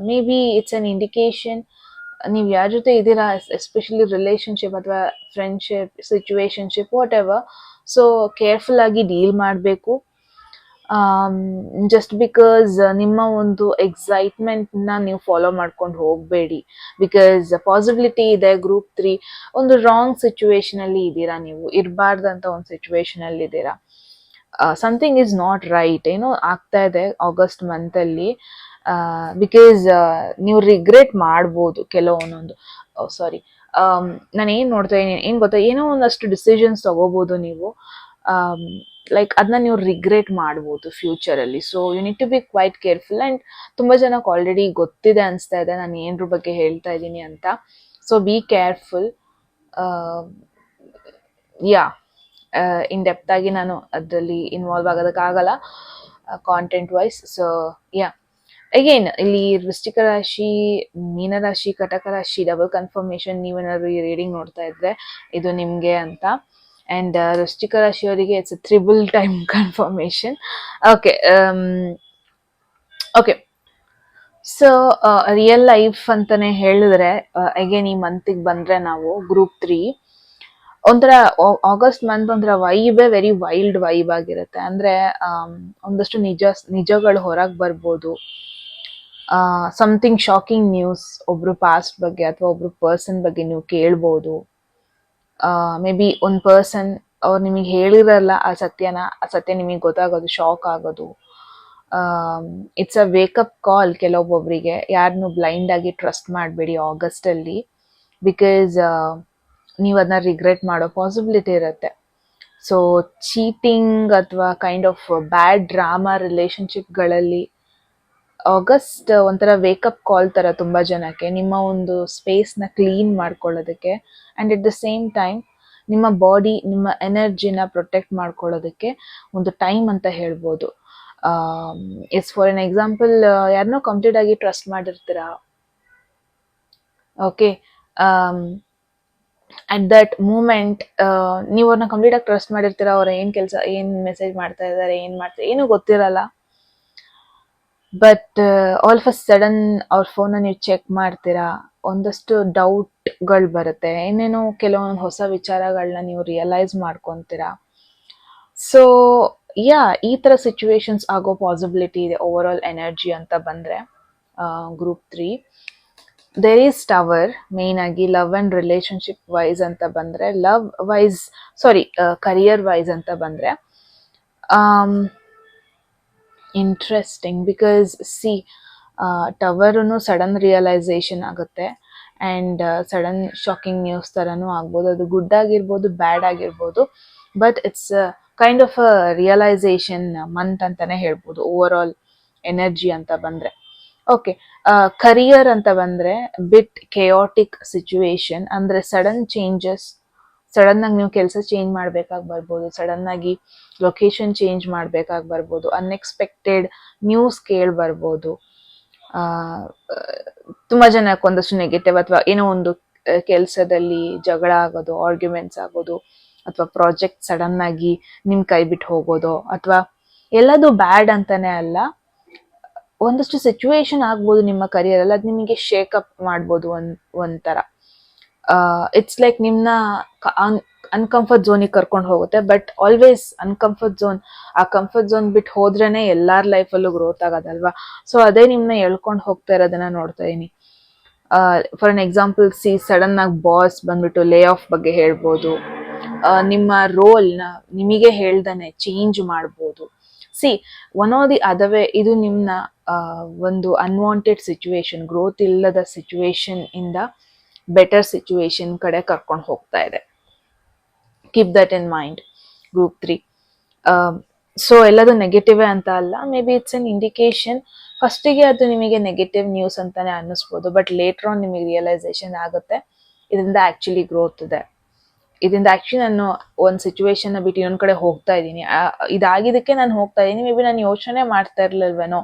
[SPEAKER 1] Maybe it's an indication ನೀವು ಯಾರ ಜೊತೆ ಇದ್ದೀರಾ, ಎಸ್ಪೆಷಲಿ ರಿಲೇಶನ್ಶಿಪ್ ಅಥವಾ friendship, situationship, whatever. So careful ಆಗಿ ಡೀಲ್ ಮಾಡಬೇಕು. ಜಸ್ಟ್ ಬಿಕಾಸ್ ನಿಮ್ಮ ಒಂದು ಎಕ್ಸೈಟ್ಮೆಂಟ್ನ ನೀವು ಫಾಲೋ ಮಾಡ್ಕೊಂಡು ಹೋಗಬೇಡಿ, ಬಿಕಾಸ್ ಪಾಸಿಬಿಲಿಟಿ ಇದೆ ಗ್ರೂಪ್ 3 ಒಂದು ರಾಂಗ್ ಸಿಚುವೇಶನ್ ಅಲ್ಲಿ ಇದ್ದೀರಾ, ನೀವು ಇರಬಾರ್ದಂತ ಒಂದು ಸಿಚುವೇಶನ್ ಅಲ್ಲಿ ಇದ್ದೀರಾ. ಸಮಥಿಂಗ್ ಈಸ್ ನಾಟ್ ರೈಟ್, ಏನೋ ಆಗ್ತಾ ಇದೆ ಆಗಸ್ಟ್ ಮಂತ್ ಅಲ್ಲಿ. ಬಿಕಾಸ್ ನೀವು ರಿಗ್ರೆಟ್ ಮಾಡ್ಬೋದು ಕೆಲವೊಂದೊಂದು. ಸಾರಿ, ನಾನು ಏನ್ ನೋಡ್ತಾ ಇದ್ದೀನಿ ಏನ್ ಗೊತ್ತಾ, ಏನೋ ಒಂದಷ್ಟು ಡಿಸಿಷನ್ಸ್ ತಗೋಬಹುದು ನೀವು, ಲೈಕ್ ಅದನ್ನ ನೀವು ರಿಗ್ರೆಟ್ ಮಾಡ್ಬೋದು ಫ್ಯೂಚರ್ ಅಲ್ಲಿ. So you need to be quite careful. And ತುಂಬಾ ಜನಕ್ಕೆ ಆಲ್ರೆಡಿ ಗೊತ್ತಿದೆ ಅನ್ಸ್ತಾ ಇದೆ ನಾನು ಏನ್ರ ಬಗ್ಗೆ ಹೇಳ್ತಾ ಇದ್ದೀನಿ ಅಂತ. So be careful. Yeah, in depth ಆಗಿ ನಾನು ಅದರಲ್ಲಿ ಇನ್ವಾಲ್ವ್ ಆಗೋದಕ್ಕಾಗಲ್ಲ content wise. So yeah, again ಇಲ್ಲಿ ವೃಶ್ಚಿಕ ರಾಶಿ, ಮೀನರಾಶಿ, ಕಟಕ ರಾಶಿ ಡಬಲ್ ಕನ್ಫರ್ಮೇಶನ್. ನೀವೇನಾದ್ರು ಈ ರೀಡಿಂಗ್ ನೋಡ್ತಾ ಇದ್ರೆ ಇದು ನಿಮ್ಗೆ ಅಂತ. ಅಂಡ್ ವೃಶ್ಚಿಕ ರಾಶಿಯವರಿಗೆ it's triple time confirmation. Okay okay, so real life ಅಂತಾನೆ ಹೇಳಿದ್ರೆ ಅಗೇನ್ ಈ ಮಂತಿಗೆ ಬಂದ್ರೆ ನಾವು ಗ್ರೂಪ್ 3 ಒಂಥರ ಆಗಸ್ಟ್ ಮಂತ್ ಒಂಥರ ವೈಬೇ ವೆರಿ ವೈಲ್ಡ್ ವೈಬ್ ಆಗಿರುತ್ತೆ. ಅಂದ್ರೆ ಒಂದಷ್ಟು ನಿಜಗಳು ಹೊರಗೆ ಬರ್ಬೋದು. ಸಮಥಿಂಗ್ ಶಾಕಿಂಗ್ ನ್ಯೂಸ್ ಒಬ್ರು ಪಾಸ್ಟ್ ಬಗ್ಗೆ ಅಥವಾ ಒಬ್ರು ಪರ್ಸನ್ ಬಗ್ಗೆ ನೀವು ಕೇಳ್ಬೋದು. ಮೇ ಬಿ ಒಂದು ಪರ್ಸನ್ ಅವ್ರು ನಿಮಗೆ ಹೇಳಿರಲ್ಲ ಆ ಸತ್ಯ ನಿಮಗೆ ಗೊತ್ತಾಗೋದು, ಶಾಕ್ ಆಗೋದು. ಇಟ್ಸ್ ಅ ವೇಕಪ್ ಕಾಲ್ ಕೆಲವೊಬ್ಬೊಬ್ಬರಿಗೆ. ಯಾರನ್ನು ಬ್ಲೈಂಡ್ ಆಗಿ ಟ್ರಸ್ಟ್ ಮಾಡಬೇಡಿ ಆಗಸ್ಟ್ ಅಲ್ಲಿ, ಬಿಕಾಸ್ ನೀವು ಅದನ್ನ ರಿಗ್ರೆಟ್ ಮಾಡೋ ಪಾಸಿಬಿಲಿಟಿ ಇರುತ್ತೆ. ಸೊ ಚೀಟಿಂಗ್ ಅಥವಾ ಕೈಂಡ್ ಆಫ್ ಬ್ಯಾಡ್ ಡ್ರಾಮಾ ರಿಲೇಶನ್ಶಿಪ್ಗಳಲ್ಲಿ ಆಗಸ್ಟ್ ಒಂಥರ ವೇಕಪ್ ಕಾಲ್ ತರ ತುಂಬಾ ಜನಕ್ಕೆ, ನಿಮ್ಮ ಒಂದು ಸ್ಪೇಸ್ನ ಕ್ಲೀನ್ ಮಾಡ್ಕೊಳ್ಳೋದಕ್ಕೆ. And at the same time ನಿಮ್ಮ ಬಾಡಿ, ನಿಮ್ಮ ಎನರ್ಜಿನ ಪ್ರೊಟೆಕ್ಟ್ ಮಾಡ್ಕೊಳ್ಳೋದಕ್ಕೆ ಒಂದು ಟೈಮ್ ಅಂತ ಹೇಳ್ಬೋದು. ಇಟ್ಸ್ ಫಾರ್ ಎನ್ ಎಕ್ಸಾಂಪಲ್, ಯಾರನ್ನೋ ಕಂಪ್ಲೀಟ್ ಆಗಿ ಟ್ರಸ್ಟ್ ಮಾಡಿರ್ತೀರಾ, ಓಕೆ, ಅಟ್ ದಟ್ ಮೂಮೆಂಟ್ ನೀವು ಅವ್ರನ್ನ ಕಂಪ್ಲೀಟ್ ಆಗಿ ಟ್ರಸ್ಟ್ ಮಾಡಿರ್ತೀರಾ. ಅವ್ರ ಏನ್ ಮೆಸೇಜ್ ಮಾಡ್ತಾ ಇದ್ದಾರೆ, ಏನೂ ಗೊತ್ತಿರಲ್ಲ. But all of a sudden ಅವ್ರ ಫೋನ್ನ ನೀವು ಚೆಕ್ ಮಾಡ್ತೀರಾ, ಒಂದಷ್ಟು ಡೌಟ್ಗಳು ಬರುತ್ತೆ, ಏನೇನೋ ಕೆಲವೊಂದು ಹೊಸ ವಿಚಾರಗಳನ್ನ ನೀವು ರಿಯಲೈಸ್ ಮಾಡ್ಕೊತೀರಾ. ಸೊ ಯಾ, ಈ ಥರ ಸಿಚುವೇಶನ್ಸ್ ಆಗೋ ಪಾಸಿಬಿಲಿಟಿ ಇದೆ ಓವರ್ ಆಲ್ ಎನರ್ಜಿ ಅಂತ ಬಂದರೆ group 3. There is tower. Main ಆಗಿ ಲವ್ ಆ್ಯಂಡ್ ರಿಲೇಶನ್ಶಿಪ್ ವೈಸ್ ಅಂತ ಬಂದರೆ, ಕರಿಯರ್ ವೈಸ್ ಅಂತ ಬಂದರೆ ಇಂಟ್ರೆಸ್ಟಿಂಗ್. ಬಿಕಾಸ್ ಸಿ, ಟವರೂ ಸಡನ್ ರಿಯಲೈಸೇಷನ್ ಆಗುತ್ತೆ ಆ್ಯಂಡ್ ಸಡನ್ ಶಾಕಿಂಗ್ ನ್ಯೂಸ್ ಥರನೂ ಆಗ್ಬೋದು. ಅದು ಗುಡ್ ಆಗಿರ್ಬೋದು, ಬ್ಯಾಡ್ ಆಗಿರ್ಬೋದು, but it's kind of a realisation month ಅಂತಾನೆ ಹೇಳ್ಬೋದು ಓವರ್ ಆಲ್ ಎನರ್ಜಿ ಅಂತ ಬಂದರೆ. ಓಕೆ, ಕರಿಯರ್ ಅಂತ ಬಂದರೆ ಬಿಟ್ ಕೆಯಾಟಿಕ್ ಸಿಚುವೇಶನ್. ಅಂದರೆ ಸಡನ್ ಚೇಂಜಸ್, ಸಡನ್ ಆಗಿ ನೀವು ಕೆಲಸ ಚೇಂಜ್ ಮಾಡ್ಬೇಕಾಗಿ ಬರ್ಬೋದು, ಸಡನ್ ಆಗಿ ಲೊಕೇಶನ್ ಚೇಂಜ್ ಮಾಡ್ಬೇಕಾಗಿ ಬರ್ಬೋದು, ಅನ್ಎಕ್ಸ್ಪೆಕ್ಟೆಡ್ ನ್ಯೂಸ್ ಕೇಳಿ ಬರ್ಬೋದು. ತುಂಬಾ ಜನಕ್ಕೆ ಒಂದಷ್ಟು ನೆಗೆಟಿವ್ ಅಥವಾ ಏನೋ ಒಂದು ಕೆಲಸದಲ್ಲಿ ಜಗಳ ಆಗೋದು, ಆರ್ಗ್ಯುಮೆಂಟ್ಸ್ ಆಗೋದು, ಅಥವಾ ಪ್ರಾಜೆಕ್ಟ್ ಸಡನ್ ಆಗಿ ನಿಮ್ ಕೈ ಬಿಟ್ಟು ಹೋಗೋದು, ಅಥವಾ ಎಲ್ಲದು ಬ್ಯಾಡ್ ಅಂತಾನೆ ಅಲ್ಲ, ಒಂದಷ್ಟು ಸಿಚುವೇಶನ್ ಆಗ್ಬೋದು ನಿಮ್ಮ ಕರಿಯರಲ್ಲಿ, ಅದು ನಿಮಗೆ ಶೇಕ್ ಅಪ್ ಮಾಡ್ಬೋದು ಒಂಥರ. ಇಟ್ಸ್ ಲೈಕ್ ನಿಮ್ನ ಅನ್ಕಂಫರ್ಟ್ ಝೋನಿಗೆ ಕರ್ಕೊಂಡು ಹೋಗುತ್ತೆ. ಬಟ್ ಆಲ್ವೇಸ್ ಅನ್ಕಂಫರ್ಟ್ ಝೋನ್, ಆ ಕಂಫರ್ಟ್ ಝೋನ್ ಬಿಟ್ಟು ಹೋದ್ರೇನೆ ಎಲ್ಲಾರ ಲೈಫಲ್ಲೂ ಗ್ರೋತ್ ಆಗೋದಲ್ವಾ. ಸೊ ಅದೇ ನಿಮ್ನ ಎಳ್ಕೊಂಡು ಹೋಗ್ತಾ ಇರೋದನ್ನ ನೋಡ್ತಾ ಇದೀನಿ. ಫಾರ್ ಅನ್ ಎಕ್ಸಾಂಪಲ್, ಸಡನ್ ಆಗಿ ಬಾಸ್ ಬಂದ್ಬಿಟ್ಟು ಲೇ ಆಫ್ ಬಗ್ಗೆ ಹೇಳ್ಬೋದು. ನಿಮ್ಮ ರೋಲ್ನ ನಿಮಗೆ ಹೇಳ್ದಾನೆ ಚೇಂಜ್ ಮಾಡ್ಬೋದು. One or the other way ಇದು ನಿಮ್ನ ಒಂದು ಅನ್ವಾಂಟೆಡ್ ಸಿಚುವೇಶನ್, ಗ್ರೋತ್ ಇಲ್ಲದ ಸಿಚುವೇಶನ್ ಇಂದ ಬೆಟರ್ ಸಿಚುವೇಶನ್ ಕಡೆ ಕರ್ಕೊಂಡು ಹೋಗ್ತಾ ಇದೆ. Keep that in mind, group 3. So ಎಲ್ಲದು ನೆಗೆಟಿವ್ ಅಂತ ಅಲ್ಲ, may be it's an indication. ಫಸ್ಟಿಗೆ ಅದು ನಿಮಗೆ ನೆಗೆಟಿವ್ ನ್ಯೂಸ್ ಅಂತಾನೆ ಅನ್ನಿಸ್ಬೋದು, ಬಟ್ ಲೇಟರ್ ಆನ್ ನಿಮಗೆ ರಿಯಲೈಸೇಷನ್ ಆಗುತ್ತೆ ಇದರಿಂದ ಆಕ್ಚುಲಿ ಗ್ರೋತ್ ಇದೆ. ಇದರಿಂದ ಆಕ್ಚುಲಿ ನಾನು ಒಂದು ಸಿಚುವೇಶನ್ ಬಿಟ್ಟು ಇನ್ನೊಂದ್ ಕಡೆ ಹೋಗ್ತಾ ಇದ್ದೀನಿ, ಇದಾಗಿದ್ದಕ್ಕೆ ನಾನು ಹೋಗ್ತಾ ಇದ್ದೀನಿ, ಮೇ ಬಿ ನಾನು ಯೋಚನೆ ಮಾಡ್ತಾ ಇರ್ಲಿಲ್ವೇನೋ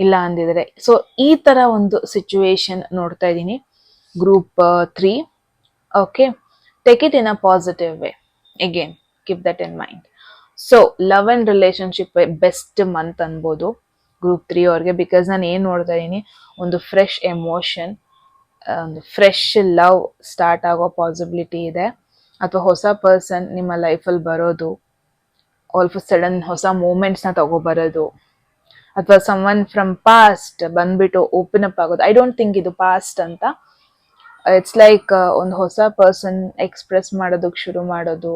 [SPEAKER 1] ಇಲ್ಲ ಅಂದಿದ್ರೆ. ಸೊ ಈ ತರ ಒಂದು ಸಿಚುವೇಶನ್ ನೋಡ್ತಾ ಇದ್ದೀನಿ, group 3. Okay, take it in a positive way. Again keep that in mind. So love and relationship best month ಅನ್ಬೋದು ಗ್ರೂಪ್ 3 ಅವ್ರಿಗೆ. ಬಿಕಾಸ್ ನಾನು ಏನ್ ನೋಡ್ತಾ ಇದೀನಿ, ಒಂದು ಫ್ರೆಶ್ ಎಮೋಷನ್, ಒಂದು ಫ್ರೆಶ್ ಲವ್ ಸ್ಟಾರ್ಟ್ ಆಗೋ ಪಾಸಿಬಿಲಿಟಿ ಇದೆ. ಅಥವಾ ಹೊಸ ಪರ್ಸನ್ ನಿಮ್ಮ ಲೈಫಲ್ಲಿ ಬರೋದು, ಆಲ್ ಆಫ್ ಸಡನ್ ಹೊಸ ಮೂಮೆಂಟ್ಸ್ನ ತಗೋಬರೋದು, ಅಥವಾ ಸಮ್ವನ್ ಫ್ರಮ್ ಪಾಸ್ಟ್ ಬಂದ್ಬಿಟ್ಟು ಓಪನ್ ಅಪ್ ಆಗೋದು. ಐ ಡೋಂಟ್ ಥಿಂಕ್ ಇದು ಪಾಸ್ಟ್ ಅಂತ. ಇಟ್ಸ್ ಲೈಕ್ ಒಂದು ಹೊಸ ಪರ್ಸನ್ ಎಕ್ಸ್ಪ್ರೆಸ್ ಮಾಡೋದಕ್ಕೆ ಶುರು ಮಾಡೋದು.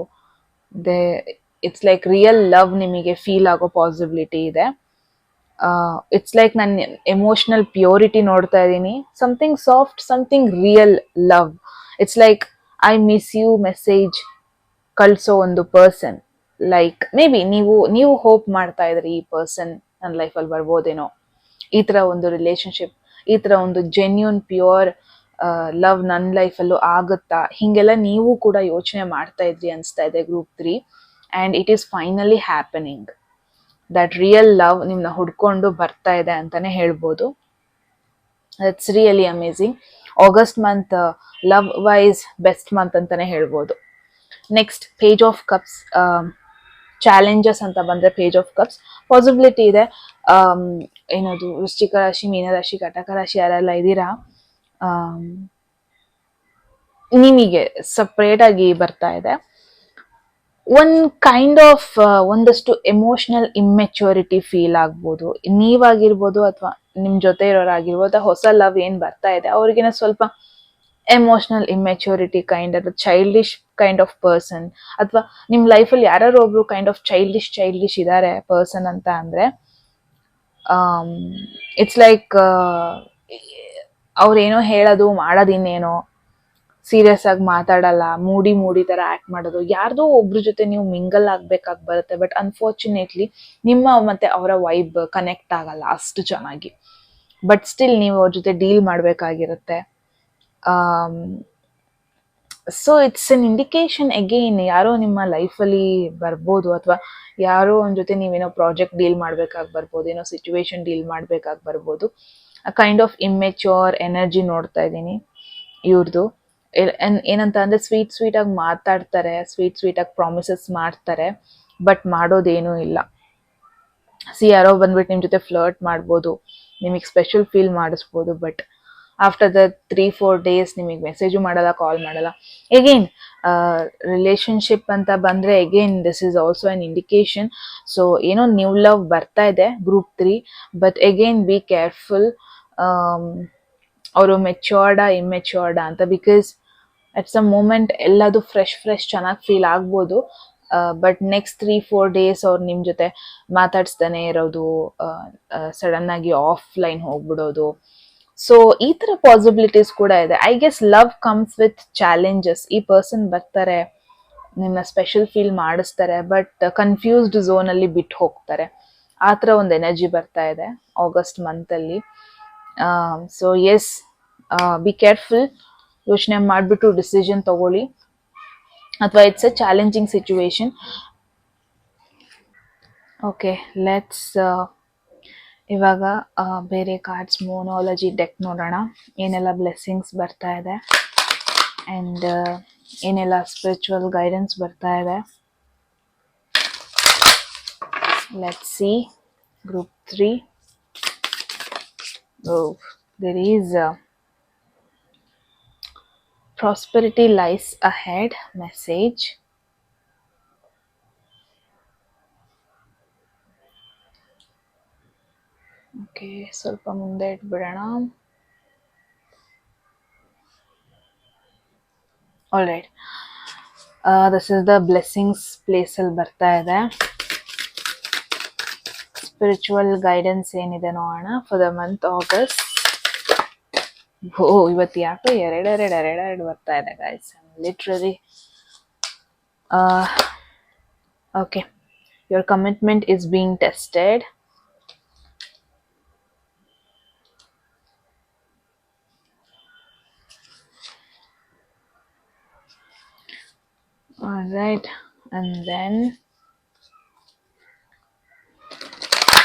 [SPEAKER 1] ಇಟ್ಸ್ ಲೈಕ್ ರಿಯಲ್ ಲವ್ ನಿಮಗೆ ಫೀಲ್ ಆಗೋ ಪಾಸಿಬಿಲಿಟಿ ಇದೆ. ಇಟ್ಸ್ ಲೈಕ್ ನಾನು ಎಮೋಷನಲ್ ಪ್ಯೂರಿಟಿ ನೋಡ್ತಾ ಇದ್ದೀನಿ, something soft, something real love. It's like I miss you message ಕಳ್ಸೋ ಒಂದು ಪರ್ಸನ್. ಲೈಕ್ ಮೇ ಬಿ ನೀವು ಹೋಪ್ ಮಾಡ್ತಾ ಇದ್ರಿ ಈ ಪರ್ಸನ್ ನನ್ನ ಲೈಫಲ್ಲಿ ಬರ್ಬೋದೇನೋ, ಈ ತರ ಒಂದು ರಿಲೇಶನ್ಶಿಪ್, ಈ ತರ ಒಂದು ಜೆನ್ಯೂನ್ ಪ್ಯೂರ್ ಲವ್ ನನ್ನ ಲೈಫಲ್ಲೂ ಆಗುತ್ತಾ, ಹಿಂಗೆಲ್ಲ ನೀವು ಕೂಡ ಯೋಚನೆ ಮಾಡ್ತಾ ಇದ್ರಿ ಅನ್ಸ್ತಾ ಇದೆ group 3. And it is finally happening. That real love ನಿಮ್ನ ಹುಡ್ಕೊಂಡು ಬರ್ತಾ ಇದೆ ಅಂತಾನೆ ಹೇಳ್ಬೋದು. It's really amazing. August month love wise best month ಅಂತಾನೆ ಹೇಳ್ಬೋದು. Next page of cups. Challenges ಅಂತ ಬಂದ್ರೆ ಪೇಜ್ ಆಫ್ ಕಪ್ಸ್ ಪಾಸಿಬಿಲಿಟಿ ಇದೆ. ಏನದು, ವೃಶ್ಚಿಕ ರಾಶಿ, ಮೀನರಾಶಿ, ಕಟಕ ರಾಶಿ ಯಾರೆಲ್ಲ ಇದ್ದೀರಾ, ನಿಮಗೆ ಸಪ್ರೇಟ್ ಆಗಿ ಬರ್ತಾ ಇದೆ ಒಂದ್ ಕೈಂಡ್ ಆಫ್ ಒಂದಷ್ಟು ಎಮೋಷನಲ್ ಇಮ್ಮೆಚ್ಯೂರಿಟಿ ಫೀಲ್ ಆಗ್ಬೋದು. ನೀವಾಗಿರ್ಬೋದು ಅಥವಾ ನಿಮ್ ಜೊತೆ ಇರೋರಾಗಿರ್ಬೋದು, ಹೊಸ ಲವ್ ಏನ್ ಬರ್ತಾ ಇದೆ ಅವ್ರಿಗೇನ ಸ್ವಲ್ಪ ಎಮೋಷನಲ್ ಇಮ್ಮೆಚ್ಯೂರಿಟಿ ಕೈಂಡ್, ಅಥವಾ ಚೈಲ್ಡಿಶ್ ಕೈಂಡ್ ಆಫ್ ಪರ್ಸನ್, ಅಥವಾ ನಿಮ್ ಲೈಫಲ್ಲಿ ಯಾರು ಒಬ್ರು ಕೈಂಡ್ ಆಫ್ ಚೈಲ್ಡಿಶ್ ಇದಾರೆ ಪರ್ಸನ್ ಅಂತ ಅಂದ್ರೆ, ಇಟ್ಸ್ ಲೈಕ್ ಅವ್ರೇನೋ ಹೇಳೋದು ಮಾಡೋದು ಇನ್ನೇನೋ, ಸೀರಿಯಸ್ ಆಗಿ ಮಾತಾಡಲ್ಲ, ಮೂಡಿ ತರ ಆಕ್ಟ್ ಮಾಡೋದು, ಯಾರ್ದೋ ಒಬ್ರ ಜೊತೆ ನೀವು ಮಿಂಗಲ್ ಆಗ್ಬೇಕಾಗಿ ಬರುತ್ತೆ. ಬಟ್ ಅನ್ಫಾರ್ಚುನೇಟ್ಲಿ ನಿಮ್ಮ ಮತ್ತೆ ಅವರ ವೈಬ್ ಕನೆಕ್ಟ್ ಆಗಲ್ಲ ಅಷ್ಟು ಚೆನ್ನಾಗಿ. ಬಟ್ ಸ್ಟಿಲ್ ನೀವು ಅವ್ರ ಜೊತೆ ಡೀಲ್ ಮಾಡ್ಬೇಕಾಗಿರುತ್ತೆ. So it's an indication again, ಯಾರೋ ನಿಮ್ಮ ಲೈಫಲ್ಲಿ ಬರ್ಬೋದು, ಅಥವಾ ಯಾರೋ ಒಂದ್ ಜೊತೆ ನೀವೇನೋ ಪ್ರಾಜೆಕ್ಟ್ ಡೀಲ್ ಮಾಡ್ಬೇಕಾಗಿ ಬರ್ಬೋದು, ಏನೋ ಸಿಚುವೇಶನ್ ಡೀಲ್ ಮಾಡ್ಬೇಕಾಗಿ ಬರ್ಬೋದು. ಕೈಂಡ್ ಆಫ್ ಇಮ್ಮೆಚ್ಯೂರ್ ಎನರ್ಜಿ ನೋಡ್ತಾ ಇದ್ದೀನಿ ಇವ್ರದ್ದು. ಏನಂತ ಅಂದ್ರೆ ಸ್ವೀಟ್ ಆಗಿ ಮಾತಾಡ್ತಾರೆ, ಸ್ವೀಟ್ ಆಗಿ ಪ್ರಾಮಿಸಸ್ ಮಾಡ್ತಾರೆ, ಬಟ್ ಮಾಡೋದೇನೂ ಇಲ್ಲ. ಯಾರೋ ಬಂದ್ಬಿಟ್ಟು ನಿಮ್ ಜೊತೆ ಫ್ಲರ್ಟ್ ಮಾಡ್ಬೋದು, ನಿಮಗೆ ಸ್ಪೆಷಲ್ ಫೀಲ್ ಮಾಡಿಸ್ಬೋದು, ಬಟ್ ಆಫ್ಟರ್ ದ 3-4 ಡೇಸ್ ನಿಮಗೆ ಮೆಸೇಜು ಮಾಡಲ್ಲ, ಕಾಲ್ ಮಾಡಲ್ಲ. ಎಗೇನ್ ರಿಲೇಶನ್ಶಿಪ್ ಅಂತ ಬಂದ್ರೆ again this is also an indication. So ಏನೋ ನ್ಯೂ ಲವ್ ಬರ್ತಾ ಇದೆ group 3, but again be careful. ಅವರು ಮೆಚ್ಯೂರ್ಡಾ ಇಮ್ಮೆಚ್ಯೂರ್ಡಾ ಅಂತ. ಬಿಕಾಸ್ ಅಟ್ ಸಮ್ ಮೂಮೆಂಟ್ ಎಲ್ಲದು ಫ್ರೆಶ್ ಚೆನ್ನಾಗಿ ಫೀಲ್ ಆಗ್ಬೋದು, ಬಟ್ ನೆಕ್ಸ್ಟ್ 3-4 ಡೇಸ್ ಅವ್ರು ನಿಮ್ ಜೊತೆ ಮಾತಾಡ್ಸ್ತಾನೆ ಇರೋದು, ಸಡನ್ ಆಗಿ ಆಫ್ಲೈನ್ ಹೋಗ್ಬಿಡೋದು. ಸೊ ಈ ತರ ಪಾಸಿಬಿಲಿಟೀಸ್ ಕೂಡ ಇದೆ. I guess love comes with challenges. ಈ ಪರ್ಸನ್ ಬರ್ತಾರೆ, ನಿಮ್ಮನ್ನ ಸ್ಪೆಷಲ್ ಫೀಲ್ ಮಾಡಿಸ್ತಾರೆ, ಬಟ್ ಕನ್ಫ್ಯೂಸ್ಡ್ ಝೋನ್ ಅಲ್ಲಿ ಬಿಟ್ಟು ಹೋಗ್ತಾರೆ. ಆ ಥರ ಒಂದು ಎನರ್ಜಿ ಬರ್ತಾ ಇದೆ ಆಗಸ್ಟ್ ಮಂತ್ ಅಲ್ಲಿ. So yes, be careful. ಯೋಚನೆ ಮಾಡಿಬಿಟ್ಟು ಡಿಸಿಷನ್ ತಗೊಳ್ಳಿ, ಅಥವಾ it's a challenging situation. Okay, let's ಇವಾಗ ಬೇರೆ ಕಾರ್ಡ್ಸ್ ಮೋನಾಲಜಿ ಡೆಕ್ ನೋಡೋಣ. ಏನೆಲ್ಲ ಬ್ಲೆಸ್ಸಿಂಗ್ಸ್ ಬರ್ತಾ ಇದೆ ಆ್ಯಂಡ್ ಏನೆಲ್ಲ ಸ್ಪಿರಿಚುವಲ್ ಗೈಡೆನ್ಸ್ ಬರ್ತಾ ಇದೆ. Let's see group 3. Oh, there is prosperity lies ahead message. Okay, ಸ್ವಲ್ಪ ಮುಂದೆ ಇಟ್ಬಿಡೋಣ. All right, this is the blessings ಪ್ಲೇಸಲ್ಲಿ ಬರ್ತಾ ಇದೆ. ಸ್ಪಿರಿಚುವಲ್ ಗೈಡೆನ್ಸ್ ಏನಿದೆ ನೋಡೋಣ ಫಾರ್ ದ ಮಂತ್ ಆಗಸ್ಟ್. ಓ, ಇವತ್ತು ಯಾಕೋ ಎರಡೆರಡು ಬರ್ತಾ ಇದೆ guys, literally. Okay, your commitment is being tested. All right, and then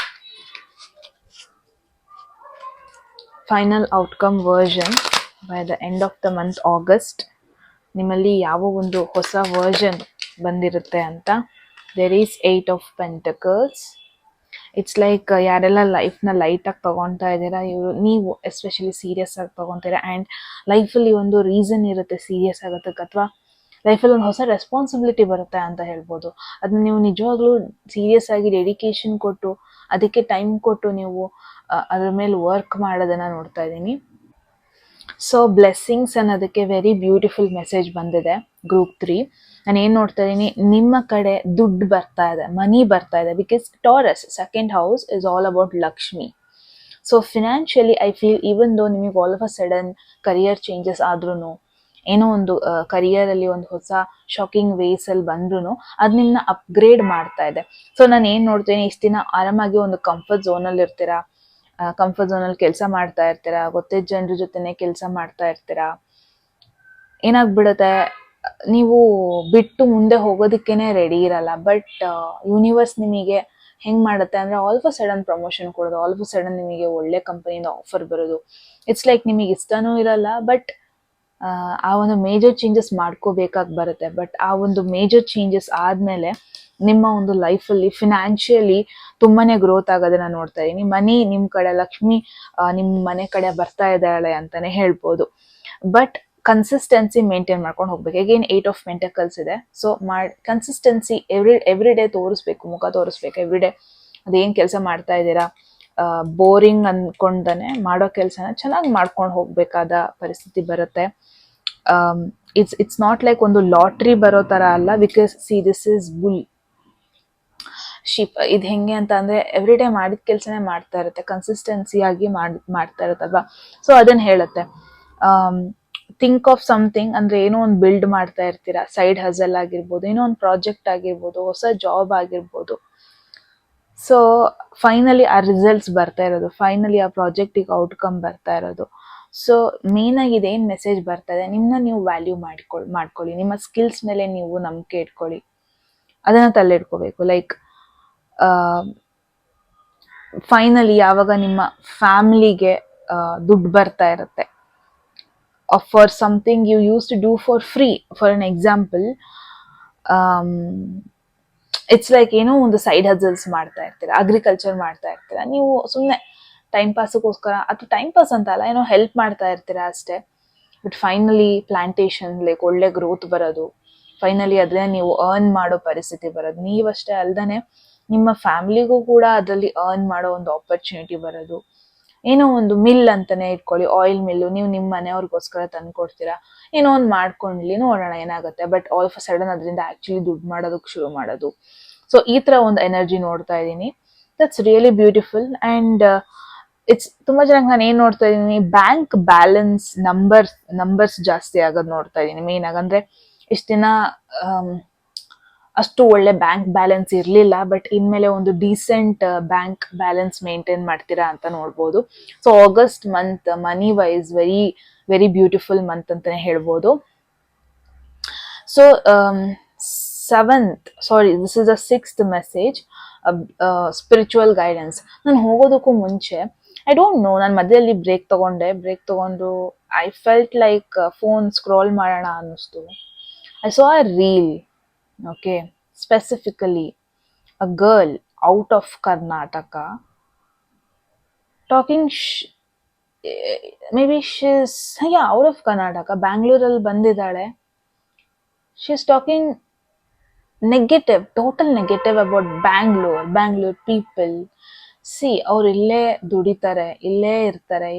[SPEAKER 1] final outcome version by the end of the month August. ನಿಮ್ಮಲ್ಲಿ ಯಾವ ಒಂದು ಹೊಸ ವರ್ಷನ್ ಬಂದಿರುತ್ತೆ ಅಂತ. There is 8 of pentacles. It's like ಯಾರೆಲ್ಲ ಲೈಫ್ನ ಲೈಟಾಗಿ ತೊಗೊತಾ ಇದ್ದೀರಾ, ನೀವು ಎಸ್ಪೆಷಲಿ ಸೀರಿಯಸ್ ಆಗಿ ತೊಗೊತೀರಾ. ಆ್ಯಂಡ್ ಲೈಫಲ್ಲಿ ಒಂದು ರೀಸನ್ ಇರುತ್ತೆ ಸೀರಿಯಸ್ ಆಗೋದಕ್ಕೆ, ಅಥವಾ ಲೈಫಲ್ಲಿ ಒಂದು ಹೊಸ ರೆಸ್ಪಾನ್ಸಿಬಿಲಿಟಿ ಬರುತ್ತೆ ಅಂತ ಹೇಳ್ಬೋದು. ಅದನ್ನ ನೀವು ನಿಜವಾಗ್ಲೂ ಸೀರಿಯಸ್ ಆಗಿ ಡೆಡಿಕೇಶನ್ ಕೊಟ್ಟು, ಅದಕ್ಕೆ ಟೈಮ್ ಕೊಟ್ಟು ನೀವು ಅದ್ರ ಮೇಲೆ ವರ್ಕ್ ಮಾಡೋದನ್ನು ನೋಡ್ತಾ ಇದ್ದೀನಿ. ಸೊ ಬ್ಲೆಸ್ಸಿಂಗ್ಸ್ ಅನ್ನೋದಕ್ಕೆ ವೆರಿ ಬ್ಯೂಟಿಫುಲ್ ಮೆಸೇಜ್ ಬಂದಿದೆ ಗ್ರೂಪ್ 3. ನಾನು ಏನು ನೋಡ್ತಾ ಇದ್ದೀನಿ, ನಿಮ್ಮ ಕಡೆ ದುಡ್ಡು ಬರ್ತಾ ಇದೆ, ಮನಿ ಬರ್ತಾ ಇದೆ. Because Taurus second house is all about Lakshmi. So financially I feel even though ನಿಮಗೆ all of a sudden career changes ಆದ್ರೂ, ಏನೋ ಒಂದು ಕರಿಯರಲ್ಲಿ ಒಂದು ಹೊಸ ಶಾಕಿಂಗ್ ವೇಸಲ್ಲಿ ಬಂದ್ರೂ ಅದು ನಿಮ್ಮನ್ನ ಅಪ್ಗ್ರೇಡ್ ಮಾಡ್ತಾ ಇದೆ. ಸೊ ನಾನು ಏನು ನೋಡ್ತೀನಿ, ಇಷ್ಟು ದಿನ ಆರಾಮಾಗಿ ಒಂದು ಕಂಫರ್ಟ್ ಝೋನಲ್ಲಿ ಇರ್ತೀರಾ, ಕಂಫರ್ಟ್ ಝೋನಲ್ಲಿ ಕೆಲಸ ಮಾಡ್ತಾ ಇರ್ತೀರಾ, ಗೊತ್ತಿದ್ದ ಜನರ ಜೊತೆನೆ ಕೆಲಸ ಮಾಡ್ತಾ ಇರ್ತೀರಾ. ಏನಾಗ್ಬಿಡುತ್ತೆ, ನೀವು ಬಿಟ್ಟು ಮುಂದೆ ಹೋಗೋದಕ್ಕೇನೆ ರೆಡಿ ಇರಲ್ಲ. ಬಟ್ ಯೂನಿವರ್ಸ್ ನಿಮಗೆ ಹೆಂಗೆ ಮಾಡುತ್ತೆ ಅಂದರೆ, all of a sudden promotion ಕೊಡೋದು, ಆಲ್ ಆಫ್ ಅ ಸಡನ್ ನಿಮಗೆ ಒಳ್ಳೆ ಕಂಪನಿಯಿಂದ ಆಫರ್ ಬರೋದು. ಇಟ್ಸ್ ಲೈಕ್ ನಿಮಗೆ ಇಷ್ಟನೂ ಇರಲ್ಲ, ಬಟ್ ಆ ಒಂದು ಮೇಜರ್ ಚೇಂಜಸ್ ಮಾಡ್ಕೋಬೇಕಾಗಿ ಬರುತ್ತೆ. ಬಟ್ ಆ ಒಂದು ಮೇಜರ್ ಚೇಂಜಸ್ ಆದಮೇಲೆ ನಿಮ್ಮ ಒಂದು ಲೈಫಲ್ಲಿ ಫಿನಾನ್ಷಿಯಲಿ ತುಂಬಾನೇ ಗ್ರೋತ್ ಆಗೋದನ್ನ ನೋಡ್ತಾ ಇದ್ದೀನಿ. ಮನಿ ನಿಮ್ಮ ಕಡೆ, ಲಕ್ಷ್ಮಿ ನಿಮ್ಮ ಮನೆ ಕಡೆ ಬರ್ತಾ ಇದ್ದಾಳೆ ಅಂತಾನೆ ಹೇಳ್ಬೋದು. ಬಟ್ ಕನ್ಸಿಸ್ಟೆನ್ಸಿ ಮೇಂಟೈನ್ ಮಾಡ್ಕೊಂಡು ಹೋಗ್ಬೇಕು. ಅಗೇನ್ 8 ಆಫ್ ಪೆಂಟಕಲ್ಸ್ ಇದೆ. ಸೊ ಕನ್ಸಿಸ್ಟೆನ್ಸಿ ಎವ್ರಿ ಡೇ ತೋರಿಸ್ಬೇಕು, ಮುಖ ತೋರಿಸ್ಬೇಕು ಎವ್ರಿ ಡೇ. ಅದೇನು ಕೆಲಸ ಮಾಡ್ತಾ ಇದ್ದೀರಾ, ಬೋರಿಂಗ್ ಅನ್ಕೊಂಡನೆ ಮಾಡೋ ಕೆಲಸನ ಚೆನ್ನಾಗಿ ಮಾಡ್ಕೊಂಡು ಹೋಗ್ಬೇಕಾದ ಪರಿಸ್ಥಿತಿ ಬರುತ್ತೆ. ಇಟ್ಸ್ ನಾಟ್ ಲೈಕ್ ಒಂದು ಲಾಟ್ರಿ ಬರೋ ಥರ ಅಲ್ಲ. Because see this is bull ship. ಇದು ಹೆಂಗೆ ಅಂತ ಅಂದರೆ, ಎವ್ರಿ ಡೇ ಮಾಡಿದ ಕೆಲಸನೇ ಮಾಡ್ತಾ ಇರುತ್ತೆ, ಕನ್ಸಿಸ್ಟೆನ್ಸಿಯಾಗಿ ಮಾಡ್ತಾ ಇರುತ್ತಲ್ವಾ. ಸೊ ಅದನ್ನು ಹೇಳುತ್ತೆ. ಥಿಂಕ್ ಆಫ್ ಸಮಥಿಂಗ್ ಅಂದರೆ, ಏನೋ ಒಂದು ಬಿಲ್ಡ್ ಮಾಡ್ತಾ ಇರ್ತೀರಾ, ಸೈಡ್ ಹಸಲ್ ಆಗಿರ್ಬೋದು, ಏನೋ ಒಂದು ಪ್ರಾಜೆಕ್ಟ್ ಆಗಿರ್ಬೋದು, ಹೊಸ ಜಾಬ್ ಆಗಿರ್ಬೋದು. ಸೊ ಫೈನಲಿ ಆ ರಿಸಲ್ಟ್ಸ್ ಬರ್ತಾ ಇರೋದು, ಫೈನಲಿ ಆ ಪ್ರಾಜೆಕ್ಟಿಗೆ ಔಟ್ಕಮ್ ಬರ್ತಾ ಇರೋದು. ಸೊ ಮೇಯ್ನಾಗಿ ಇದೇನು ಮೆಸೇಜ್ ಬರ್ತಾ ಇದೆ, ನಿಮ್ಮನ್ನ ನೀವು ವ್ಯಾಲ್ಯೂ ಮಾಡ್ಕೊಳ್ಳಿ, ನಿಮ್ಮ ಸ್ಕಿಲ್ಸ್ ಮೇಲೆ ನೀವು ನಂಬಿಕೆ ಇಟ್ಕೊಳ್ಳಿ, ಅದನ್ನು ತಲೆ ಇಟ್ಕೋಬೇಕು. ಲೈಕ್ ಫೈನಲಿ ಯಾವಾಗ ನಿಮ್ಮ ಫ್ಯಾಮಿಲಿಗೆ ದುಡ್ಡು ಬರ್ತಾ ಇರುತ್ತೆ, for something you use to do for free. For an example, it's like ಏನೋ ಒಂದು ಸೈಡ್ ಹಸಲ್ಸ್ ಮಾಡ್ತಾ ಇರ್ತೀರಾ, ಅಗ್ರಿಕಲ್ಚರ್ ಮಾಡ್ತಾ ಇರ್ತೀರಾ, ನೀವು ಸುಮ್ಮನೆ ಟೈಮ್ ಪಾಸ್ಗೋಸ್ಕರ, ಅಥವಾ ಟೈಮ್ ಪಾಸ್ ಅಂತ ಅಲ್ಲ, ಏನೋ ಹೆಲ್ಪ್ ಮಾಡ್ತಾ ಇರ್ತೀರಾ ಅಷ್ಟೇ. ಬಟ್ ಫೈನಲಿ ಪ್ಲಾಂಟೇಶನ್ ಲೈಕ್ ಒಳ್ಳೆ ಗ್ರೋತ್ ಬರೋದು, ಫೈನಲಿ ಅದನ್ನೇ ನೀವು ಅರ್ನ್ ಮಾಡೋ ಪರಿಸ್ಥಿತಿ ಬರೋದು. ನೀವಷ್ಟೇ ಅಲ್ದೇ ನಿಮ್ಮ ಫ್ಯಾಮಿಲಿಗೂ ಕೂಡ ಅದರಲ್ಲಿ ಅರ್ನ್ ಮಾಡೋ ಒಂದು ಆಪರ್ಚುನಿಟಿ ಬರೋದು. ಏನೋ ಒಂದು ಮಿಲ್ ಅಂತಾನೆ ಇಟ್ಕೊಳ್ಳಿ, ಆಯಿಲ್ ಮಿಲ್ಲು, ನೀವು ನಿಮ್ಮ ಮನೆಯವ್ರಿಗೋಸ್ಕರ ತಂದು ಕೊಡ್ತೀರಾ, ಏನೋ ಒಂದು ಮಾಡ್ಕೊಂಡ್ಲಿ, ನೋಡೋಣ ಏನಾಗುತ್ತೆ. But all of a sudden ಅದರಿಂದ ಆ್ಯಕ್ಚುಲಿ ದುಡ್ಡು ಮಾಡೋದಕ್ಕೆ ಶುರು ಮಾಡೋದು. ಸೊ ಈ ಥರ ಒಂದು ಎನರ್ಜಿ ನೋಡ್ತಾ ಇದ್ದೀನಿ. That's really beautiful. And it's ತುಂಬ ಚೆನ್ನಾಗಿ ನಾನು ಏನು ನೋಡ್ತಾ ಇದ್ದೀನಿ, ಬ್ಯಾಂಕ್ ಬ್ಯಾಲೆನ್ಸ್ ನಂಬರ್ಸ್ ಜಾಸ್ತಿ ಆಗೋದು ನೋಡ್ತಾ ಇದ್ದೀನಿ. ಮೇನ್ ಆಗಂದ್ರೆ ಇಷ್ಟು ದಿನ ಅಷ್ಟು ಒಳ್ಳೆ ಬ್ಯಾಂಕ್ ಬ್ಯಾಲೆನ್ಸ್ ಇರಲಿಲ್ಲ, ಬಟ್ ಇನ್ಮೇಲೆ ಒಂದು ಡೀಸೆಂಟ್ ಬ್ಯಾಂಕ್ ಬ್ಯಾಲೆನ್ಸ್ ಮೇಂಟೈನ್ ಮಾಡ್ತೀರಾ ಅಂತ ನೋಡ್ಬೋದು. So August month money wise very very beautiful month ಅಂತಲೇ ಹೇಳ್ಬೋದು. So this is the 6th message, spiritual guidance. ನಾನು ಹೋಗೋದಕ್ಕೂ ಮುಂಚೆ ಐ ಡೋಂಟ್ ನೋ, ನಾನು ಮಧ್ಯದಲ್ಲಿ ಬ್ರೇಕ್ ತಗೊಂಡು I felt like phone scroll ಮಾಡೋಣ ಅನ್ನಿಸ್ತು. I saw a reel, okay, specifically a girl out of Karnataka talking maybe she's out of Karnataka, ಬ್ಯಾಂಗ್ಳೂರಲ್ಲಿ ಬಂದಿದ್ದಾಳೆ. She's talking negative, total negative about Bangalore people. See ಅವ್ರು ಇಲ್ಲೇ ದುಡಿತಾರೆ, ಇಲ್ಲೇ ಇರ್ತಾರೆ,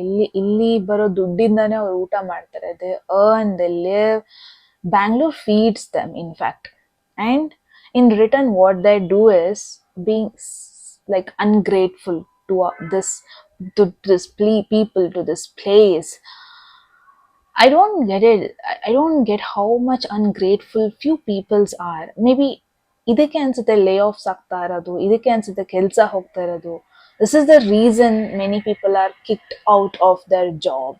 [SPEAKER 1] ಇಲ್ಲಿ ಬರೋ ದುಡ್ಡಿಂದಾನೇ ಅವ್ರು ಊಟ ಮಾಡ್ತಾರೆ. They earn, they live. Bangalore feeds them in fact. And in return what they do is being like ungrateful to people, to this place. I don't get it. I don't get how much ungrateful few peoples are. Maybe ಇದಕ್ಕೆ ಅನ್ಸುತ್ತೆ ಲೇ offs ಆಗ್ತಾ ಇರೋದು, ಇದಕ್ಕೆ ಅನ್ಸುತ್ತೆ ಕೆಲಸ ಹೋಗ್ತಾ ಇರೋದು. This is the reason many people are kicked out of their job.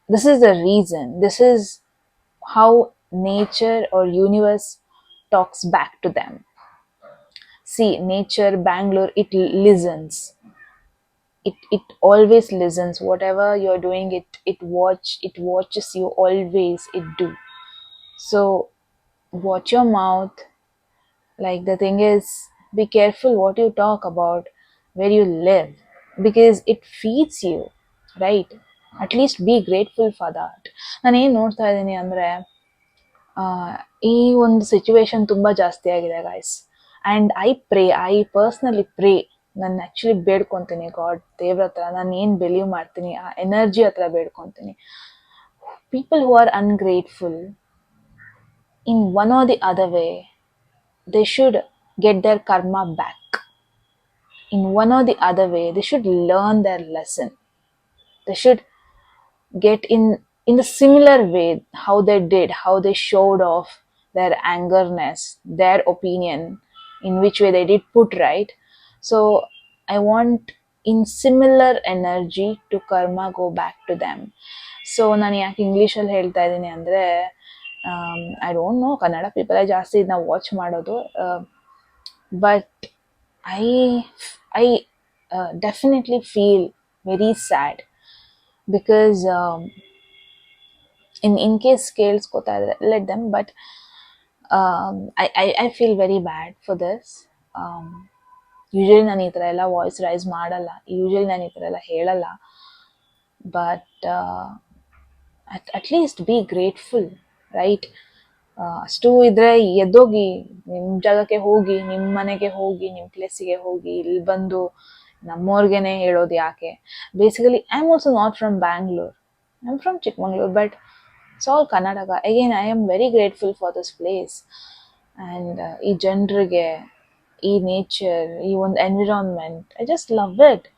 [SPEAKER 1] This is the reason. This is how nature or universe talks back to them. See, nature, Bangalore, it listens. It always listens. Whatever you're doing, it watches you always. It do. So watch your mouth. Like, the thing is, be careful what you talk about, where you live, because it feeds you, right? At least be grateful for that. ನಾನು ಏನು ನೋಡ್ತಾ ಇದ್ದೀನಿ ಅಂದರೆ, ಈ ಒಂದು situation ತುಂಬ ಜಾಸ್ತಿ ಆಗಿದೆ guys. And I personally pray, ನಾನು ಆ್ಯಕ್ಚುಲಿ ಬೇಡ್ಕೊತೀನಿ ಗಾಡ್, ದೇವ್ರ ಹತ್ರ ನಾನು ಏನು ಬಿಲೀವ್ ಮಾಡ್ತೀನಿ ಆ ಎನರ್ಜಿ ಹತ್ರ ಬೇಡ್ಕೊತೀನಿ. People who are ungrateful in one or the other way, they should get their karma back. In one or the other way, they should learn their lesson. They should get in the similar way how they did, how they showed off their angerness, their opinion, in which way they did put right. So I want in similar energy to karma go back to them. So ನಾನು ಯಾಕೆ ಇಂಗ್ಲೀಷಲ್ಲಿ ಹೇಳ್ತಾ ಇದ್ದೀನಿ ಅಂದರೆ, I don't know, Kannada ಪೀಪಲೇ ಜಾಸ್ತಿ ಇದನ್ನ watch ಮಾಡೋದು. But I definitely feel very sad, because in case ಕೇಳಿಸ್ಕೊತಾ ಇದ್ರೆ let them, but I feel very bad for this. Usually ನಾನು ಈ ಥರ ಎಲ್ಲ ವಾಯ್ಸ್ ರೈಸ್ ಮಾಡಲ್ಲ, ಯೂಶಲಿ ನಾನು ಈ ಥರ ಎಲ್ಲ ಹೇಳಲ್ಲ. But at least be grateful, right? ಅಷ್ಟು ಇದ್ರೆ ಎದ್ದೋಗಿ, ನಿಮ್ಮ ಜಾಗಕ್ಕೆ ಹೋಗಿ, ನಿಮ್ಮ ಮನೆಗೆ ಹೋಗಿ, ನಿಮ್ಮ ಪ್ಲೇಸಿಗೆ ಹೋಗಿ. ಇಲ್ಲಿ ಬಂದು ನಮ್ಮವ್ರಿಗೇನೆ ಹೇಳೋದು ಯಾಕೆ? Basically I am also not from Bangalore, I am from Chikmagalur, but it's all Karnataka. Again I am very grateful for this place. And ಈ ಜನರಿಗೆ, ಈ ನೇಚರ್, ಈ ಒಂದು environment, I just love it.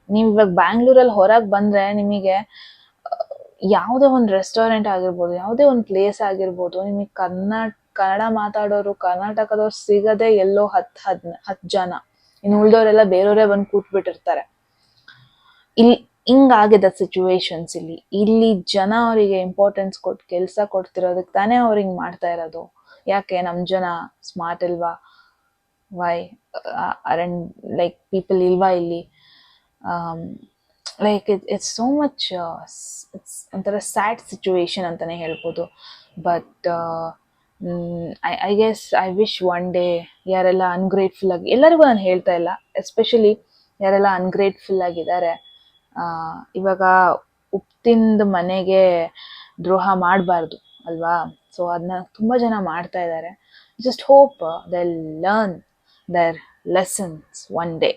[SPEAKER 1] ನೀವು ಇವಾಗ ಬ್ಯಾಂಗ್ಳೂರಲ್ಲಿ ಹೊರಗೆ ಬಂದರೆ ನಿಮಗೆ ಯಾವುದೇ ಒಂದು ರೆಸ್ಟೋರೆಂಟ್ ಆಗಿರ್ಬೋದು, ಯಾವುದೇ ಒಂದು ಪ್ಲೇಸ್ ಆಗಿರ್ಬೋದು, ನಿಮಗೆ ಕನ್ನಡ ಮಾತಾಡೋರು, ಕರ್ನಾಟಕದವ್ರು ಸಿಗದೆ ಎಲ್ಲೋ 10 ಜನ. ಇನ್ನು ಉಳಿದವರೆಲ್ಲ ಬೇರೆಯವರೇ ಬಂದು ಕೂತ್ಬಿಟ್ಟಿರ್ತಾರೆ. ಇಲ್ಲಿ ಹಿಂಗಾಗಿದೆ ಸಿಚುವೇಶನ್ಸ್. ಇಲ್ಲಿ ಜನ ಅವರಿಗೆ ಇಂಪಾರ್ಟೆನ್ಸ್ ಕೊಟ್ಟು ಕೆಲಸ ಕೊಡ್ತಿರೋದಕ್ಕೆ ತಾನೇ ಅವ್ರು ಹಿಂಗೆ ಮಾಡ್ತಾ ಇರೋದು. ಯಾಕೆ? ನಮ್ಮ ಜನ ಸ್ಮಾರ್ಟ್ ಇಲ್ವಾ? ವೈ ಅರೆಂಡ್ ಲೈಕ್ ಪೀಪಲ್ ಇಲ್ವಾ ಇಲ್ಲಿ? Like it's so much, it's ಒಂಥರ ಸ್ಯಾಡ್ ಸಿಚುವೇಶನ್ ಅಂತಲೇ ಹೇಳ್ಬೋದು. But I guess I wish one day ಯಾರೆಲ್ಲ ಅನ್ಗ್ರೇಟ್ಫುಲ್ ಆಗಿ, ಎಲ್ಲರಿಗೂ ನಾನು ಹೇಳ್ತಾ ಇಲ್ಲ, ಎಸ್ಪೆಷಲಿ ಯಾರೆಲ್ಲ ಅನ್ಗ್ರೇಟ್ಫುಲ್ ಆಗಿದ್ದಾರೆ, ಇವಾಗ ಉಪ್ಪಿಂದ ಮನೆಗೆ ದ್ರೋಹ ಮಾಡಬಾರ್ದು ಅಲ್ವಾ? ಸೊ ಅದನ್ನ ತುಂಬ ಜನ ಮಾಡ್ತಾ ಇದ್ದಾರೆ. Just hope they learn their lessons one day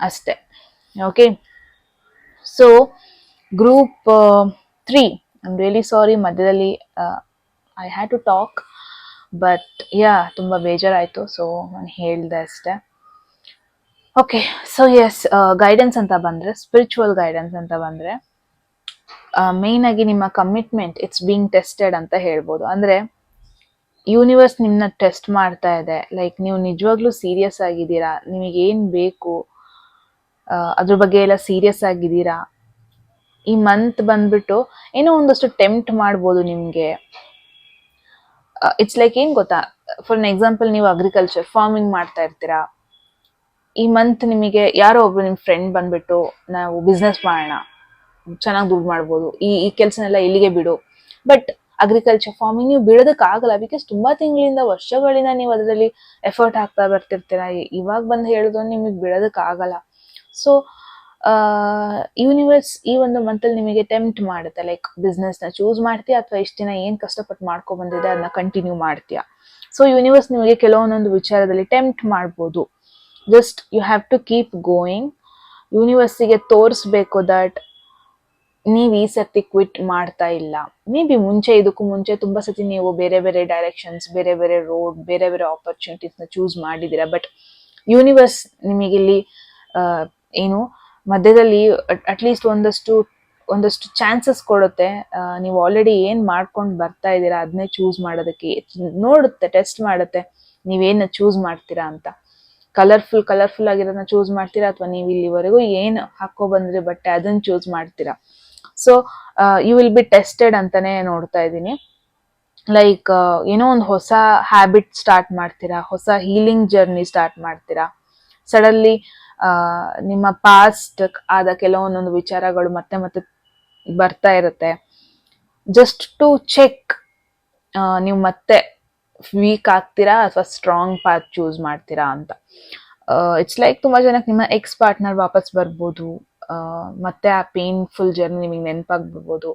[SPEAKER 1] ಅಷ್ಟೇ. Okay, so group 3, I'm really sorry ಮಧ್ಯದಲ್ಲಿ I had to talk, but yeah, ತುಂಬ ಬೇಜಾರಾಯಿತು, ಸೊ ನಾನು ಹೇಳಿದೆ ಅಷ್ಟೇ. ಓಕೆ, ಸೊ ಎಸ್, ಗೈಡೆನ್ಸ್ ಅಂತ ಬಂದರೆ, ಸ್ಪಿರಿಚುವಲ್ ಗೈಡೆನ್ಸ್ ಅಂತ ಬಂದರೆ, ಮೇಯ್ನಾಗಿ ನಿಮ್ಮ ಕಮಿಟ್ಮೆಂಟ್ ಇಟ್ಸ್ ಬೀಂಗ್ ಟೆಸ್ಟೆಡ್ ಅಂತ ಹೇಳ್ಬೋದು. ಅಂದರೆ ಯೂನಿವರ್ಸ್ ನಿಮ್ಮನ್ನ ಟೆಸ್ಟ್ ಮಾಡ್ತಾ ಇದೆ. ಲೈಕ್ ನೀವು ನಿಜವಾಗ್ಲೂ ಸೀರಿಯಸ್ ಆಗಿದ್ದೀರಾ, ನಿಮಗೇನು ಬೇಕು ಅದ್ರ ಬಗ್ಗೆ ಎಲ್ಲ ಸೀರಿಯಸ್ ಆಗಿದ್ದೀರಾ. ಈ ಮಂತ್ ಬಂದ್ಬಿಟ್ಟು ಏನೋ ಒಂದಷ್ಟು ಟೆಂಪ್ಟ್ ಮಾಡ್ಬೋದು ನಿಮಗೆ. ಇಟ್ಸ್ ಲೈಕ್ ಏನು ಗೊತ್ತಾ, ಫಾರ್ ಎನ್ ಎಕ್ಸಾಂಪಲ್, ನೀವು ಅಗ್ರಿಕಲ್ಚರ್ ಫಾರ್ಮಿಂಗ್ ಮಾಡ್ತಾ ಇರ್ತೀರಾ. ಈ ಮಂತ್ ನಿಮಗೆ ಯಾರೋ ಒಬ್ರು ನಿಮ್ಮ ಫ್ರೆಂಡ್ ಬಂದ್ಬಿಟ್ಟು, ನಾವು ಬಿಸ್ನೆಸ್ ಮಾಡೋಣ, ಚೆನ್ನಾಗಿ ದುಡ್ಡು ಮಾಡ್ಬೋದು, ಈ ಕೆಲಸನೆಲ್ಲ ಇಲ್ಲಿಗೆ ಬಿಡು. ಬಟ್ ಅಗ್ರಿಕಲ್ಚರ್ ಫಾರ್ಮಿಂಗ್ ನೀವು ಬಿಡೋದಕ್ಕಾಗಲ್ಲ, ಬಿಕಾಸ್ ತುಂಬ ತಿಂಗಳಿಂದ, ವರ್ಷಗಳಿಂದ ನೀವು ಅದರಲ್ಲಿ ಎಫರ್ಟ್ ಹಾಕ್ತಾ ಬರ್ತಿರ್ತೀರ. ಇವಾಗ ಬಂದು ಹೇಳಿದ್ರು ನಿಮಗೆ ಬಿಡೋದಕ್ಕಾಗಲ್ಲ. ಸೊ ಯೂನಿವರ್ಸ್ ಈ ಒಂದು ಮಂತಲ್ಲಿ ನಿಮಗೆ ಟೆಂಪ್ಟ್ ಮಾಡುತ್ತೆ, ಲೈಕ್ ಬಿಸ್ನೆಸ್ನ ಚೂಸ್ ಮಾಡ್ತೀಯಾ ಅಥವಾ ಇಷ್ಟು ದಿನ ಏನು ಕಷ್ಟಪಟ್ಟು ಮಾಡ್ಕೊ ಬಂದಿದೆ ಅದನ್ನ ಕಂಟಿನ್ಯೂ ಮಾಡ್ತೀಯಾ. ಸೊ ಯೂನಿವರ್ಸ್ ನಿಮಗೆ ಕೆಲವೊಂದೊಂದು ವಿಚಾರದಲ್ಲಿ ಟೆಂಪ್ಟ್ ಮಾಡ್ಬೋದು. Just you have to keep going. ಯೂನಿವರ್ಸಿಗೆ ತೋರಿಸ್ಬೇಕು ದಟ್ ನೀವು ಈ ಸರ್ತಿ ಕ್ವಿಟ್ ಮಾಡ್ತಾ ಇಲ್ಲ. ಮೇ ಬಿ ಇದಕ್ಕೂ ಮುಂಚೆ ತುಂಬಾ ಸತಿ ನೀವು ಬೇರೆ ಬೇರೆ ಡೈರೆಕ್ಷನ್ಸ್, ಬೇರೆ ಬೇರೆ ರೋಡ್, ಬೇರೆ ಬೇರೆ ಆಪರ್ಚುನಿಟೀಸ್ನ ಚೂಸ್ ಮಾಡಿದ್ದೀರಾ. ಬಟ್ ಯೂನಿವರ್ಸ್ ನಿಮಗಿಲ್ಲಿ ಏನು ಮಧ್ಯದಲ್ಲಿ ಅಟ್ಲೀಸ್ಟ್ ಒಂದಷ್ಟು ಚಾನ್ಸಸ್ ಕೊಡುತ್ತೆ. ನೀವು ಆಲ್ರೆಡಿ ಏನ್ ಮಾಡ್ಕೊಂಡು ಬರ್ತಾ ಇದ್ದೀರಾ ಅದನ್ನೇ ಚೂಸ್ ಮಾಡೋದಕ್ಕೆ ನೋಡುತ್ತೆ, ಟೆಸ್ಟ್ ಮಾಡುತ್ತೆ ನೀವೇನ ಚೂಸ್ ಮಾಡ್ತೀರಾ ಅಂತ. ಕಲರ್ಫುಲ್ ಆಗಿರೋದನ್ನ ಚೂಸ್ ಮಾಡ್ತೀರಾ ಅಥವಾ ನೀವು ಇಲ್ಲಿವರೆಗೂ ಏನು ಹಾಕೋ ಬಂದ್ರಿ ಬಟ್ಟೆ ಅದನ್ನ ಚೂಸ್ ಮಾಡ್ತೀರಾ. So you will be tested ಅಂತಾನೆ ನೋಡ್ತಾ ಇದ್ದೀನಿ. ಲೈಕ್ ಏನೋ ಒಂದು ಹೊಸ ಹ್ಯಾಬಿಟ್ ಸ್ಟಾರ್ಟ್ ಮಾಡ್ತೀರಾ, ಹೊಸ ಹೀಲಿಂಗ್ ಜರ್ನಿ ಸ್ಟಾರ್ಟ್ ಮಾಡ್ತೀರಾ. ಸಡನ್ಲಿ ನಿಮ್ಮ ಪಾಸ್ಟ್ ಆದ ಕೆಲವೊಂದೊಂದು ವಿಚಾರಗಳು ಮತ್ತೆ ಮತ್ತೆ ಬರ್ತಾ ಇರುತ್ತೆ. ಜಸ್ಟ್ ಟು ಚೆಕ್ ನೀವು ಮತ್ತೆ ವೀಕ್ ಆಗ್ತೀರಾ ಅಥವಾ ಸ್ಟ್ರಾಂಗ್ ಪಾತ್ ಚೂಸ್ ಮಾಡ್ತೀರಾ ಅಂತ. ಇಟ್ಸ್ ಲೈಕ್ ತುಂಬಾ ಜನಕ್ಕೆ ನಿಮ್ಮ ಎಕ್ಸ್ ಪಾರ್ಟ್ನರ್ ವಾಪಸ್ ಬರ್ಬೋದು, ಮತ್ತೆ ಆ ಪೇನ್ಫುಲ್ ಜರ್ನಿ ನಿಮಗೆ ನೆನಪಾಗ್ಬಿಡ್ಬೋದು.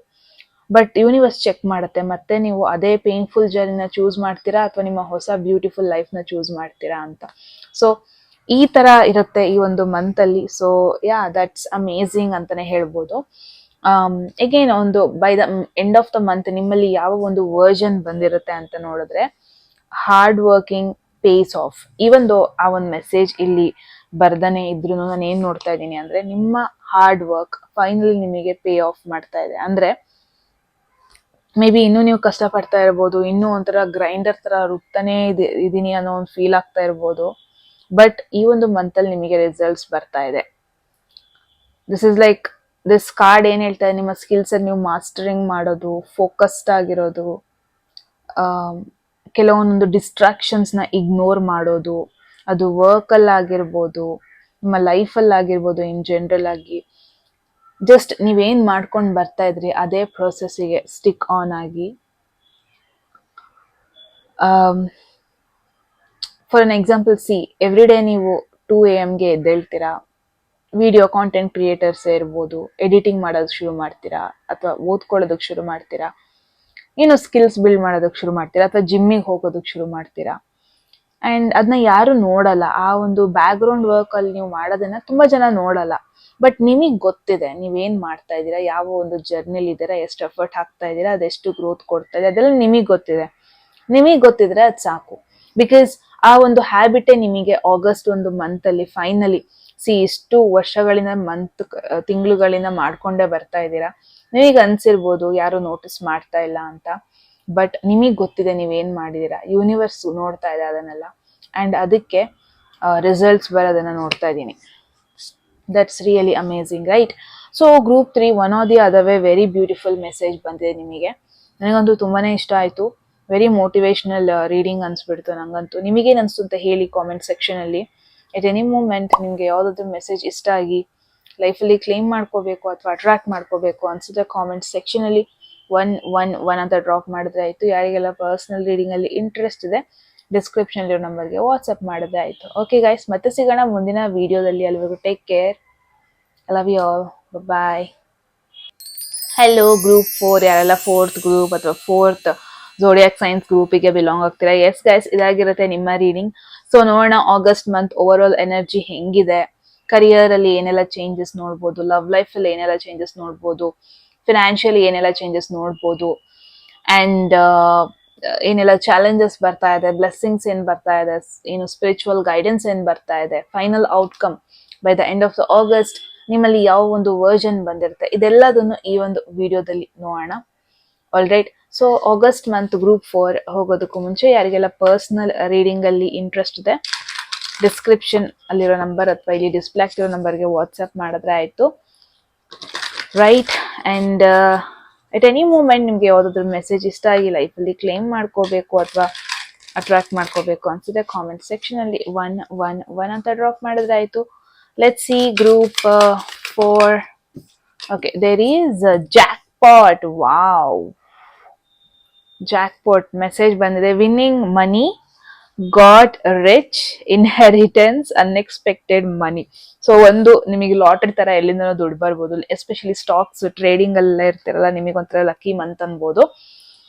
[SPEAKER 1] ಬಟ್ ಯೂನಿವರ್ಸ್ ಚೆಕ್ ಮಾಡುತ್ತೆ ಮತ್ತೆ ನೀವು ಅದೇ ಪೇನ್ಫುಲ್ ಜರ್ನಿನ ಚೂಸ್ ಮಾಡ್ತೀರಾ ಅಥವಾ ನಿಮ್ಮ ಹೊಸ ಬ್ಯೂಟಿಫುಲ್ ಲೈಫ್ನ ಚೂಸ್ ಮಾಡ್ತೀರಾ ಅಂತ. ಸೊ ಈ ತರ ಇರುತ್ತೆ ಈ ಒಂದು ಮಂತಲ್ಲಿ. ಸೊ ಯಾ, ದಟ್ಸ್ ಅಮೇಝಿಂಗ್ ಅಂತಾನೆ ಹೇಳ್ಬೋದು. ಎಗೇನ್ ಒಂದು by the end of the month ನಿಮ್ಮಲ್ಲಿ ಯಾವ ಒಂದು ವರ್ಜನ್ ಬಂದಿರುತ್ತೆ ಅಂತ ನೋಡಿದ್ರೆ, hard working pace of. Even though ಆ ಒಂದು ಮೆಸೇಜ್ ಇಲ್ಲಿ ಬರ್ದನೆ ಇದ್ರು ನಾನು ಏನ್ ನೋಡ್ತಾ ಇದ್ದೀನಿ ಅಂದ್ರೆ, ನಿಮ್ಮ ಹಾರ್ಡ್ ವರ್ಕ್ ಫೈನಲಿ ನಿಮಗೆ ಪೇ ಆಫ್ ಮಾಡ್ತಾ ಇದೆ. ಅಂದ್ರೆ ಮೇ ಬಿ ಇನ್ನೂ ನೀವು ಕಷ್ಟ ಪಡ್ತಾ ಇರ್ಬೋದು, ಇನ್ನೂ ಒಂಥರ ಗ್ರೈಂಡರ್ ತರ ರುಬ್ತಾನೆ ಇದೀನಿ ಅನ್ನೋ ಒಂದು ಫೀಲ್ ಆಗ್ತಾ ಇರ್ಬೋದು. ಬಟ್ ಈ ಒಂದು ಮಂತಲ್ಲಿ ನಿಮಗೆ ರಿಸಲ್ಟ್ಸ್ ಬರ್ತಾ ಇದೆ. ದಿಸ್ ಕಾರ್ಡ್ ಏನ್ ಹೇಳ್ತಾ ಇದೆ, ನಿಮ್ಮ ಸ್ಕಿಲ್ಸ್ ನೀವು ಮಾಸ್ಟರಿಂಗ್ ಮಾಡೋದು, ಫೋಕಸ್ಡ್ ಆಗಿರೋದು, ಕೆಲವೊಂದೊಂದು ಡಿಸ್ಟ್ರಾಕ್ಷನ್ಸ್ನ ಇಗ್ನೋರ್ ಮಾಡೋದು, ಅದು ವರ್ಕಲ್ಲಿ ಆಗಿರ್ಬೋದು, ನಿಮ್ಮ ಲೈಫಲ್ಲಿ ಆಗಿರ್ಬೋದು, ಇನ್ ಜನರಲ್ ಆಗಿ ಜಸ್ಟ್ ನೀವೇನ್ ಮಾಡ್ಕೊಂಡು ಬರ್ತಾ ಇದ್ರಿ ಅದೇ ಪ್ರೊಸೆಸ್ಸಿಗೆ ಸ್ಟಿಕ್ ಆನ್ ಆಗಿ. For an example, every day ನೀವು 2 AM ಎದ್ದೇಳ್ತೀರಾ, ವಿಡಿಯೋ ಕಾಂಟೆಂಟ್ ಕ್ರಿಯೇಟರ್ಸ್ ಇರ್ಬೋದು, ಎಡಿಟಿಂಗ್ ಮಾಡೋದಕ್ಕೆ ಶುರು ಮಾಡ್ತೀರಾ ಅಥವಾ ಓದ್ಕೊಳ್ಳೋದಕ್ಕೆ ಶುರು ಮಾಡ್ತೀರಾ, ಏನೋ ಸ್ಕಿಲ್ಸ್ ಬಿಲ್ಡ್ ಮಾಡೋದಕ್ಕೆ ಶುರು ಮಾಡ್ತೀರಾ ಅಥವಾ ಜಿಮ್ಮಿಗೆ ಹೋಗೋದಕ್ಕೆ ಶುರು ಮಾಡ್ತೀರಾ. ಅಂಡ್ ಅದನ್ನ ಯಾರು ನೋಡಲ್ಲ, ಆ ಒಂದು ಬ್ಯಾಕ್ ಗ್ರೌಂಡ್ ವರ್ಕ್ ಅಲ್ಲಿ ನೀವು ಮಾಡೋದನ್ನ ತುಂಬಾ ಜನ ನೋಡಲ್ಲ. ಬಟ್ ನಿಮಗೆ ಗೊತ್ತಿದೆ ನೀವೇನ್ ಮಾಡ್ತಾ ಇದ್ದೀರಾ, ಯಾವ ಒಂದು ಜರ್ನಿಲಿ ಇದ್ದೀರಾ, ಎಷ್ಟು ಎಫರ್ಟ್ ಹಾಕ್ತಾ ಇದ್ದೀರಾ, ಅದೆಷ್ಟು ಗ್ರೋತ್ ಕೊಡ್ತಾ ಇದೆ, ಅದೆಲ್ಲ ನಿಮಗೆ ಗೊತ್ತಿದೆ. ನಿಮಗೆ ಗೊತ್ತಿದ್ರೆ ಅದು ಸಾಕು. ಬಿಕಾಸ್ ಆ ಒಂದು ಹ್ಯಾಬಿಟೇ ನಿಮಗೆ ಆಗಸ್ಟ್ ಒಂದು ಮಂತ್ ಅಲ್ಲಿ ಫೈನಲಿ ಇಷ್ಟು ವರ್ಷಗಳಿಂದ ತಿಂಗಳುಗಳಿಂದ ಮಾಡ್ಕೊಂಡೇ ಬರ್ತಾ ಇದ್ದೀರಾ. ನಿಮಗೆ ಅನ್ಸಿರ್ಬೋದು ಯಾರು ನೋಟಿಸ್ ಮಾಡ್ತಾ ಇಲ್ಲ ಅಂತ. ಬಟ್ ನಿಮಗೆ ಗೊತ್ತಿದೆ ನೀವೇನ್ ಮಾಡಿದೀರಾ, ಯೂನಿವರ್ಸ್ ನೋಡ್ತಾ ಇದೆ ಅದನ್ನೆಲ್ಲ. ಅಂಡ್ ಅದಕ್ಕೆ ರಿಸಲ್ಟ್ಸ್ ಬರೋದನ್ನ ನೋಡ್ತಾ ಇದ್ದೀನಿ. That's really amazing, right? So group 3 one or the other way very beautiful message ಬಂದಿದೆ ನಿಮಗೆ. ನನಗಂತೂ ತುಂಬಾನೇ ಇಷ್ಟ ಆಯ್ತು. ವೆರಿ ಮೋಟಿವೇಶನಲ್ ರೀಡಿಂಗ್ ಅನ್ಸ್ಬಿಡ್ತು ನಂಗಂತೂ. ನಿಮಗೇನು ಅನ್ಸ್ತು ಅಂತ ಹೇಳಿ ಕಾಮೆಂಟ್ ಸೆಕ್ಷನ್ ಅಲ್ಲಿ. ಎಟ್ ಎನಿ ಮೂಮೆಂಟ್ ನಿಮ್ಗೆ ಯಾವ್ದಾದ್ರು ಮೆಸೇಜ್ ಇಷ್ಟ ಆಗಿ ಲೈಫಲ್ಲಿ ಕ್ಲೇಮ್ ಮಾಡ್ಕೋಬೇಕು ಅಥವಾ ಅಟ್ರಾಕ್ಟ್ ಮಾಡ್ಕೋಬೇಕು ಅನ್ಸಿದ್ರೆ ಕಾಮೆಂಟ್ ಸೆಕ್ಷನ್ ಅಲ್ಲಿ ಒನ್ ಅಂತ ಡ್ರಾಪ್ ಮಾಡಿದ್ರೆ ಆಯ್ತು. ಯಾರಿಗೆಲ್ಲ ಪರ್ಸನಲ್ ರೀಡಿಂಗ್ ಅಲ್ಲಿ ಇಂಟ್ರೆಸ್ಟ್ ಇದೆ ಡಿಸ್ಕ್ರಿಪ್ಷನ್ ಇರೋ ನಂಬರ್ಗೆ ವಾಟ್ಸ್ಆಪ್ ಮಾಡಿದ್ರೆ ಆಯ್ತು. ಓಕೆ ಗೈಸ್, ಮತ್ತೆ ಸಿಗೋಣ ಮುಂದಿನ ವಿಡಿಯೋದಲ್ಲಿ. ಅಲ್ಲಿವರೆಗೂ take care. I love you all. Bye. Hello group 4, ಯಾರೆಲ್ಲ 4th ಗ್ರೂಪ್ ಅಥವಾ 4th ಝೋಡಿಯಾಕ್ ಸೈನ್ಸ್ ಗ್ರೂಪಿಗೆ ಬಿಲಾಂಗ್ ಆಗ್ತೀರಾ? ಎಸ್ ಗೈಸ್, ಇದಾಗಿರುತ್ತೆ ನಿಮ್ಮ ರೀಡಿಂಗ್. ಸೊ ನೋಡೋಣ August month over all energy ಹೆಂಗಿದೆ, ಕರಿಯರ್ ಅಲ್ಲಿ ಏನೆಲ್ಲ ಚೇಂಜಸ್ ನೋಡ್ಬೋದು, ಲವ್ ಲೈಫ್ ಅಲ್ಲಿ ಏನೆಲ್ಲ ಚೇಂಜಸ್ ನೋಡ್ಬೋದು, ಫಿನಾನ್ಷಿಯಲಿ ಏನೆಲ್ಲ ಚೇಂಜಸ್ ನೋಡ್ಬೋದು, ಅಂಡ್ ಏನೆಲ್ಲ ಚಾಲೆಂಜಸ್ ಬರ್ತಾ ಇದೆ, ಬ್ಲೆಸ್ಸಿಂಗ್ಸ್ ಏನ್ ಬರ್ತಾ ಇದೆ, ಏನು ಸ್ಪಿರಿಚುವಲ್ ಗೈಡೆನ್ಸ್ ಏನ್ ಬರ್ತಾ ಇದೆ, final outcome by the end of the August ನಿಮ್ಮಲ್ಲಿ ಯಾವ ಒಂದು ವರ್ಜನ್ ಬಂದಿರುತ್ತೆ, ಇದೆಲ್ಲದನ್ನು ಈ ಒಂದು ವಿಡಿಯೋದಲ್ಲಿ ನೋಡೋಣ. All right. So August month group 4 ಹೋಗೋದಕ್ಕೂ ಮುಂಚೆ ಯಾರಿಗೆಲ್ಲ ಪರ್ಸನಲ್ ರೀಡಿಂಗ್ ಅಲ್ಲಿ ಇಂಟ್ರೆಸ್ಟ್ ಇದೆ ಡಿಸ್ಕ್ರಿಪ್ಷನ್ ಅಲ್ಲಿರೋ ನಂಬರ್ ಅಥವಾ ಇಲ್ಲಿ ಡಿಸ್ಪ್ಲೇ ಆಗ್ತಿರೋ ನಂಬರ್ಗೆ ವಾಟ್ಸ್ಆಪ್ ಮಾಡಿದ್ರೆ ಆಯ್ತು, right? And at any moment ನಿಮ್ಗೆ ಯಾವ್ದಾದ್ರು ಮೆಸೇಜ್ ಇಷ್ಟ ಆಗಿ ಲೈಫಲ್ಲಿ ಕ್ಲೇಮ್ ಮಾಡ್ಕೋಬೇಕು ಅಥವಾ ಅಟ್ರಾಕ್ಟ್ ಮಾಡ್ಕೋಬೇಕು ಅನ್ಸಿದ್ರೆ ಕಾಮೆಂಟ್ ಸೆಕ್ಷನ್ ಅಲ್ಲಿ ಒನ್ ಅಂತ ಡ್ರಾಪ್ ಮಾಡಿದ್ರೆ ಆಯ್ತು. Let's see group 4. Okay, there is jackpot. Wow, jackpot message ಬಂದಿದೆ. Winning money got rich, inheritance, unexpected money. So ಒಂದು ನಿಮಗೆ ಲಾಟ್ರಿ ತರ ಎಲ್ಲಿಂದನೋ ದುಡ್ಡು ಬರ್ಬೋದು, ಎಸ್ಪೆಷಲಿ ಸ್ಟಾಕ್ಸ್ ಟ್ರೇಡಿಂಗ್ ಎಲ್ಲ ಇರ್ತಿರಲ್ಲ, ನಿಮಗೆ ಒಂಥರ ಲಕ್ಕಿ ಮಂತ್ ಅನ್ಬೋದು.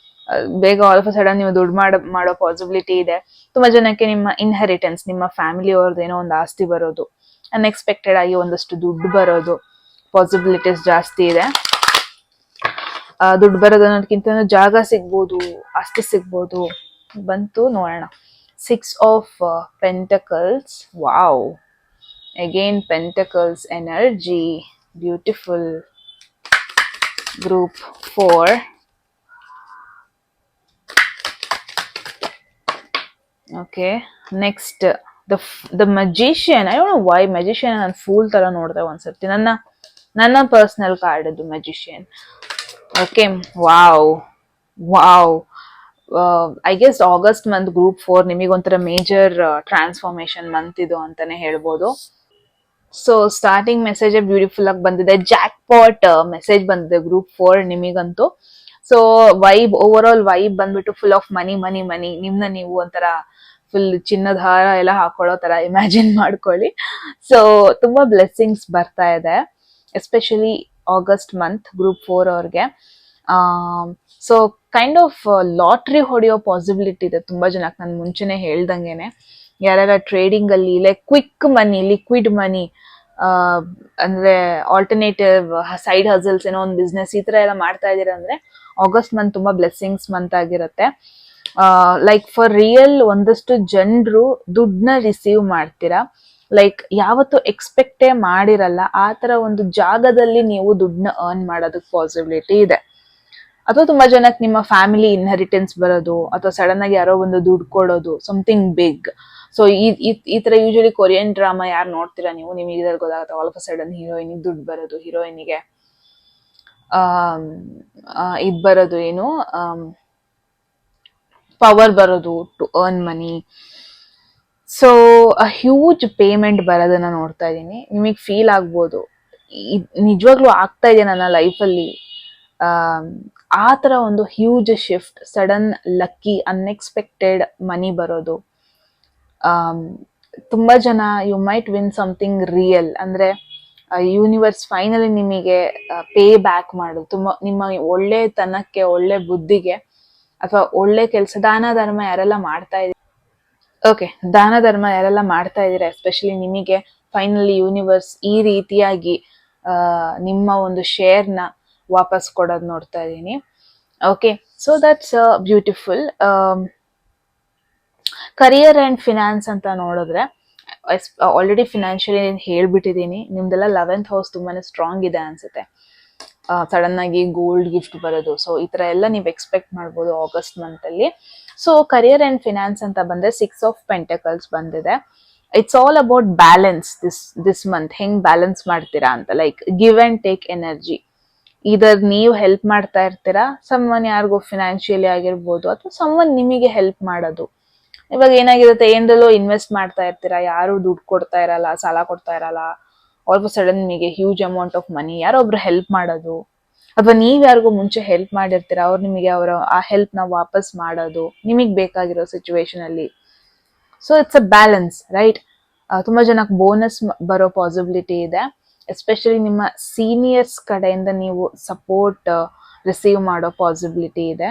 [SPEAKER 1] ಬೇಗ ಆಲ್ ಆಫ್ ಸಡನ್ ನೀವು ದುಡ್ಡು ಮಾಡೋ ಪಾಸಿಬಿಲಿಟಿ ಇದೆ. ತುಂಬಾ ಜನಕ್ಕೆ ನಿಮ್ಮ ಇನ್ಹೆರಿಟೆನ್ಸ್, ನಿಮ್ಮ ಫ್ಯಾಮಿಲಿ ಅವ್ರದ್ದು ಏನೋ ಒಂದು ಆಸ್ತಿ ಬರೋದು, ಅನ್ಎಕ್ಸ್ಪೆಕ್ಟೆಡ್ ಆಗಿ ಒಂದಷ್ಟು ದುಡ್ಡು ಬರೋದು ಪಾಸಿಬಿಲಿಟೀಸ್ ಜಾಸ್ತಿ ಇದೆ. ದುಡ್ಡು ಬರೋದು ಅನ್ನೋದಕ್ಕಿಂತ ಜಾಗ ಸಿಗ್ಬೋದು, ಆಸ್ತಿ ಸಿಗ್ಬೋದು. ಬಂತು ನೋಡೋಣ. 6 of Pentacles. Wow. Again Pentacles energy. Beautiful. Group 4. Okay. Next the Magician. I don't know why Magician and Fool ತರ ನೋಡ್ದೆ ಒಂದ್ಸರ್ತಿ. ನನ್ನ ಪರ್ಸನಲ್ ಕಾರ್ಡ್ ಅದು Magician. Okay. Wow. I guess August month group 4 ನಿಮಗೊಂಥರ ಮೇಜರ್ ಟ್ರಾನ್ಸ್ಫಾರ್ಮೇಶನ್ ಮಂತ್ ಇದು ಅಂತಾನೆ ಹೇಳ್ಬೋದು. So starting message beautiful ಆಗಿ ಬಂದಿದೆ. ಜಾಕ್ ಪಾಟ್ ಮೆಸೇಜ್ ಬಂದಿದೆ ಗ್ರೂಪ್ 4 ನಿಮಗಂತೂ. ಸೊ ಓವರ್ ಆಲ್ ವೈಬ್ ಬಂದ್ಬಿಟ್ಟು ಫುಲ್ ಆಫ್ ಮನಿ. ನಿಮ್ನ ನೀವು ಒಂಥರ ಫುಲ್ ಚಿನ್ನದ ಹಾರ ಎಲ್ಲ ಹಾಕೊಳ್ಳೋ ತರ ಇಮ್ಯಾಜಿನ್ ಮಾಡ್ಕೊಳ್ಳಿ. ಸೊ ತುಂಬಾ ಬ್ಲೆಸ್ಸಿಂಗ್ಸ್ ಬರ್ತಾ ಇದೆ, ಎಸ್ಪೆಷಲಿ ಆಗಸ್ಟ್ ಮಂತ್ ಗ್ರೂಪ್ 4 ಅವ್ರಿಗೆ. ಸೊ ಕೈಂಡ್ ಆಫ್ ಲಾಟ್ರಿ ಹೊಡೆಯೋ ಪಾಸಿಬಿಲಿಟಿ ಇದೆ ತುಂಬಾ ಜನಕ್ಕೆ. ನಾನು ಮುಂಚೆನೆ ಹೇಳ್ದಂಗೆನೆ, ಯಾರ್ಯಾರ ಟ್ರೇಡಿಂಗ್ ಅಲ್ಲಿ like quick money, liquid money, ಅಂದ್ರೆ ಆಲ್ಟರ್ನೇಟಿವ್ ಸೈಡ್ ಹಸಲ್ಸ್, ಏನೋ ಒಂದು ಬಿಸ್ನೆಸ್ ಈ ತರ ಎಲ್ಲ ಮಾಡ್ತಾ ಇದೀರ ಅಂದ್ರೆ ಆಗಸ್ಟ್ ಮಂತ್ ತುಂಬಾ ಬ್ಲೆಸ್ಸಿಂಗ್ಸ್ ಮಂತ್ ಆಗಿರುತ್ತೆ. ಲೈಕ್ ಫಾರ್ ರಿಯಲ್ ಒಂದಷ್ಟು ಜನರು ದುಡ್ಡನ್ನ ರಿಸೀವ್ ಮಾಡ್ತೀರಾ, ಲೈಕ್ ಯಾವತ್ತು ಎಕ್ಸ್ಪೆಕ್ಟೇ ಮಾಡಿರಲ್ಲ ಆ ತರ ಒಂದು ಜಾಗದಲ್ಲಿ ನೀವು ದುಡ್ಡನ್ನ ಅರ್ನ್ ಮಾಡೋದಕ್ಕೆ ಪಾಸಿಬಿಲಿಟಿ ಇದೆ. ಅಥವಾ ತುಂಬಾ ಜನಕ್ಕೆ ನಿಮ್ಮ ಫ್ಯಾಮಿಲಿ ಇನ್ಹೆರಿಟೆನ್ಸ್ ಬರೋದು, ಅಥವಾ ಸಡನ್ ಆಗಿ ಯಾರೋ ಒಂದು ದುಡ್ಡು ಕೊಡೋದು, ಸಮಥಿಂಗ್ ಬಿಗ್. ಸೊ ಈ ತರ ಯೂಶಲಿ ಕೊರಿಯನ್ ಡ್ರಾಮಾ ಯಾರು ನೋಡ್ತೀರಾ ನೀವು, ನಿಮಗೆ ಇದ್ರಲ್ಲಿ ಗೊತ್ತಾಗುತ್ತೆ. ಆಲ್ ಆಫ್ ಅ ಸಡನ್ ಹೀರೋಯಿನಿಗೆ ದುಡ್ಡು ಬರೋದು, ಹೀರೋಯಿನಿಗೆ ಇದ್ ಬರೋದು, ಏನು ಪವರ್ ಬರೋದು to earn money. So huge payment ಬರೋದನ್ನ ನೋಡ್ತಾ ಇದೀನಿ. ನಿಮಗೆ ಫೀಲ್ ಆಗ್ಬೋದು ನಿಜವಾಗ್ಲೂ ಆಗ್ತಾ ಇದೆ ನನ್ನ ಲೈಫಲ್ಲಿ ಆ ತರ ಒಂದು huge shift, sudden lucky unexpected money ಬರೋದು. ತುಂಬಾ ಜನ you might win something real, ಅಂದ್ರೆ ಯೂನಿವರ್ಸ್ ಫೈನಲಿ ನಿಮಗೆ ಪೇ ಬ್ಯಾಕ್ ಮಾಡೋದು. ತುಂಬಾ ನಿಮ್ಮ ಒಳ್ಳೆತನಕ್ಕೆ, ಒಳ್ಳೆ ಬುದ್ಧಿಗೆ, ಅಥವಾ ಒಳ್ಳೆ ಕೆಲಸ, ದಾನ ಧರ್ಮ ಯಾರೆಲ್ಲ ಮಾಡ್ತಾ ಇದ್ದೀರಾ, ದಾನ ಧರ್ಮ ಯಾರೆಲ್ಲ ಮಾಡ್ತಾ ಇದ್ದೀರಾ, ಎಸ್ಪೆಷಲಿ ನಿಮಗೆ ಫೈನಲಿ ಯೂನಿವರ್ಸ್ ಈ ರೀತಿಯಾಗಿ ನಿಮ್ಮ ಒಂದು ಶೇರ್ನ ವಾಪಸ್ ಕೊಡೋದು ನೋಡ್ತಾ ಇದ್ದೀನಿ. Okay, so that's beautiful. Career and finance ಅಂತ ನೋಡಿದ್ರೆ ಆಲ್ರೆಡಿ ಫಿನಾನ್ಷಿಯಲಿ ಹೇಳ್ಬಿಟ್ಟಿದ್ದೀನಿ. ನಿಮ್ದೆಲ್ಲ 11th ಹೌಸ್ ತುಂಬಾನೇ ಸ್ಟ್ರಾಂಗ್ ಇದೆ ಅನ್ಸುತ್ತೆ. ಸಡನ್ ಆಗಿ ಗೋಲ್ಡ್ ಗಿಫ್ಟ್ ಬರೋದು, ಸೊ ಈ ತರ ಎಲ್ಲ ನೀವು ಎಕ್ಸ್ಪೆಕ್ಟ್ ಮಾಡ್ಬೋದು ಆಗಸ್ಟ್ ಮಂತ್ ಅಲ್ಲಿ. ಸೊ ಕರಿಯರ್ ಅಂಡ್ ಫಿನಾನ್ಸ್ ಅಂತ ಬಂದ್ರೆ 6 of Pentacles ಬಂದಿದೆ. It's all about balance. This month ಹೆಂಗ್ ಬ್ಯಾಲೆನ್ಸ್ ಮಾಡ್ತೀರಾ ಅಂತ, like give and take energy. ಇದರ್ ನೀವು ಹೆಲ್ಪ್ ಮಾಡ್ತಾ ಇರ್ತೀರಾ ಸಮ್ವನ್, ಯಾರಿಗೂ ಫಿನಾನ್ಷಿಯಲಿ ಆಗಿರ್ಬೋದು, ಅಥವಾ ಸಮ್ವನ್ ನಿಮಗೆ ಹೆಲ್ಪ್ ಮಾಡೋದು. ಇವಾಗ ಏನಾಗಿರುತ್ತೆ, ಏನರಲ್ಲೋ ಇನ್ವೆಸ್ಟ್ ಮಾಡ್ತಾ ಇರ್ತೀರಾ, ಯಾರು ದುಡ್ಡು ಕೊಡ್ತಾ ಇರಲ್ಲ, ಸಾಲ ಕೊಡ್ತಾ ಇರಲ್ಲ, ಆಲ್ ಆಫ್ ಸಡನ್ ನಿಮಗೆ ಹ್ಯೂಜ್ ಅಮೌಂಟ್ ಆಫ್ ಮನಿ ಯಾರೋ ಒಬ್ರು ಹೆಲ್ಪ್ ಮಾಡೋದು, ಅಥವಾ ನೀವ್ ಯಾರಿಗೂ ಮುಂಚೆ ಹೆಲ್ಪ್ ಮಾಡಿರ್ತೀರಾ, ಅವ್ರು ನಿಮಗೆ ಆ ಹೆಲ್ಪ್ ನ ವಾಪಸ್ ಮಾಡೋದು ನಿಮಗೆ ಬೇಕಾಗಿರೋ ಸಿಚುವೇಶನ್ ಅಲ್ಲಿ. So it's a balance, right? ತುಂಬಾ ಜನಕ್ಕೆ ಬೋನಸ್ ಬರೋ ಪಾಸಿಬಿಲಿಟಿ ಇದೆ, ಎಸ್ಪೆಷಲಿ ನಿಮ್ಮ ಸೀನಿಯರ್ಸ್ ಕಡೆಯಿಂದ ನೀವು ಸಪೋರ್ಟ್ ರಿಸೀವ್ ಮಾಡೋ ಪಾಸಿಬಿಲಿಟಿ ಇದೆ,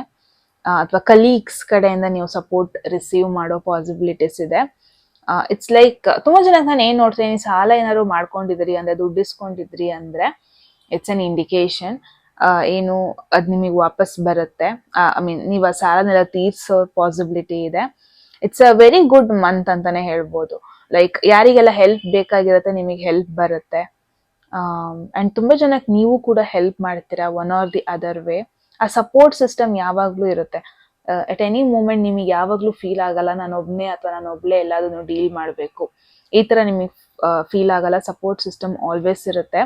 [SPEAKER 1] ಅಥವಾ ಕಲೀಗ್ಸ್ ಕಡೆಯಿಂದ ನೀವು ಸಪೋರ್ಟ್ ರಿಸೀವ್ ಮಾಡೋ ಪಾಸಿಬಿಲಿಟೀಸ್ ಇದೆ. ಇಟ್ಸ್ ಲೈಕ್ ತುಂಬಾ ಜನಕ್ಕೆ ನಾನು ಏನ್ ನೋಡ್ತೀನಿ, ಸಾಲ ಏನಾದ್ರು ಮಾಡ್ಕೊಂಡಿದ್ರಿ ಅಂದ್ರೆ, ದುಡ್ಡು ಇಸ್ಕೊಂಡಿದ್ರಿ ಅಂದ್ರೆ ಇಟ್ಸ್ ಅನ್ ಇಂಡಿಕೇಶನ್ ಏನು ಅದ್ ನಿಮಗೆ ವಾಪಸ್ ಬರುತ್ತೆ. ಐ ಮೀನ್ ನೀವು ಆ ಸಾಲನೆಲ್ಲ ತೀರ್ಸೋ ಪಾಸಿಬಿಲಿಟಿ ಇದೆ. It's a very good month ಅಂತಾನೆ ಹೇಳ್ಬೋದು. ಲೈಕ್ ಯಾರಿಗೆಲ್ಲ ಹೆಲ್ಪ್ ಬೇಕಾಗಿರುತ್ತೆ ನಿಮಗೆ ಹೆಲ್ಪ್ ಬರುತ್ತೆ. ಅಂಡ್ ತುಂಬಾ ಜನಕ್ಕೆ ನೀವು ಕೂಡ ಹೆಲ್ಪ್ ಮಾಡ್ತೀರಾ one or the other way. ಆ ಸಪೋರ್ಟ್ ಸಿಸ್ಟಮ್ ಯಾವಾಗ್ಲೂ ಇರುತ್ತೆ. ಅಟ್ ಎನಿ ಮೂಮೆಂಟ್ ನಿಮಗೆ ಯಾವಾಗ್ಲೂ ಫೀಲ್ ಆಗಲ್ಲ ನಾನು ಒಬ್ನೇ ಅಥವಾ ನಾನು ಒಬ್ಳೆ ಎಲ್ಲದನ್ನು ಡೀಲ್ ಮಾಡಬೇಕು, ಈ ತರ ನಿಮಗೆ ಫೀಲ್ ಆಗಲ್ಲ. ಸಪೋರ್ಟ್ ಸಿಸ್ಟಮ್ ಆಲ್ವೇಸ್ ಇರುತ್ತೆ.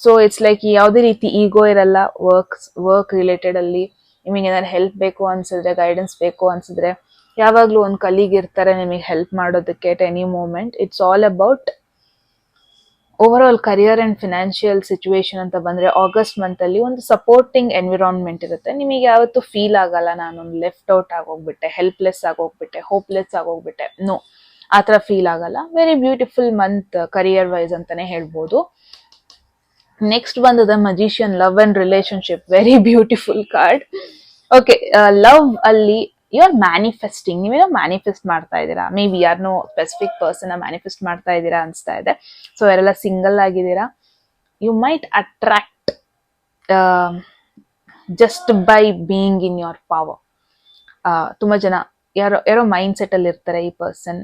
[SPEAKER 1] ಸೊ ಇಟ್ಸ್ ಲೈಕ್ ಯಾವುದೇ ರೀತಿ ಈಗೋ ಇರಲ್ಲ. ವರ್ಕ್ ರಿಲೇಟೆಡ್ ಅಲ್ಲಿ ನಿಮಗೆ ಏನಾದ್ರು ಹೆಲ್ಪ್ ಬೇಕು ಅನ್ಸಿದ್ರೆ, ಗೈಡೆನ್ಸ್ ಬೇಕು ಅನ್ಸಿದ್ರೆ, ಯಾವಾಗ್ಲೂ ಒಂದು ಕಲೀಗ್ ಇರ್ತಾರೆ ನಿಮಗೆ ಹೆಲ್ಪ್ ಮಾಡೋದಕ್ಕೆ at any moment. It's all about over all career and financial situation ಅಂತ ಬಂದ್ರೆ ಆಗಸ್ಟ್ ಮಂತ್ ಅಲ್ಲಿ ಒಂದು ಸಪೋರ್ಟಿಂಗ್ ಎನ್ವಿರಾನ್ಮೆಂಟ್ ಇರುತ್ತೆ. ನಿಮಗೆ ಯಾವತ್ತೂ ಫೀಲ್ ಆಗಲ್ಲ ನಾನೊಂದು ಲೆಫ್ಟ್ ಔಟ್ ಆಗೋಗ್ಬಿಟ್ಟೆ, ಹೆಲ್ಪ್ಲೆಸ್ ಆಗೋಗ್ಬಿಟ್ಟೆ, ಹೋಪ್ಲೆಸ್ ಆಗೋಗ್ಬಿಟ್ಟೆ. ನೋ, ಆತರ ಫೀಲ್ ಆಗಲ್ಲ. Very beautiful month career wise ಅಂತಾನೆ ಹೇಳ್ಬೋದು. ನೆಕ್ಸ್ಟ್ ಬಂದದ magician, love and relationship. Very beautiful card. Okay, love ಅಲ್ಲಿ ಯು ಆರ್ ಮ್ಯಾನಿಫೆಸ್ಟಿಂಗ್. ನೀವೇನೋ ಮ್ಯಾನಿಫೆಸ್ಟ್ ಮಾಡ್ತಾ ಇದ್ದೀರಾ. ಮೇ ಬಿ ಯಾರನ್ನೋ ಸ್ಪೆಸಿಫಿಕ್ ಪರ್ಸನ್ ಮ್ಯಾನಿಫೆಸ್ಟ್ ಮಾಡ್ತಾ ಇದ್ದೀರಾ ಅನ್ಸ್ತಾ ಇದೆ. ಸೊ ಯಾರೆಲ್ಲ ಸಿಂಗಲ್ ಆಗಿದ್ದೀರಾ, you might attract just by being in your power. ತುಂಬಾ ಜನ ಯಾರೋ ಯಾರೋ ಮೈಂಡ್ ಸೆಟ್ ಅಲ್ಲಿ ಇರ್ತಾರೆ, ಈ ಪರ್ಸನ್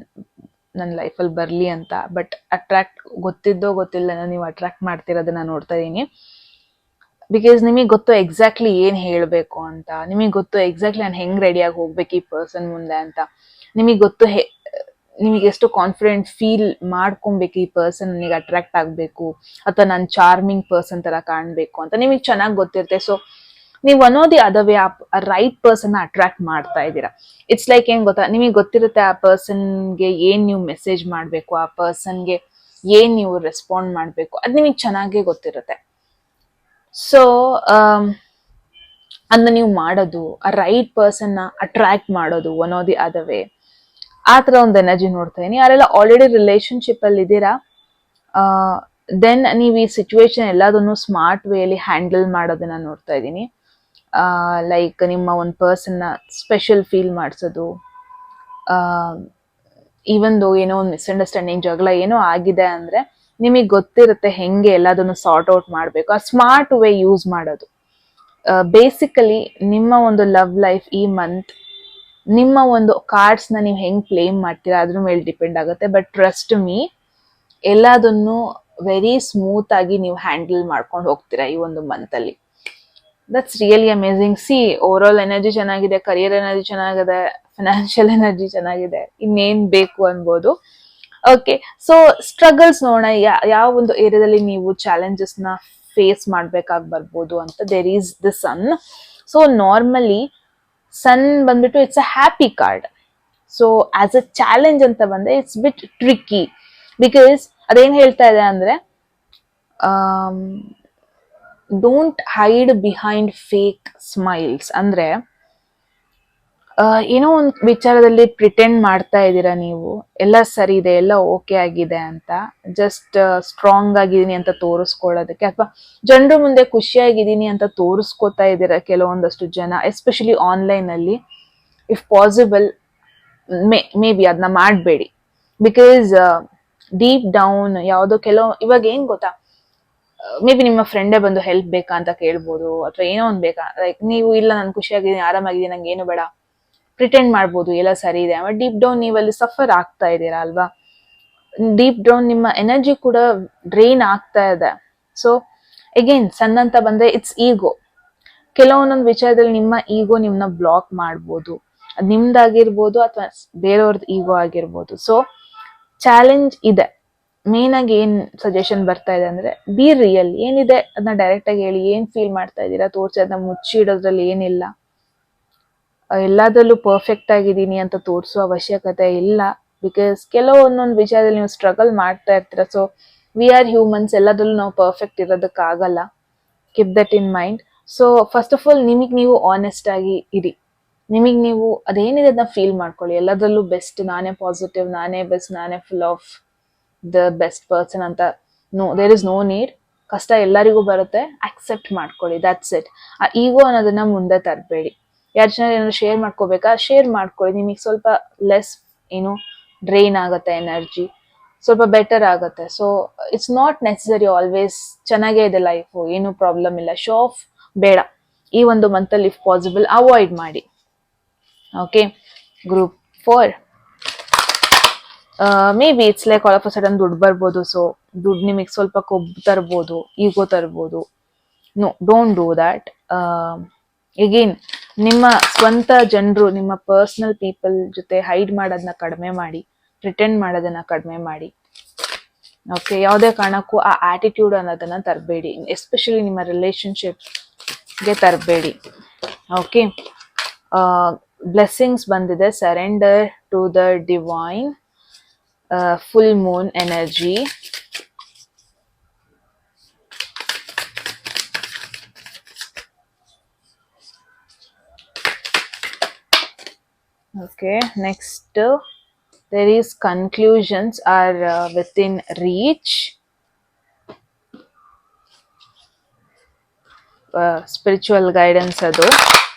[SPEAKER 1] ನನ್ನ ಲೈಫಲ್ಲಿ ಬರಲಿ ಅಂತ. ಬಟ್ ಅಟ್ರಾಕ್ಟ್ ಗೊತ್ತಿದ್ದೋ ಗೊತ್ತಿಲ್ಲ ನೀವು ಅಟ್ರಾಕ್ಟ್ ಮಾಡ್ತಿರೋದನ್ನ ನೋಡ್ತಾ ಇದೀನಿ. ಬಿಕಾಸ್ ನಿಮಗೆ ಗೊತ್ತು ಎಕ್ಸಾಕ್ಟ್ಲಿ ಏನ್ ಹೇಳಬೇಕು ಅಂತ. ನಿಮಗೆ ಗೊತ್ತು ಎಕ್ಸಾಕ್ಟ್ಲಿ ನಾನು ಹೆಂಗ್ ರೆಡಿಯಾಗಿ ಹೋಗ್ಬೇಕು ಈ ಪರ್ಸನ್ ಮುಂದೆ ಅಂತ. ನಿಮಗೆ ಗೊತ್ತು ನಿಮಗೆ ಎಷ್ಟು ಕಾನ್ಫಿಡೆಂಟ್ ಫೀಲ್ ಮಾಡ್ಕೊಬೇಕು ಈ ಪರ್ಸನ್ ನನಗೆ ಅಟ್ರಾಕ್ಟ್ ಆಗಬೇಕು, ಅಥವಾ ನಾನು ಚಾರ್ಮಿಂಗ್ ಪರ್ಸನ್ ತರ ಕಾಣಬೇಕು ಅಂತ ನಿಮಗೆ ಚೆನ್ನಾಗಿ ಗೊತ್ತಿರುತ್ತೆ. ಸೊ ನೀವು ಅನ್ನೋದಿ ಅದವೇ ಆ ರೈಟ್ ಪರ್ಸನ್ ಅಟ್ರಾಕ್ಟ್ ಮಾಡ್ತಾ ಇದ್ದೀರಾ. ಇಟ್ಸ್ ಲೈಕ್ ಏನ್ ಗೊತ್ತಾ, ನಿಮಗೆ ಗೊತ್ತಿರುತ್ತೆ ಆ ಪರ್ಸನ್ಗೆ ಏನ್ ನೀವು ಮೆಸೇಜ್ ಮಾಡಬೇಕು, ಆ ಪರ್ಸನ್ಗೆ ಏನ್ ನೀವು ರೆಸ್ಪಾಂಡ್ ಮಾಡಬೇಕು, ಅದು ನಿಮಗೆ ಚೆನ್ನಾಗೇ ಗೊತ್ತಿರುತ್ತೆ. ಸೊ ಅದನ್ನ ನೀವು ಮಾಡೋದು, ಆ ರೈಟ್ ಪರ್ಸನ್ನ ಅಟ್ರಾಕ್ಟ್ ಮಾಡೋದು, one or the other way, ಆ ತರ ಒಂದು ಎನರ್ಜಿ ನೋಡ್ತಾ ಇದೀನಿ. ಯಾರೆಲ್ಲ ಆಲ್ರೆಡಿ ರಿಲೇಶನ್ಶಿಪ್ ಅಲ್ಲಿ ಇದ್ದೀರಾ, ದೆನ್ ನೀವು ಈ ಸಿಚುವೇಶನ್ ಎಲ್ಲದನ್ನು ಸ್ಮಾರ್ಟ್ ವೇಲಿ ಹ್ಯಾಂಡಲ್ ಮಾಡೋದನ್ನ ನೋಡ್ತಾ ಇದ್ದೀನಿ. ಲೈಕ್ ನಿಮ್ಮ ಒಂದು ಪರ್ಸನ್ನ ಸ್ಪೆಷಲ್ ಫೀಲ್ ಮಾಡಿಸೋದು, ಈವನ್ ದೋ ಏನೋ ಒಂದು ಮಿಸ್ಅಂಡರ್ಸ್ಟ್ಯಾಂಡಿಂಗ್, ಜಗಳ ಏನೋ ಆಗಿದೆ ಅಂದ್ರೆ ನಿಮಗೆ ಗೊತ್ತಿರುತ್ತೆ ಹೆಂಗೆ ಎಲ್ಲದನ್ನು ಸಾರ್ಟ್ ಔಟ್ ಮಾಡಬೇಕು, ಆ ಸ್ಮಾರ್ಟ್ ವೇ ಯೂಸ್ ಮಾಡೋದು. ಬೇಸಿಕಲಿ ನಿಮ್ಮ ಒಂದು ಲವ್ ಲೈಫ್ ಈ ಮಂತ್ ನಿಮ್ಮ ಒಂದು ಕಾರ್ಡ್ಸ್ನ ನೀವು ಹೆಂಗ್ ಪ್ಲೇಮ್ ಮಾಡ್ತೀರಾ ಅದ್ರ ಮೇಲೆ ಡಿಪೆಂಡ್ ಆಗುತ್ತೆ. ಬಟ್ ಟ್ರಸ್ಟ್ ಮೀ, ಎಲ್ಲದನ್ನು ವೆರಿ ಸ್ಮೂತ್ ಆಗಿ ನೀವು ಹ್ಯಾಂಡಲ್ ಮಾಡ್ಕೊಂಡು ಹೋಗ್ತೀರಾ ಈ ಒಂದು ಮಂತ್ ಅಲ್ಲಿ. That's really amazing. C, over all energy ಚೆನ್ನಾಗಿದೆ, ಕರಿಯರ್ ಎನರ್ಜಿ ಚೆನ್ನಾಗಿದೆ, ಫಿನಾನ್ಷಿಯಲ್ ಎನರ್ಜಿ ಚೆನ್ನಾಗಿದೆ, ಇನ್ನೇನ್ ಬೇಕು ಅನ್ಬೋದು. ಓಕೆ, ಸೊ ಸ್ಟ್ರಗಲ್ಸ್ ನೋಡೋಣ. ಯಾವ ಒಂದು ಏರಿಯಾದಲ್ಲಿ ನೀವು ಚಾಲೆಂಜಸ್ ನ ಫೇಸ್ ಮಾಡ್ಬೇಕಾಗಿ ಬರ್ಬೋದು ಅಂತ. There is the sun. So normally sun ಬಂದ್ಬಿಟ್ಟು it's a happy card. So as a challenge ಅಂತ ಬಂದ್ರೆ ಇಟ್ಸ್ ಬಿಟ್ ಟ್ರಿಕ್ಕಿ. ಬಿಕಾಸ್ ಅದೇನ್ ಹೇಳ್ತಾ ಇದೆ ಅಂದ್ರೆ, don't hide behind fake smiles. ಅಂದ್ರೆ ಏನೋ ಒಂದು ವಿಚಾರದಲ್ಲಿ ಪ್ರಿಟೆಂಡ್ ಮಾಡ್ತಾ ಇದ್ದೀರಾ ನೀವು, ಎಲ್ಲ ಸರಿ ಇದೆ, ಎಲ್ಲ ಓಕೆ ಆಗಿದೆ ಅಂತ, ಜಸ್ಟ್ ಸ್ಟ್ರಾಂಗ್ ಆಗಿದ್ದೀನಿ ಅಂತ ತೋರಿಸ್ಕೊಳ್ಳೋದಕ್ಕೆ, ಅಥವಾ ಜನರ ಮುಂದೆ ಖುಷಿಯಾಗಿದ್ದೀನಿ ಅಂತ ತೋರಿಸ್ಕೊತಾ ಇದ್ದೀರಾ ಕೆಲವೊಂದಷ್ಟು ಜನ, ಎಸ್ಪೆಷಲಿ ಆನ್ಲೈನ್ ಅಲ್ಲಿ. ಇಫ್ ಪಾಸಿಬಲ್ ಮೇ ಬಿ ಅದನ್ನ ಮಾಡಬೇಡಿ. ಬಿಕಾಸ್ ಡೀಪ್ ಡೌನ್ ಯಾವುದೋ ಇವಾಗ ಏನ್ ಗೊತ್ತಾ, ಮೇ ಬಿ ನಿಮ್ಮ ಫ್ರೆಂಡೇ ಬಂದು ಹೆಲ್ಪ್ ಬೇಕಾ ಅಂತ ಕೇಳ್ಬೋದು, ಅಥವಾ ಏನೋ ಒಂದು ಬೇಕಾ, ಲೈಕ್ ನೀವು ಇಲ್ಲ ನಾನು ಖುಷಿಯಾಗಿದ್ದೀನಿ, ಆರಾಮಾಗಿದ್ದೀನಿ, ನಂಗೆ ಏನು ಬೇಡ, ಪ್ರಿಟೆಂಡ್ ಮಾಡ್ಬೋದು ಎಲ್ಲ ಸರಿ ಇದೆ. ಬಟ್ ಡೀಪ್ ಡೌನ್ ನೀವಲ್ಲಿ ಸಫರ್ ಆಗ್ತಾ ಇದ್ದೀರಾ ಅಲ್ವಾ. ಡೀಪ್ ಡೌನ್ ನಿಮ್ಮ ಎನರ್ಜಿ ಕೂಡ ಡ್ರೈನ್ ಆಗ್ತಾ ಇದೆ. ಸೊ ಅಗೇನ್ ಸನ್ ಅಂತ ಬಂದ್ರೆ ಇಟ್ಸ್ ಈಗೋ. ಕೆಲವೊಂದೊಂದು ವಿಚಾರದಲ್ಲಿ ನಿಮ್ಮ ಈಗೋ ನಿಮ್ನ ಬ್ಲಾಕ್ ಮಾಡ್ಬೋದು. ಅದು ನಿಮ್ದಾಗಿರ್ಬೋದು ಅಥವಾ ಬೇರೆಯವ್ರದ್ದು ಈಗೋ ಆಗಿರ್ಬೋದು. ಸೊ ಚಾಲೆಂಜ್ ಇದೆ. ಮೇನ್ ಆಗಿ ಏನ್ ಸಜೆಷನ್ ಬರ್ತಾ ಇದೆ ಅಂದ್ರೆ, ಬಿ ರಿಯಲ್. ಏನಿದೆ ಅದನ್ನ ಡೈರೆಕ್ಟ್ ಆಗಿ ಹೇಳಿ. ಏನ್ ಫೀಲ್ ಮಾಡ್ತಾ ಇದ್ದೀರಾ ತೋರಿಸಿ, ಅದನ್ನ ಮುಚ್ಚಿಡೋದ್ರಲ್ಲಿ ಏನಿಲ್ಲ. ಎಲ್ಲದರಲ್ಲೂ ಪರ್ಫೆಕ್ಟ್ ಆಗಿದ್ದೀನಿ ಅಂತ ತೋರಿಸೋ ಅವಶ್ಯಕತೆ ಇಲ್ಲ. ಬಿಕಾಸ್ ಕೆಲವೊಂದೊಂದು ವಿಚಾರದಲ್ಲಿ ನೀವು ಸ್ಟ್ರಗಲ್ ಮಾಡ್ತಾ ಇರ್ತೀರ. ಸೊ ವಿ ಆರ್ ಹ್ಯೂಮನ್ಸ್, ಎಲ್ಲದರಲ್ಲೂ ನಾವು ಪರ್ಫೆಕ್ಟ್ ಇರೋದಕ್ಕಾಗಲ್ಲ. Keep that in mind. So first of all ನಿಮಗೆ ನೀವು ಆನೆಸ್ಟ್ ಆಗಿ ಇರಿ. ನಿಮಗೆ ನೀವು ಅದೇನಿದೆ ಅದನ್ನ ಫೀಲ್ ಮಾಡ್ಕೊಳ್ಳಿ. ಎಲ್ಲದರಲ್ಲೂ ಬೆಸ್ಟ್, ನಾನೇ ಪಾಸಿಟಿವ್, ನಾನೇ ಬೆಸ್ಟ್, ನಾನೇ full of the best person ಅಂತ. There is no need. ಕಷ್ಟ ಎಲ್ಲರಿಗೂ ಬರುತ್ತೆ, ಅಕ್ಸೆಪ್ಟ್ ಮಾಡ್ಕೊಳ್ಳಿ, ದಟ್ಸ್ ಇಟ್. ಆ ಈಗೋ ಅನ್ನೋದನ್ನ ಮುಂದೆ ತರಬೇಡಿ. ಯಾರು ಜನ ಏನಾದ್ರು ಶೇರ್ ಮಾಡ್ಕೋಬೇಕಾ, ಶೇರ್ ಮಾಡ್ಕೊಳ್ಳಿ. ನಿಮಗೆ ಸ್ವಲ್ಪ ಲೆಸ್ ಡ್ರೈನ್ ಆಗುತ್ತೆ ಎನರ್ಜಿ, ಸ್ವಲ್ಪ ಬೆಟರ್ ಆಗುತ್ತೆ. So it's not necessary always ಚೆನ್ನಾಗೇ ಇದೆ ಲೈಫು, ಏನು ಪ್ರಾಬ್ಲಮ್ ಇಲ್ಲ, ಶೋ ಆಫ್ ಬೇಡ. ಈ ಒಂದು ಮಂತಲ್ಲಿ ಇಫ್ ಪಾಸಿಬಲ್ ಅವಾಯ್ಡ್ ಮಾಡಿ. Okay, group 4. May be it's like all of a sudden ದುಡ್ಡು ಬರ್ಬೋದು. ಸೊ ದುಡ್ಡು ನಿಮಗೆ ಸ್ವಲ್ಪ ಕೊಬ್ಬು ತರ್ಬೋದು, ಈಗೋ ತರ್ಬೋದು. No, don't do that. Again ನಿಮ್ಮ ಸ್ವಂತ ಜನರು, ನಿಮ್ಮ ಪರ್ಸನಲ್ ಪೀಪಲ್ ಜೊತೆ ಹೈಡ್ ಮಾಡೋದನ್ನ ಕಡಿಮೆ ಮಾಡಿ, ಪ್ರಿಟೆಂಡ್ ಮಾಡೋದನ್ನ ಕಡಿಮೆ ಮಾಡಿ. ಓಕೆ, ಯಾವುದೇ ಕಾರಣಕ್ಕೂ ಆ ಆಟಿಟ್ಯೂಡ್ ಅನ್ನೋದನ್ನ ತರಬೇಡಿ. ಎಸ್ಪೆಷಲಿ ನಿಮ್ಮ ರಿಲೇಶನ್ಶಿಪ್ಗೆ ತರಬೇಡಿ. ಓಕೆ, ಬ್ಲೆಸ್ಸಿಂಗ್ಸ್ ಬಂದಿದೆ. Surrender to the divine, full moon energy, Okay, next, there is conclusions are within reach. Spiritual guidance adu.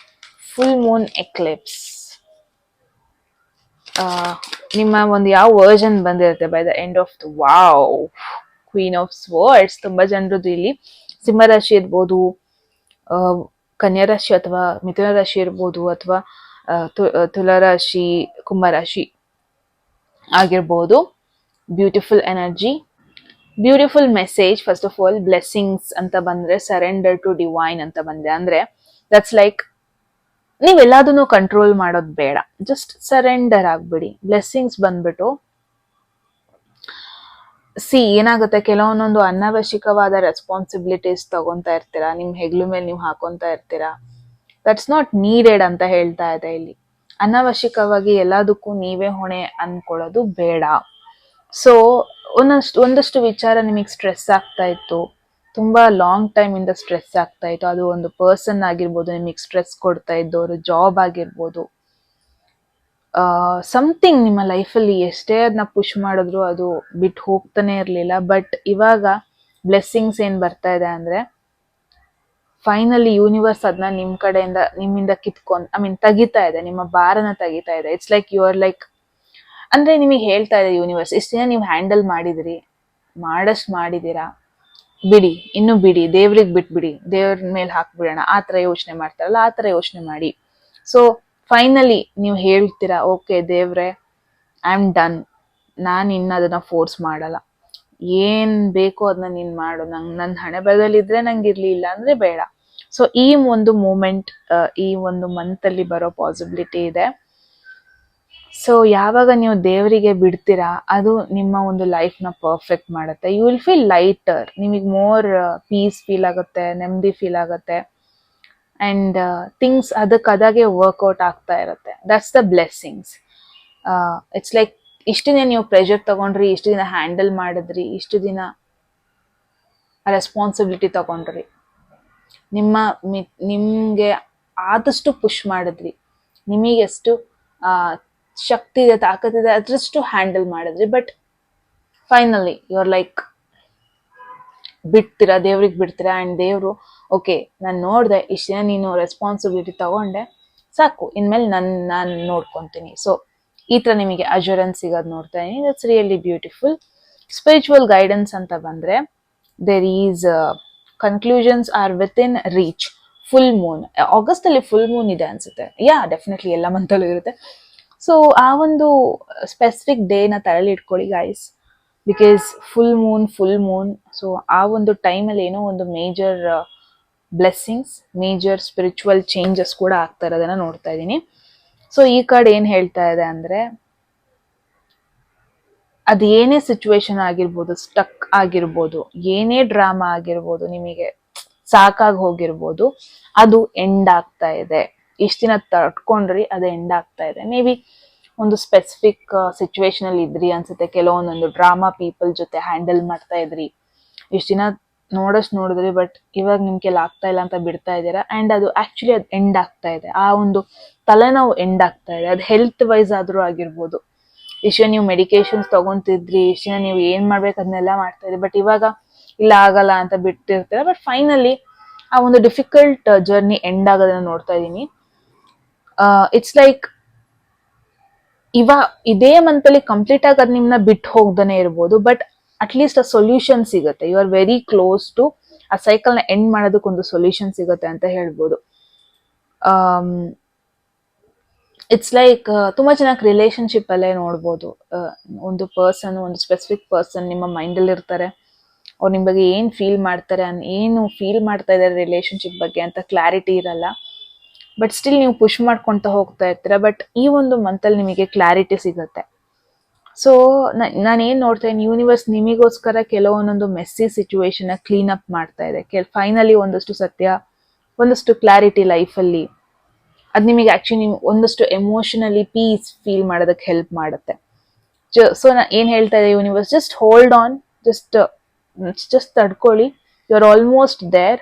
[SPEAKER 1] Full moon eclipse. ನಿಮ್ಮ ಒಂದು ಯಾವ ವರ್ಜನ್ ಬಂದಿರುತ್ತೆ by the end of the wow queen of swords. ತುಂಬಾ ಜನರದ್ದು ಇಲ್ಲಿ ಸಿಂಹ ರಾಶಿ ಇರ್ಬೋದು, ಆ, ಕನ್ಯಾ ರಾಶಿ ಅಥವಾ ಮಿಥುನ ರಾಶಿ ಇರ್ಬೋದು, ಅಥವಾ ತುಲಾರಾಶಿ, ಕುಂಭರಾಶಿ ಆಗಿರ್ಬೋದು. Beautiful energy, beautiful message. First of all blessings ಅಂತ ಬಂದ್ರೆ ಸರೆಂಡರ್ ಟು ಡಿವೈನ್ ಅಂತ ಬಂದ್ರೆ, ಅಂದ್ರೆ ದಟ್ಸ್ ಲೈಕ್ ನೀವೆಲ್ಲದನ್ನು ಕಂಟ್ರೋಲ್ ಮಾಡೋದು ಬೇಡ, ಜಸ್ಟ್ ಸರೆಂಡರ್ ಆಗ್ಬಿಡಿ. ಬ್ಲೆಸ್ಸಿಂಗ್ಸ್ ಬಂದ್ಬಿಟ್ಟು ಏನಾಗುತ್ತೆ, ಕೆಲವೊಂದೊಂದು ಅನವಶ್ಯಕವಾದ ರೆಸ್ಪಾನ್ಸಿಬಿಲಿಟೀಸ್ ತಗೊಂತಾ ಇರ್ತೀರಾ, ನಿಮ್ ಹೆಗ್ಲು ಮೇಲೆ ನೀವು ಹಾಕೊಂತಾ ಇರ್ತೀರಾ. ದಟ್ಸ್ ನಾಟ್ ನೀಡೆಡ್ ಅಂತ ಹೇಳ್ತಾ ಇದೆ ಇಲ್ಲಿ. ಅನವಶ್ಯಕವಾಗಿ ಎಲ್ಲದಕ್ಕೂ ನೀವೇ ಹೊಣೆ ಅನ್ಕೊಳ್ಳೋದು ಬೇಡ. ಸೊ ಒಂದಷ್ಟು ವಿಚಾರ ನಿಮಗೆ ಸ್ಟ್ರೆಸ್ ಆಗ್ತಾ ಇತ್ತು, ತುಂಬಾ ಲಾಂಗ್ ಟೈಮ್ ಇಂದ ಸ್ಟ್ರೆಸ್ ಆಗ್ತಾ ಇತ್ತು, ಅದು ಒಂದು ಪರ್ಸನ್ ಆಗಿರ್ಬೋದು, ನಿಮಗೆ ಸ್ಟ್ರೆಸ್ ಕೊಡ್ತಾ ಇದ್ದವರು, ಜಾಬ್ ಆಗಿರ್ಬೋದು, ಸಮಥಿಂಗ್ ನಿಮ್ಮ ಲೈಫಲ್ಲಿ ಎಷ್ಟೇ ಅದನ್ನ ಪುಷ್ ಮಾಡಿದ್ರು ಅದು ಬಿಟ್ಟು ಹೋಗ್ತಾನೆ ಇರಲಿಲ್ಲ. ಬಟ್ ಇವಾಗ ಬ್ಲೆಸ್ಸಿಂಗ್ಸ್ ಏನ್ ಬರ್ತಾ ಇದೆ ಅಂದ್ರೆ, ಫೈನಲಿ ಯೂನಿವರ್ಸ್ ಅದನ್ನ ನಿಮ್ ಕಡೆಯಿಂದ ನಿಮ್ಮಿಂದ ತೆಗಿತಾ ಇದೆ, ನಿಮ್ಮ ಭಾರನ ತೆಗಿತಾ ಇದೆ. It's like you are like, ಅಂದ್ರೆ ನಿಮಗೆ ಹೇಳ್ತಾ ಇದೆ ಯೂನಿವರ್ಸ್, ಇಷ್ಟು ದಿನ ನೀವು ಹ್ಯಾಂಡಲ್ ಮಾಡಿದಿರಿ, ಮಾಡಿದೀರಾ, ಬಿಡಿ, ಇನ್ನು ಬಿಡಿ, ದೇವ್ರಿಗೆ ಬಿಟ್ಬಿಡಿ, ದೇವ್ರ ಮೇಲೆ ಹಾಕ್ಬಿಡೋಣ, ಆ ಥರ ಯೋಚನೆ ಮಾಡ್ತಾರಲ್ಲ, ಆ ಥರ ಯೋಚನೆ ಮಾಡಿ. ಸೊ ಫೈನಲಿ ನೀವು ಹೇಳ್ತೀರಾ, ಓಕೆ ದೇವ್ರೆ, ಐ ಆಮ್ ಡನ್, ನಾನು ಇನ್ನು ಅದನ್ನ ಫೋರ್ಸ್ ಮಾಡಲ್ಲ, ಏನ್ ಬೇಕೋ ಅದನ್ನ ನೀನ್ ಮಾಡು, ನನ್ನ ಹಣೆ ಬರದಲ್ಲಿದ್ರೆ ನಂಗೆ ಇರ್ಲಿಲ್ಲ ಅಂದ್ರೆ ಬೇಡ. ಸೊ ಈ ಒಂದು ಮೂಮೆಂಟ್, ಈ ಒಂದು ಮಂತ್ ಅಲ್ಲಿ ಬರೋ ಪಾಸಿಬಿಲಿಟಿ ಇದೆ. ಸೊ ಯಾವಾಗ ನೀವು ದೇವರಿಗೆ ಬಿಡ್ತೀರಾ, ಅದು ನಿಮ್ಮ ಒಂದು ಲೈಫ್ನ ಪರ್ಫೆಕ್ಟ್ ಮಾಡುತ್ತೆ. ಯು ವಿಲ್ ಫೀಲ್ ಲೈಟರ್, ನಿಮಗೆ ಮೋರ್ ಪೀಸ್ ಫೀಲ್ ಆಗುತ್ತೆ, ನೆಮ್ಮದಿ ಫೀಲ್ ಆಗುತ್ತೆ, ಅಂಡ್ ಥಿಂಗ್ಸ್ ಅದಕ್ಕೆ ವರ್ಕ್ಔಟ್ ಆಗ್ತಾ ಇರುತ್ತೆ. That's the blessings. It's like ಇಷ್ಟು ದಿನ ನೀವು ಪ್ರೆಷರ್ ತಗೊಂಡ್ರಿ, ಇಷ್ಟು ದಿನ ಹ್ಯಾಂಡಲ್ ಮಾಡಿದ್ರಿ, ಇಷ್ಟು ದಿನ ರೆಸ್ಪಾನ್ಸಿಬಿಲಿಟಿ ತಗೊಂಡ್ರಿ, ನಿಮ್ಗೆ ಆದಷ್ಟು ಪುಷ್ ಮಾಡಿದ್ರಿ, ನಿಮಗೆ ಎಷ್ಟು ಶಕ್ತಿ ಇದೆ, ತಾಕತ್ತಿದೆ, ಅದರಷ್ಟು ಹ್ಯಾಂಡಲ್ ಮಾಡಿದ್ರಿ. But finally you are like ಬಿಡ್ತೀರಾ, ದೇವ್ರಿಗೆ ಬಿಡ್ತೀರಾ. ಅಂಡ್ ದೇವ್ರು, ಓಕೆ ನಾನು ನೋಡ್ದೆ, ಇಷ್ಟು ದಿನ ನೀನು ರೆಸ್ಪಾನ್ಸಿಬಿಲಿಟಿ ತಗೊಂಡೆ, ಸಾಕು, ಇನ್ಮೇಲೆ ನಾನು ನೋಡ್ಕೊಂತೀನಿ. ಸೊ ಈ ತರ ನಿಮಗೆ ಅಜುರೆನ್ಸ್ ಸಿಗೋದು ನೋಡ್ತಾ ಇದೀನಿ. That's really beautiful. Spiritual guidance ಅಂತ ಬಂದ್ರೆ, there is conclusions are within reach. Full moon, August ಅಲ್ಲಿ ಫುಲ್ ಮೂನ್ ಇದೆ ಅನ್ಸುತ್ತೆ. ಡೆಫಿನೆಟ್ಲಿ ಎಲ್ಲ ಮಂತಲ್ಲೂ ಇರುತ್ತೆ. ಸೊ ಆ ಒಂದು ಸ್ಪೆಸಿಫಿಕ್ ಡೇನ ತಲೆಯಲ್ಲಿ ಇಟ್ಕೊಳ್ಳಿ guys, because full Moon. So ಆ ಒಂದು ಟೈಮಲ್ಲಿ ಏನೋ ಒಂದು major blessings, major spiritual changes ಕೂಡ ಆಗ್ತಾ ಇರೋದನ್ನ ನೋಡ್ತಾ ಇದ್ದೀನಿ. ಸೊ ಈ ಕಾರ್ಡ್ ಏನ್ ಹೇಳ್ತಾ ಇದೆ ಅಂದ್ರೆ, ಅದೇನೇ ಸಿಚುವೇಶನ್ ಆಗಿರ್ಬೋದು, ಸ್ಟಕ್ ಆಗಿರ್ಬೋದು, ಏನೇ ಡ್ರಾಮಾ ಆಗಿರ್ಬೋದು, ನಿಮಗೆ ಸಾಕಾಗಿ ಹೋಗಿರ್ಬೋದು, ಅದು ಎಂಡ್ ಆಗ್ತಾ ಇದೆ. ಇಷ್ಟ ದಿನ ತಡ್ಕೊಂಡ್ರಿ, ಅದು ಎಂಡ್ ಆಗ್ತಾ ಇದೆ. ಮೇ ಬಿ ಒಂದು ಸ್ಪೆಸಿಫಿಕ್ ಸಿಚುವೇಶನ್ ಅಲ್ಲಿ ಇದ್ರಿ ಅನ್ಸುತ್ತೆ, ಕೆಲವೊಂದೊಂದು ಡ್ರಾಮಾ ಪೀಪಲ್ ಜೊತೆ ಹ್ಯಾಂಡಲ್ ಮಾಡ್ತಾ ಇದ್ರಿ, ಇಷ್ಟ ದಿನ ನೋಡಿದ್ರಿ, ಬಟ್ ಇವಾಗ ನಿಮ್ ಕೆಲ ಆಗ್ತಾ ಇಲ್ಲ ಅಂತ ಬಿಡ್ತಾ ಇದ್ದೀರಾ. ಅಂಡ್ ಅದು ಆಕ್ಚುಲಿ ಅದು ಎಂಡ್ ಆಗ್ತಾ ಇದೆ, ಆ ಒಂದು ತಲೆನೋವು ಎಂಡ್ ಆಗ್ತಾ ಇದೆ. ಅದು ಹೆಲ್ತ್ ವೈಸ್ ಆದ್ರೂ ಆಗಿರ್ಬೋದು. ಇಷ್ಟ ನೀವು ಮೆಡಿಕೇಶನ್ಸ್ ತಗೊಂತಿದ್ರಿ, ಇಷ್ಟ ದಿನ ನೀವು ಏನ್ ಮಾಡ್ಬೇಕು ಅದನ್ನೆಲ್ಲ ಮಾಡ್ತಾ ಇದ್ರಿ, ಬಟ್ ಇವಾಗ ಇಲ್ಲ ಆಗಲ್ಲ ಅಂತ ಬಿಟ್ಟಿರ್ತೀರ. ಬಟ್ ಫೈನಲಿ ಆ ಒಂದು ಡಿಫಿಕಲ್ಟ್ ಜರ್ನಿ ಎಂಡ್ ಆಗೋದನ್ನ ನೋಡ್ತಾ ಇದ್ದೀನಿ. ಇಟ್ಸ್ ಲೈಕ್ ಇದೇ ಮಂತ್ ಅಲ್ಲಿ ಕಂಪ್ಲೀಟ್ ಆಗಿ ಅದ್ ನಿಮ್ನ ಬಿಟ್ಟು ಹೋಗ್ದಾನೆ ಇರ್ಬೋದು, ಬಟ್ ಅಟ್ಲೀಸ್ಟ್ ಆ ಸೊಲ್ಯೂಷನ್ ಸಿಗುತ್ತೆ. You are very close to ಆ ಸೈಕಲ್ ನ ಎಂಡ್ ಮಾಡೋದಕ್ಕೊಂದು ಸೊಲ್ಯೂಷನ್ ಸಿಗುತ್ತೆ ಅಂತ ಹೇಳ್ಬೋದು. ಇಟ್ಸ್ ಲೈಕ್ ತುಂಬಾ ಚೆನ್ನಾಗಿ ರಿಲೇಶನ್ಶಿಪ್ ಅಲ್ಲೇ ನೋಡ್ಬೋದು. ಒಂದು ಪರ್ಸನ್, ಒಂದು ಸ್ಪೆಸಿಫಿಕ್ ಪರ್ಸನ್ ನಿಮ್ಮ ಮೈಂಡ್ ಅಲ್ಲಿ ಇರ್ತಾರೆ. ಅವ್ರು ನಿಮ್ ಬಗ್ಗೆ ಏನ್ ಫೀಲ್ ಮಾಡ್ತಾರೆ, ಏನು ಫೀಲ್ ಮಾಡ್ತಾ ಇದಾರೆ ರಿಲೇಶನ್ಶಿಪ್ ಬಗ್ಗೆ ಅಂತ ಕ್ಲಾರಿಟಿ ಇರಲ್ಲ. ಬಟ್ ಸ್ಟಿಲ್ ನೀವು ಪುಷ್ ಮಾಡ್ಕೊಂತ ಹೋಗ್ತಾ ಇರ್ತೀರ. ಬಟ್ ಈ ಒಂದು ಮಂತ್ ಅಲ್ಲಿ ನಿಮಗೆ ಕ್ಲಾರಿಟಿ ಸಿಗುತ್ತೆ. ಸೊ ನಾನೇನ್ ನೋಡ್ತಾ ಇದ್ದೀನಿ, ಯೂನಿವರ್ಸ್ ನಿಮಗೋಸ್ಕರ ಕೆಲವೊಂದೊಂದು ಮೆಸ್ಸಿ ಸಿಚುವೇಶನ್ ಕ್ಲೀನ್ ಅಪ್ ಮಾಡ್ತಾ ಇದೆ. ಫೈನಲಿ ಒಂದಷ್ಟು ಸತ್ಯ, ಒಂದಷ್ಟು ಕ್ಲಾರಿಟಿ ಲೈಫಲ್ಲಿ, ಅದು ನಿಮಗೆ ಆಕ್ಚುಲಿ ಒಂದಷ್ಟು ಎಮೋಷನಲಿ ಪೀಸ್ ಫೀಲ್ ಮಾಡೋದಕ್ಕೆ ಹೆಲ್ಪ್ ಮಾಡುತ್ತೆ. ಸೊ ಏನ್ ಹೇಳ್ತಾ ಇದೆ universe, just hold on, just ತಡ್ಕೊಳ್ಳಿ, ಯು ಆರ್ ಆಲ್ಮೋಸ್ಟ್ ದೇರ್.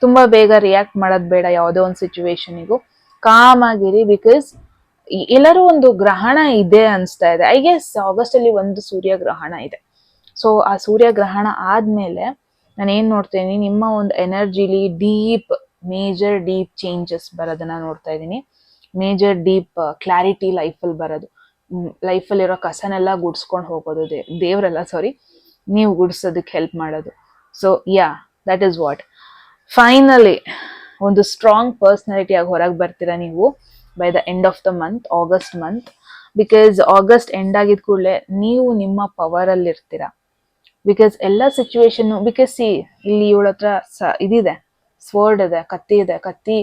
[SPEAKER 1] ತುಂಬಾ ಬೇಗ ರಿಯಾಕ್ಟ್ ಮಾಡೋದು ಬೇಡ ಯಾವುದೋ ಒಂದು ಸಿಚುವೇಶನಿಗೂ, ಕಾಮ್ ಆಗಿರಿ. ಬಿಕಾಸ್ ಎಲ್ಲರೂ ಒಂದು ಗ್ರಹಣ ಇದೆ ಅನ್ಸ್ತಾ ಇದೆ. ಐ ಗೆಸ್ ಆಗಸ್ಟ್ ಅಲ್ಲಿ ಒಂದು ಸೂರ್ಯ ಗ್ರಹಣ ಇದೆ. ಸೊ ಆ ಸೂರ್ಯ ಗ್ರಹಣ ಆದ್ಮೇಲೆ ನಾನು ಏನ್ ನೋಡ್ತೀನಿ, ನಿಮ್ಮ ಒಂದು ಎನರ್ಜಿಲಿ ಮೇಜರ್ ಡೀಪ್ ಚೇಂಜಸ್ ಬರೋದನ್ನ ನೋಡ್ತಾ ಇದ್ದೀನಿ. ಮೇಜರ್ ಡೀಪ್ ಕ್ಲಾರಿಟಿ ಲೈಫಲ್ಲಿ ಬರೋದು, ಲೈಫಲ್ಲಿರೋ ಕಸನೆಲ್ಲ ಗುಡ್ಸ್ಕೊಂಡು ಹೋಗೋದು, ದೇವ್ರಲ್ಲ ಸಾರಿ, ನೀವು ಗುಡ್ಸೋದಕ್ಕೆ ಹೆಲ್ಪ್ ಮಾಡೋದು. So that is what. Finally ಒಂದು ಸ್ಟ್ರಾಂಗ್ ಪರ್ಸ್ನಾಲಿಟಿ ಆಗಿ ಹೊರಗೆ ಬರ್ತೀರಾ ನೀವು by the end of the month, August month. Because August end ಆಗಿದ ಕೂಡಲೇ ನೀವು ನಿಮ್ಮ ಪವರ್ ಅಲ್ಲಿ ಇರ್ತೀರಾ. ಬಿಕಾಸ್ ಎಲ್ಲ ಸಿಚುವೇಶನ್, ಬಿಕಾಸ್ ಇಲ್ಲಿ ಇವಳ ಹತ್ರ ಇದಿದೆ, ಸ್ವರ್ಡ್ ಇದೆ, ಕತ್ತಿ ಇದೆ, ಕತ್ತಿ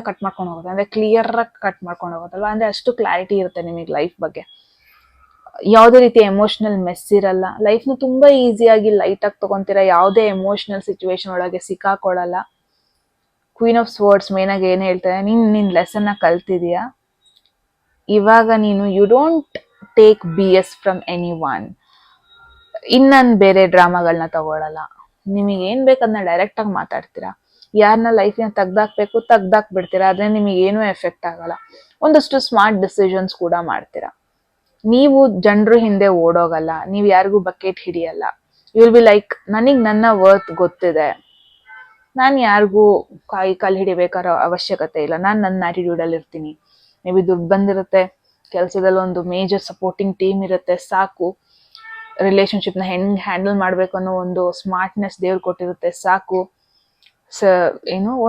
[SPEAKER 1] ಕಟ್ ಮಾಡ್ಕೊಂಡು ಹೋಗುತ್ತೆ, ಅಂದ್ರೆ ಕ್ಲಿಯರ್ ಆಗಿ ಕಟ್ ಮಾಡ್ಕೊಂಡು ಹೋಗುತ್ತಲ್ವಾ, ಅಂದ್ರೆ ಅಷ್ಟು ಕ್ಲಾರಿಟಿ ಇರುತ್ತೆ ನಿಮಗೆ ಲೈಫ್ ಬಗ್ಗೆ. ಯಾವುದೇ ರೀತಿ ಎಮೋಷನಲ್ ಮೆಸ್ ಇರಲ್ಲ, ಲೈಫ್ನ ತುಂಬಾ ಈಸಿಯಾಗಿ ಲೈಟ್ ಆಗಿ ತಗೊಂತೀರಾ, ಯಾವುದೇ ಎಮೋಷನಲ್ ಸಿಚುವೇಶನ್ ಒಳಗೆ ಸಿಕ್ಕಾಕೊಳ್ಳಲ್ಲ. ಕ್ವೀನ್ ಆಫ್ ಸ್ವರ್ಡ್ಸ್ ಮೇನ್ ಆಗಿ ಏನ್ ಹೇಳ್ತಾರೆ, ನಿನ್ ಲೆಸನ್ ಕಲ್ತಿದೀಯಾ, ಇವಾಗ ನೀನು you don't take BS from anyone. ನಾನು ಬೇರೆ ಡ್ರಾಮಾಗಳನ್ನ ತಗೊಳಲ್ಲ, ನಿಮಗೆ ಏನ್ ಬೇಕದನ್ನ ಡೈರೆಕ್ಟ್ ಆಗಿ ಮಾತಾಡ್ತೀರಾ. ಯಾರನ್ನ ಲೈಫಿನ ತೆಗ್ದಾಕ್ಬೇಕು ಬಿಡ್ತೀರಾ, ಆದ್ರೆ ನಿಮಗೆ ಏನೂ ಎಫೆಕ್ಟ್ ಆಗಲ್ಲ. ಒಂದಷ್ಟು ಸ್ಮಾರ್ಟ್ ಡಿಸಿಷನ್ಸ್ ಕೂಡ ಮಾಡ್ತೀರಾ. ನೀವು ಜನರು ಹಿಂದೆ ಓಡೋಗಲ್ಲ, ನೀವು ಯಾರಿಗೂ ಬಕೆಟ್ ಹಿಡಿಯಲ್ಲ. ಯು ವಿಲ್ ಬಿ ಲೈಕ್, ನನಗ್ ನನ್ನ ವರ್ತ್ ಗೊತ್ತಿದೆ, ನಾನು ಯಾರಿಗೂ ಕಲ್ ಹಿಡಿಬೇಕಾರೋ ಅವಶ್ಯಕತೆ ಇಲ್ಲ, ನಾನು ನನ್ನ ಆಟಿಟ್ಯೂಡ್ ಅಲ್ಲಿ ಇರ್ತೀನಿ. ಮೇ ಬಿ ದುಡ್ಡು ಬಂದಿರುತ್ತೆ, ಕೆಲಸದಲ್ಲಿ ಒಂದು ಮೇಜರ್ ಸಪೋರ್ಟಿಂಗ್ ಟೀಮ್ ಇರುತ್ತೆ, ಸಾಕು. ರಿಲೇಶನ್ಶಿಪ್ನ ಹೆಂಗ್ ಹ್ಯಾಂಡಲ್ ಮಾಡ್ಬೇಕು ಅನ್ನೋ ಒಂದು ಸ್ಮಾರ್ಟ್ನೆಸ್ ದೇವ್ರು ಕೊಟ್ಟಿರುತ್ತೆ, ಸಾಕು.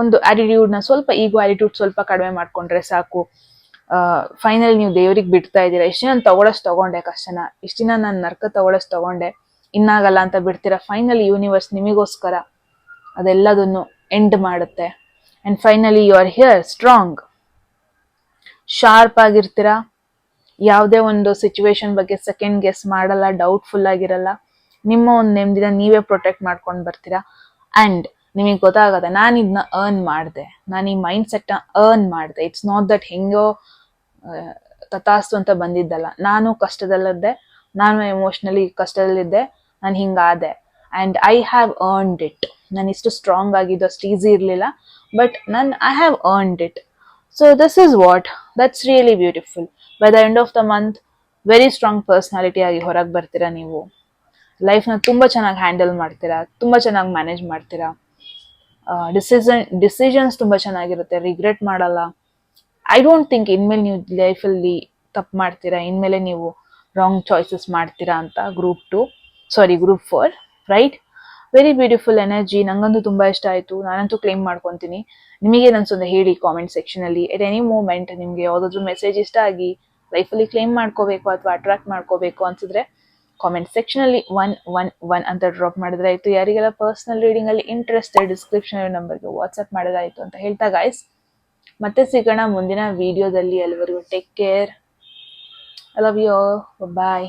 [SPEAKER 1] ಒಂದು ಆಟಿಟ್ಯೂಡ್ನ ಸ್ವಲ್ಪ, ಈಗೋ ಆಟಿಟ್ಯೂಡ್ ಸ್ವಲ್ಪ ಕಡಿಮೆ ಮಾಡ್ಕೊಂಡ್ರೆ ಸಾಕು. ಫೈನಲ್ ನೀವು ದೇವ್ರಿಗೆ ಬಿಡ್ತಾ ಇದ್ದೀರಾ. ಇಷ್ಟು ದಿನ ತಗೊಳಷ್ಟು ತಗೊಂಡೆ ಕಷ್ಟನ, ಇಷ್ಟು ದಿನ ನಾನು ನರ್ಕ ತಗೊಳಷ್ಟು ತಗೊಂಡೆ, ಇನ್ನಾಗಲ್ಲ ಅಂತ ಬಿಡ್ತೀರಾ. ಫೈನಲಿ ಯೂನಿವರ್ಸ್ ನಿಮಗೋಸ್ಕರ ಅದೆಲ್ಲದನ್ನು ಎಂಡ್ ಮಾಡುತ್ತೆ. And finally you are here strong, sharp ಆಗಿರ್ತೀರಾ. ಯಾವುದೇ ಒಂದು ಸಿಚುವೇಶನ್ ಬಗ್ಗೆ ಸೆಕೆಂಡ್ ಗೆಸ್ ಮಾಡಲ್ಲ, ಡೌಟ್ಫುಲ್ ಆಗಿರಲ್ಲ. ನಿಮ್ಮ ಒಂದು ನೆಮ್ಮದಿನ ನೀವೇ ಪ್ರೊಟೆಕ್ಟ್ ಮಾಡ್ಕೊಂಡು ಬರ್ತೀರಾ. ಅಂಡ್ ನಿಮಗೆ ಗೊತ್ತಾಗತ್ತೆ, ನಾನು ಇದನ್ನ ಅರ್ನ್ ಮಾಡಿದೆ, ನಾನು ಈ ಮೈಂಡ್ ಸೆಟ್ನ ಅರ್ನ್ ಮಾಡಿದೆ. ಇಟ್ಸ್ ನಾಟ್ ದಟ್ ಹೆಂಗೋ ತಥಾಸ್ತು ಅಂತ ಬಂದಿದ್ದಲ್ಲ. ನಾನು ಕಷ್ಟದಲ್ಲಿದ್ದೆ, ನಾನು ಎಮೋಷ್ನಲಿ ಕಷ್ಟದಲ್ಲಿದ್ದೆ, ನಾನು ಹಿಂಗಾದೆ. And I have earned it. ನಾನು ಇಷ್ಟು ಸ್ಟ್ರಾಂಗ್ ಆಗಿದ್ದು ಅಷ್ಟು ಈಸಿ ಇರಲಿಲ್ಲ, but I have earned it. So this is what, that's really beautiful. By the end of the month very strong personality ಆಗಿ ಹೊರಗೆ ಬರ್ತೀರಾ ನೀವು. ಲೈಫ್ನ ತುಂಬ ಚೆನ್ನಾಗಿ ಹ್ಯಾಂಡಲ್ ಮಾಡ್ತೀರಾ, ತುಂಬ ಚೆನ್ನಾಗಿ ಮ್ಯಾನೇಜ್ ಮಾಡ್ತೀರಾ. ಡಿಸಿಷನ್ಸ್ ತುಂಬ ಚೆನ್ನಾಗಿರುತ್ತೆ, ರಿಗ್ರೆಟ್ ಮಾಡಲ್ಲ. ಐ ಡೋಂಟ್ ಥಿಂಕ್ ಇನ್ಮೇಲೆ ನೀವು ಲೈಫಲ್ಲಿ ತಪ್ಪು ಮಾಡ್ತೀರಾ, ಇನ್ಮೇಲೆ ನೀವು ರಾಂಗ್ ಚಾಯ್ಸಸ್ ಮಾಡ್ತೀರಾ ಅಂತ. Group 4 right. Very beautiful energy, ನಂಗಂತೂ ತುಂಬ ಇಷ್ಟ ಆಯಿತು. ನಾನಂತೂ ಕ್ಲೇಮ್ ಮಾಡ್ಕೊತೀನಿ. ನಿಮಗೇನು ಅನ್ಸೋದು ಹೇಳಿ ಕಾಮೆಂಟ್ ಸೆಕ್ಷನಲ್ಲಿ. ಎಟ್ ಎನಿ ಮೂಮೆಂಟ್ ನಿಮಗೆ ಯಾವುದಾದ್ರೂ ಮೆಸೇಜ್ ಇಷ್ಟ ಆಗಿ ಲೈಫಲ್ಲಿ ಕ್ಲೇಮ್ ಮಾಡ್ಕೋಬೇಕು ಅಥವಾ ಅಟ್ರಾಕ್ಟ್ ಮಾಡ್ಕೋಬೇಕು ಅನ್ಸಿದ್ರೆ ಕಾಮೆಂಟ್ ಸೆಕ್ಷನಲ್ಲಿ 111 ಅಂತ ಡ್ರಾಪ್ ಮಾಡಿದ್ರೆ ಆಯಿತು. ಯಾರಿಗೆಲ್ಲ ಪರ್ಸನಲ್ ರೀಡಿಂಗಲ್ಲಿ ಇಂಟ್ರೆಸ್ಟೆಡ್, ಡಿಸ್ಕ್ರಿಪ್ಷನ್ ನಂಬರ್ಗೆ ವಾಟ್ಸಪ್ ಮಾಡೋದಾಯಿತು ಅಂತ ಹೇಳ್ತಾ ಗೈಸ್, ಮತ್ತೆ ಸಿಗೋಣ ಮುಂದಿನ ವಿಡಿಯೋದಲ್ಲಿ. ಎಲ್ಲರಿಗೂ take care, I love you all, bye.